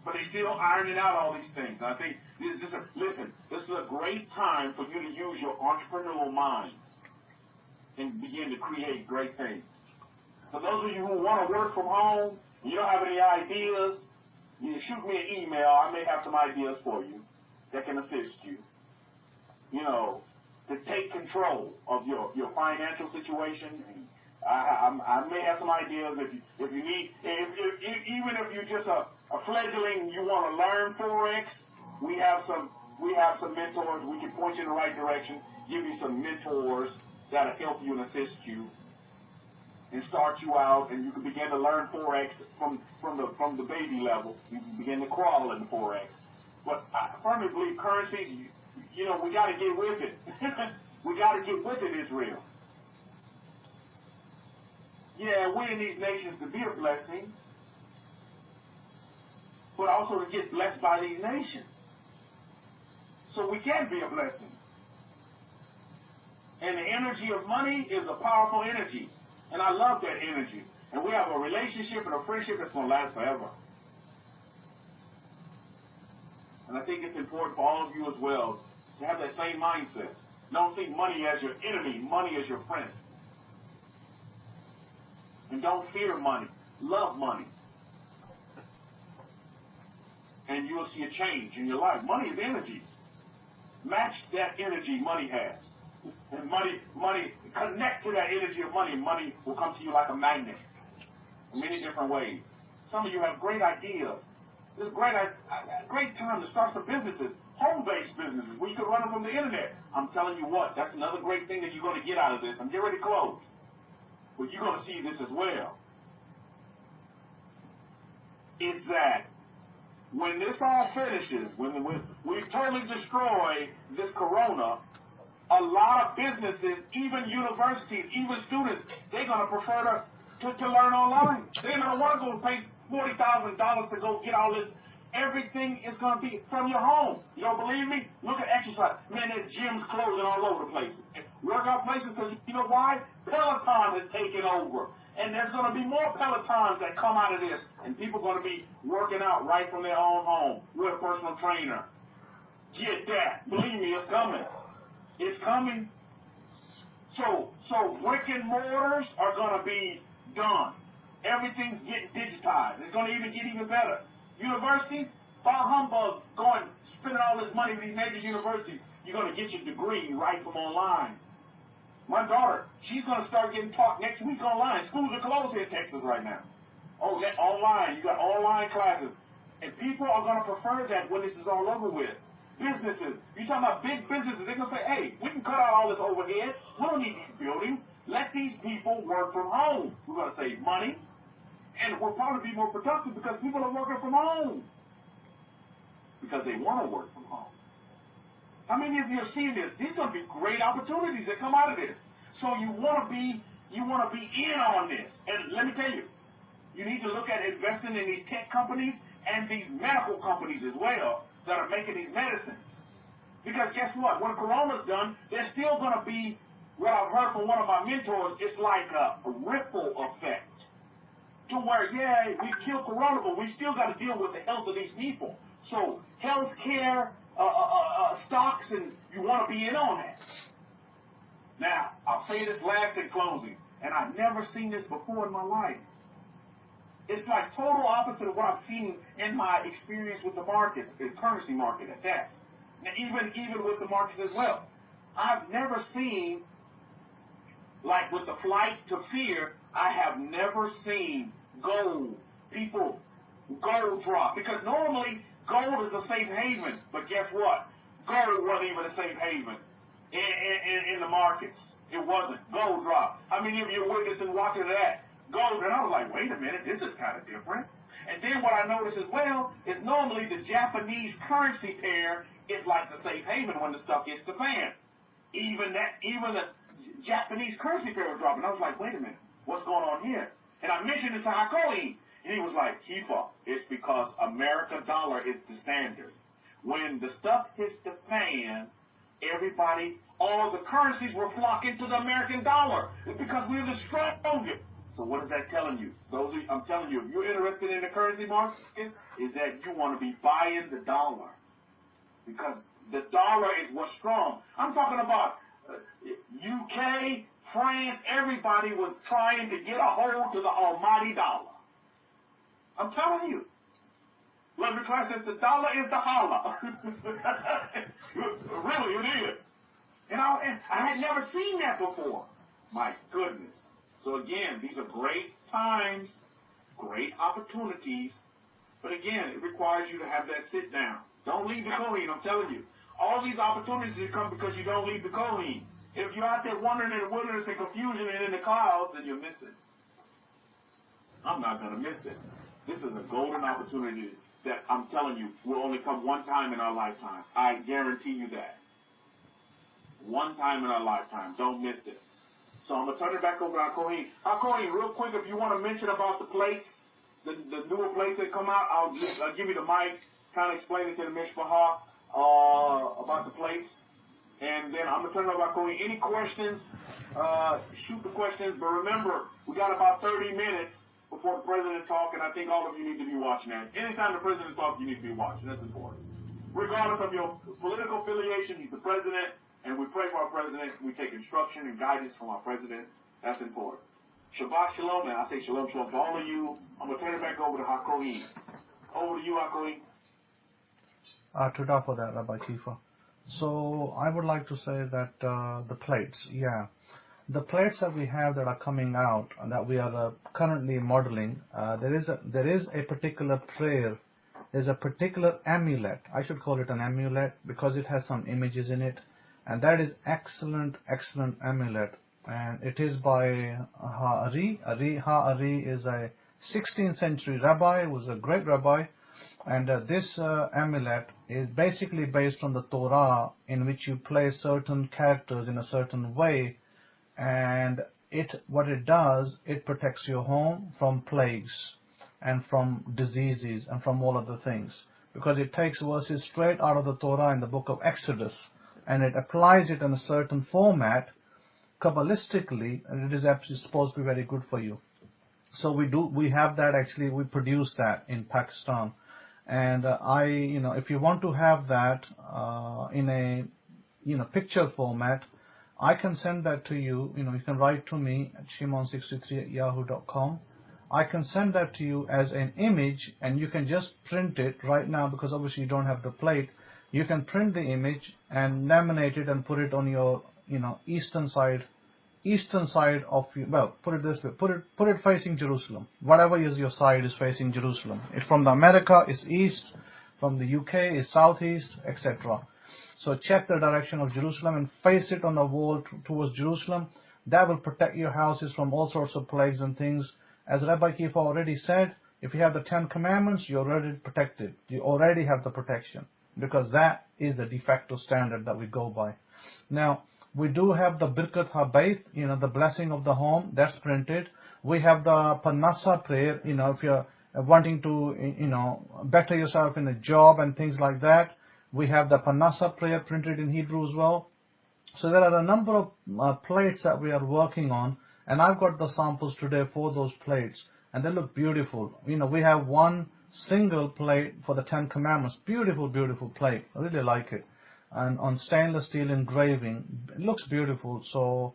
But they're still ironing out all these things. I think this is a great time for you to use your entrepreneurial minds and begin to create great things. For those of you who want to work from home, and you don't have any ideas, you shoot me an email. I may have some ideas for you that can assist you. To take control of your financial situation. I may have some ideas if you need. Even if you're just a fledgling, you want to learn Forex. We have some mentors. We can point you in the right direction. Give you some mentors that'll help you and assist you. And start you out, and you can begin to learn Forex from the baby level. You can begin to crawl in the Forex. But I firmly believe currencies, you know, we got to get with it. We got to get with it, Israel. Yeah, we're in these nations to be a blessing, but also to get blessed by these nations. So we can be a blessing. And the energy of money is a powerful energy. And I love that energy. And we have a relationship and a friendship that's going to last forever. And I think it's important for all of you as well to have that same mindset. Don't see money as your enemy, money as your friend. And don't fear money. Love money. And you'll see a change in your life. Money is energy. Match that energy money has. And money, connect to that energy of money. Money will come to you like a magnet in many different ways. Some of you have great ideas. This is a great time to start some businesses, home-based businesses, where you can run them from the internet. I'm telling you what, that's another great thing that you're going to get out of this. I'm getting ready to close. But you're going to see this as well. Is that when this all finishes, when we totally destroy this corona, a lot of businesses, even universities, even students, they're going to prefer to learn online. They're going to want to go pay $40,000 to go get all this. Everything is going to be from your home. You don't believe me? Look at exercise. Man, there's gyms closing all over the place. Workout places, because you know why? Peloton is taking over. And there's going to be more Pelotons that come out of this. And people are going to be working out right from their own home with a personal trainer. Get that. Believe me, it's coming. It's coming. So brick and mortars are going to be done. Everything's getting digitized. It's going to get even better. Universities, by humbug, spending all this money with these major universities, you're going to get your degree right from online. My daughter, she's going to start getting taught next week online. Schools are closed here in Texas right now. Oh, that online. You got online classes. And people are going to prefer that when this is all over with. Businesses, you're talking about big businesses, they're going to say, hey, we can cut out all this overhead. We don't need these buildings. Let these people work from home. We're going to save money. And we'll probably be more productive because people are working from home. Because they want to work from home. How many of you have seen this? These are going to be great opportunities that come out of this. So you want to be in on this. And let me tell you, you need to look at investing in these tech companies and these medical companies as well that are making these medicines. Because guess what? When corona's done, there's still going to be, what I've heard from one of my mentors, it's like a ripple effect. To where, yeah, we killed corona, but we still got to deal with the health of these people. So health care, stocks, and you want to be in on that. Now, I'll say this last in closing, and I've never seen this before in my life. It's like total opposite of what I've seen in my experience with the markets, the currency market at that. Now, even with the markets as well. I've never seen, like with the flight to fear, I have never seen gold drop. Because normally, gold is a safe haven. But guess what? Gold wasn't even a safe haven in the markets. It wasn't. Gold dropped. How many of you are witnessing watching that? Gold. And I was like, wait a minute, this is kind of different. And then what I noticed as well is normally the Japanese currency pair is like the safe haven when the stuff hits the fan. Even the Japanese currency pair was dropping. I was like, wait a minute, what's going on here? And I mentioned this to Hakohi, and he was like, Kefa, it's because American dollar is the standard. When the stuff hits the fan, everybody, all the currencies were flocking to the American dollar. It's because we're the strongest. So what is that telling you? I'm telling you, if you're interested in the currency markets, is that you want to be buying the dollar. Because the dollar is what's strong. I'm talking about UK, France, everybody was trying to get a hold to the almighty dollar. I'm telling you. Lovely class says the dollar is the holla. Really, it is. And I had never seen that before. My goodness. So again, these are great times, great opportunities. But again, it requires you to have that sit down. Don't leave the Kohen, I'm telling you. All these opportunities come because you don't leave the Kohen. If you're out there wandering in the wilderness and confusion and in the clouds, then you're missing. I'm not going to miss it. This is a golden opportunity that I'm telling you will only come one time in our lifetime. I guarantee you that. One time in our lifetime. Don't miss it. So I'm going to turn it back over to Hakohen. Hakohen, real quick, if you want to mention about the plates, the newer plates that come out, I'll give you the mic, kind of explain it to the Mishpachah about the plates. And then I'm going to turn it over to Hakohen. Any questions, shoot the questions. But remember, we got about 30 minutes before the president talks, and I think all of you need to be watching that. Anytime the president talks, you need to be watching. That's important. Regardless of your political affiliation, he's the president. And we pray for our president. We take instruction and guidance from our president. That's important. Shabbat shalom, and I say shalom shalom to all of you. I'm going to turn it back over to Hakohen. Over to you, Hakohen. Todah for that, Rabbi Kefa. So I would like to say that the plates, the plates that we have that are coming out and that we are currently modeling, there is a particular prayer. There's a particular amulet. I should call it an amulet because it has some images in it. And that is excellent amulet. And it is by Ha'ari. Ha'ari is a 16th century rabbi, was a great rabbi. And this amulet is basically based on the Torah, in which you place certain characters in a certain way. And what it does, it protects your home from plagues and from diseases and from all other things. Because it takes verses straight out of the Torah in the book of Exodus. And it applies it in a certain format, Kabbalistically, and it is actually supposed to be very good for you. So we have that actually, we produce that in Pakistan. And if you want to have that in a picture format, I can send that to you. You can write to me at shimon63@yahoo.com. I can send that to you as an image, and you can just print it right now because obviously you don't have the plate. You can print the image and laminate it and put it on your, eastern side of you. Well, put it this way: put it facing Jerusalem. Whatever is your side is facing Jerusalem. If from the America is east, from the UK is southeast, etc. So check the direction of Jerusalem and face it on the wall towards Jerusalem. That will protect your houses from all sorts of plagues and things. As Rabbi Kefa already said, if you have the 10 Commandments, you're already protected. You already have the protection. Because that is the de facto standard that we go by. Now, we do have the Birkat HaBayt, the blessing of the home, that's printed. We have the Panasa prayer, if you're wanting to, better yourself in a job and things like that. We have the Panasa prayer printed in Hebrew as well. So there are a number of plates that we are working on, and I've got the samples today for those plates, and they look beautiful. We have one single plate for the 10 Commandments. Beautiful plate. I really like it. And on stainless steel engraving. It looks beautiful. So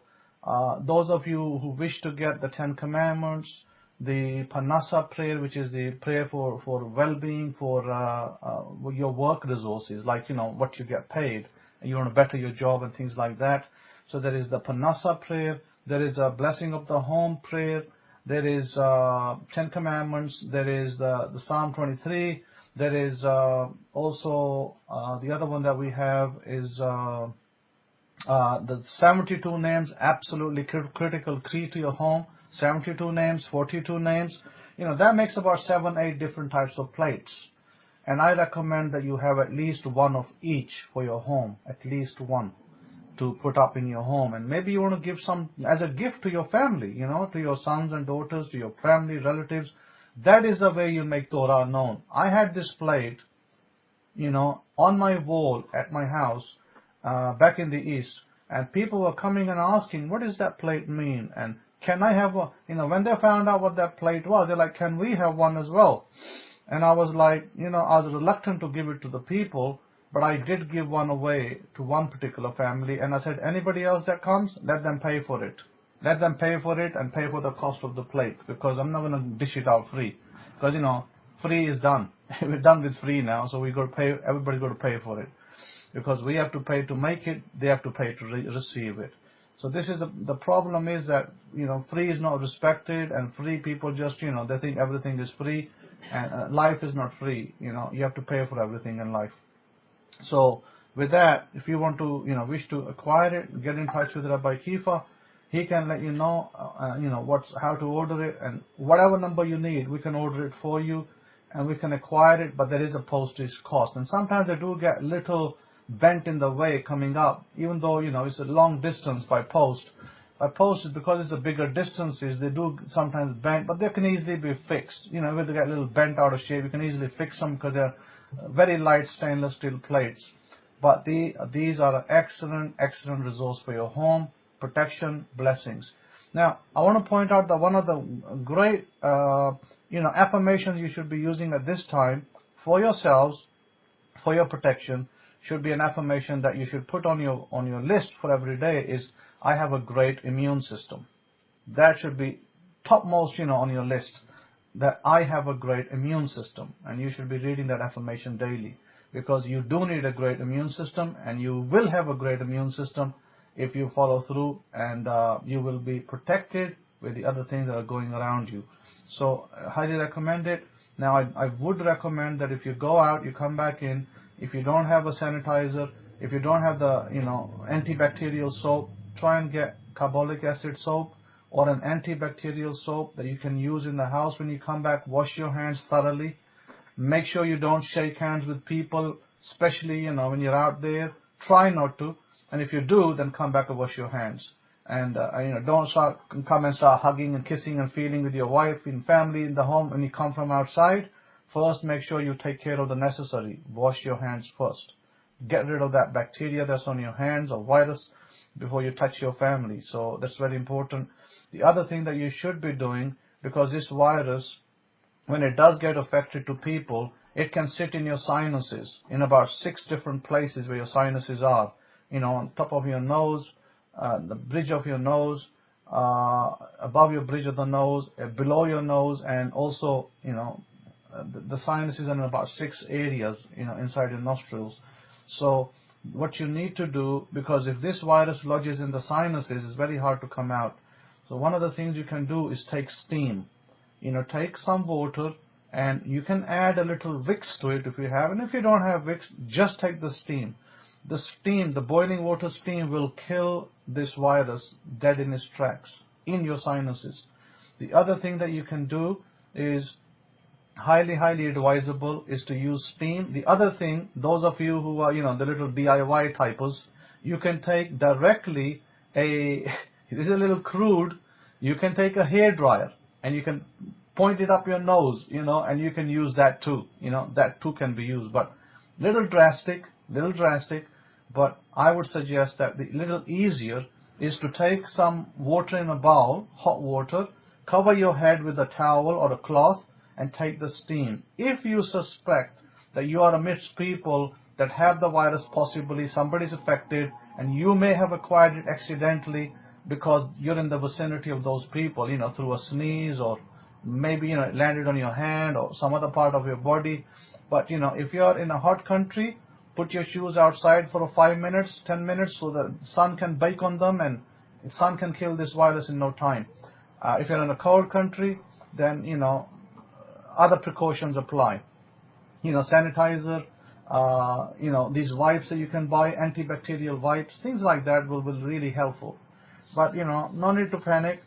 those of you who wish to get the 10 Commandments, the Panasa prayer, which is the prayer for well-being, for your work resources, like, what you get paid. You want to better your job and things like that. So there is the Panasa prayer. There is a blessing of the home prayer. There is 10 Commandments. There is the Psalm 23. There is also the other one that we have is the 72 names, absolutely critical key to your home. 72 names, 42 names. That makes about 7-8 different types of plates. And I recommend that you have at least one of each for your home, at least one to put up in your home. And maybe you want to give some as a gift to your family, to your sons and daughters, to your family, relatives. That is the way you make Torah known. I had this plate, on my wall at my house back in the East, and people were coming and asking, what does that plate mean? And can I have one? When they found out what that plate was, they're like, can we have one as well? And I was like, I was reluctant to give it to the people, but I did give one away to one particular family, and I said, anybody else that comes, let them pay for it. Let them pay for it and pay for the cost of the plate, because I'm not going to dish it out free. Because, free is done. We're done with free now, so we got to pay, everybody's got to pay for it. Because we have to pay to make it, they have to pay to receive it. So this is the problem is that, free is not respected, and free people just, they think everything is free, and life is not free. You have to pay for everything in life. So with that, if you want to, wish to acquire it, get in touch with Rabbi Kefa. He can let you know, how to order it, and whatever number you need, we can order it for you. and we can acquire it, but there is a postage cost. And sometimes they do get little bent in the way coming up, even though, it's a long distance by post. By post, because it's a bigger distances, they do sometimes bend, but they can easily be fixed. If they get a little bent out of shape, you can easily fix them because they're very light stainless steel plates. But these are an excellent resource for your home, protection, blessings. Now, I want to point out that one of the great, affirmations you should be using at this time for yourselves, for your protection, should be an affirmation that you should put on your list for every day is, I have a great immune system. That should be topmost, on your list, that I have a great immune system. And you should be reading that affirmation daily, because you do need a great immune system, and you will have a great immune system if you follow through, and you will be protected with the other things that are going around you. So I highly recommend it. Now, I would recommend that if you go out, you come back in, if you don't have a sanitizer, if you don't have the, antibacterial soap, try and get carbolic acid soap or an antibacterial soap that you can use in the house. When you come back, wash your hands thoroughly. Make sure you don't shake hands with people, especially, when you're out there. Try not to. And if you do, then come back and wash your hands. And, don't come and start hugging and kissing and feeling with your wife and family in the home when you come from outside. First, make sure you take care of the necessary. Wash your hands first. Get rid of that bacteria that's on your hands or virus before you touch your family. So that's very important. The other thing that you should be doing, because this virus, when it does get affected to people, it can sit in your sinuses, in about 6 different places where your sinuses are. On top of your nose, the bridge of your nose, above your bridge of the nose, below your nose, and also, the sinuses are in about 6 areas, inside your nostrils. So what you need to do, because if this virus lodges in the sinuses, it's very hard to come out. So one of the things you can do is take steam. Take some water, and you can add a little Vicks to it if you have. And if you don't have Vicks, just take the steam. The steam, the boiling water steam, will kill this virus dead in its tracks in your sinuses. The other thing that you can do is highly advisable is to use steam. The other thing, those of you who are, the little DIY typers, you can take directly this is a little crude, you can take a hair dryer and you can point it up your nose, and you can use that too. That too can be used, but little drastic, but I would suggest that the little easier is to take some water in a bowl, hot water, cover your head with a towel or a cloth, and take the steam. If you suspect that you are amidst people that have the virus, possibly somebody's affected, and you may have acquired it accidentally because you're in the vicinity of those people, through a sneeze, or maybe, it landed on your hand or some other part of your body. But, if you're in a hot country, put your shoes outside for 5 minutes, 10 minutes, so the sun can bake on them, and the sun can kill this virus in no time. If you're in a cold country, then, other precautions apply. Sanitizer, these wipes that you can buy, antibacterial wipes, things like that will be really helpful. But, no need to panic.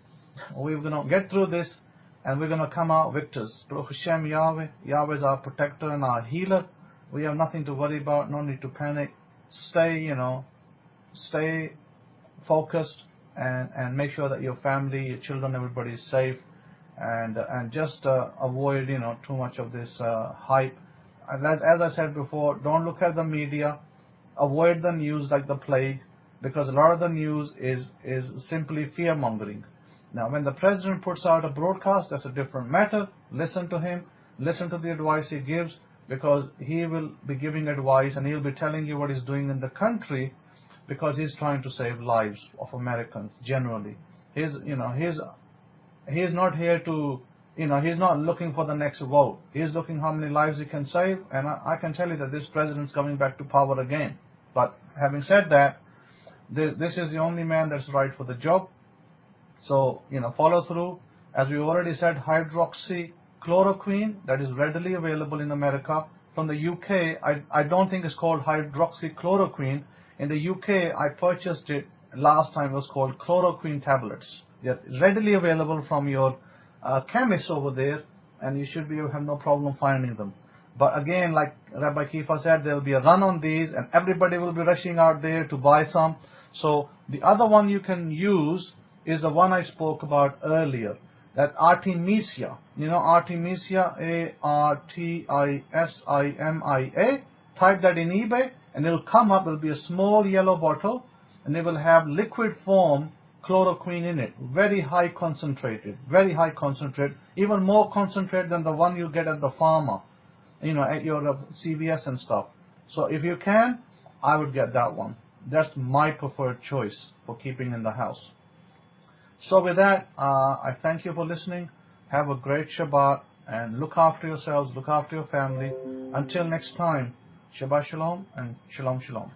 We're going to get through this, and we're going to come out victors. Baruch Hashem, Yahweh. Yahweh is our protector and our healer. We have nothing to worry about, no need to panic. Stay focused, and make sure that your family, your children, everybody is safe. And just avoid, too much of this hype. As I said before, don't look at the media. Avoid the news like the plague, because a lot of the news is simply fear-mongering. Now, when the president puts out a broadcast, that's a different matter. Listen to him. Listen to the advice he gives, because he will be giving advice, and he'll be telling you what he's doing in the country, because he's trying to save lives of Americans generally. He's not here to, he's not looking for the next vote. He's looking how many lives he can save, and I can tell you that this president's coming back to power again. But having said that, this is the only man that's right for the job. So, follow through. As we already said, hydroxychloroquine, that is readily available in America. From the UK, I don't think it's called hydroxychloroquine. In the UK, I purchased it last time. It was called chloroquine tablets. They're readily available from your chemist over there, and you should have no problem finding them. But again, like Rabbi Kefa said, there will be a run on these, and everybody will be rushing out there to buy some. So the other one you can use is the one I spoke about earlier, that Artemisia. You know Artemisia, Artisimia. Type that in eBay, and it will come up. It will be a small yellow bottle, and it will have liquid form chloroquine in it, very high concentrated, even more concentrated than the one you get at the pharma, at your CVS and stuff. So if you can, I would get that one. That's my preferred choice for keeping in the house. So with that, I thank you for listening. Have a great Shabbat, and look after yourselves, look after your family. Until next time, Shabbat Shalom and Shalom Shalom.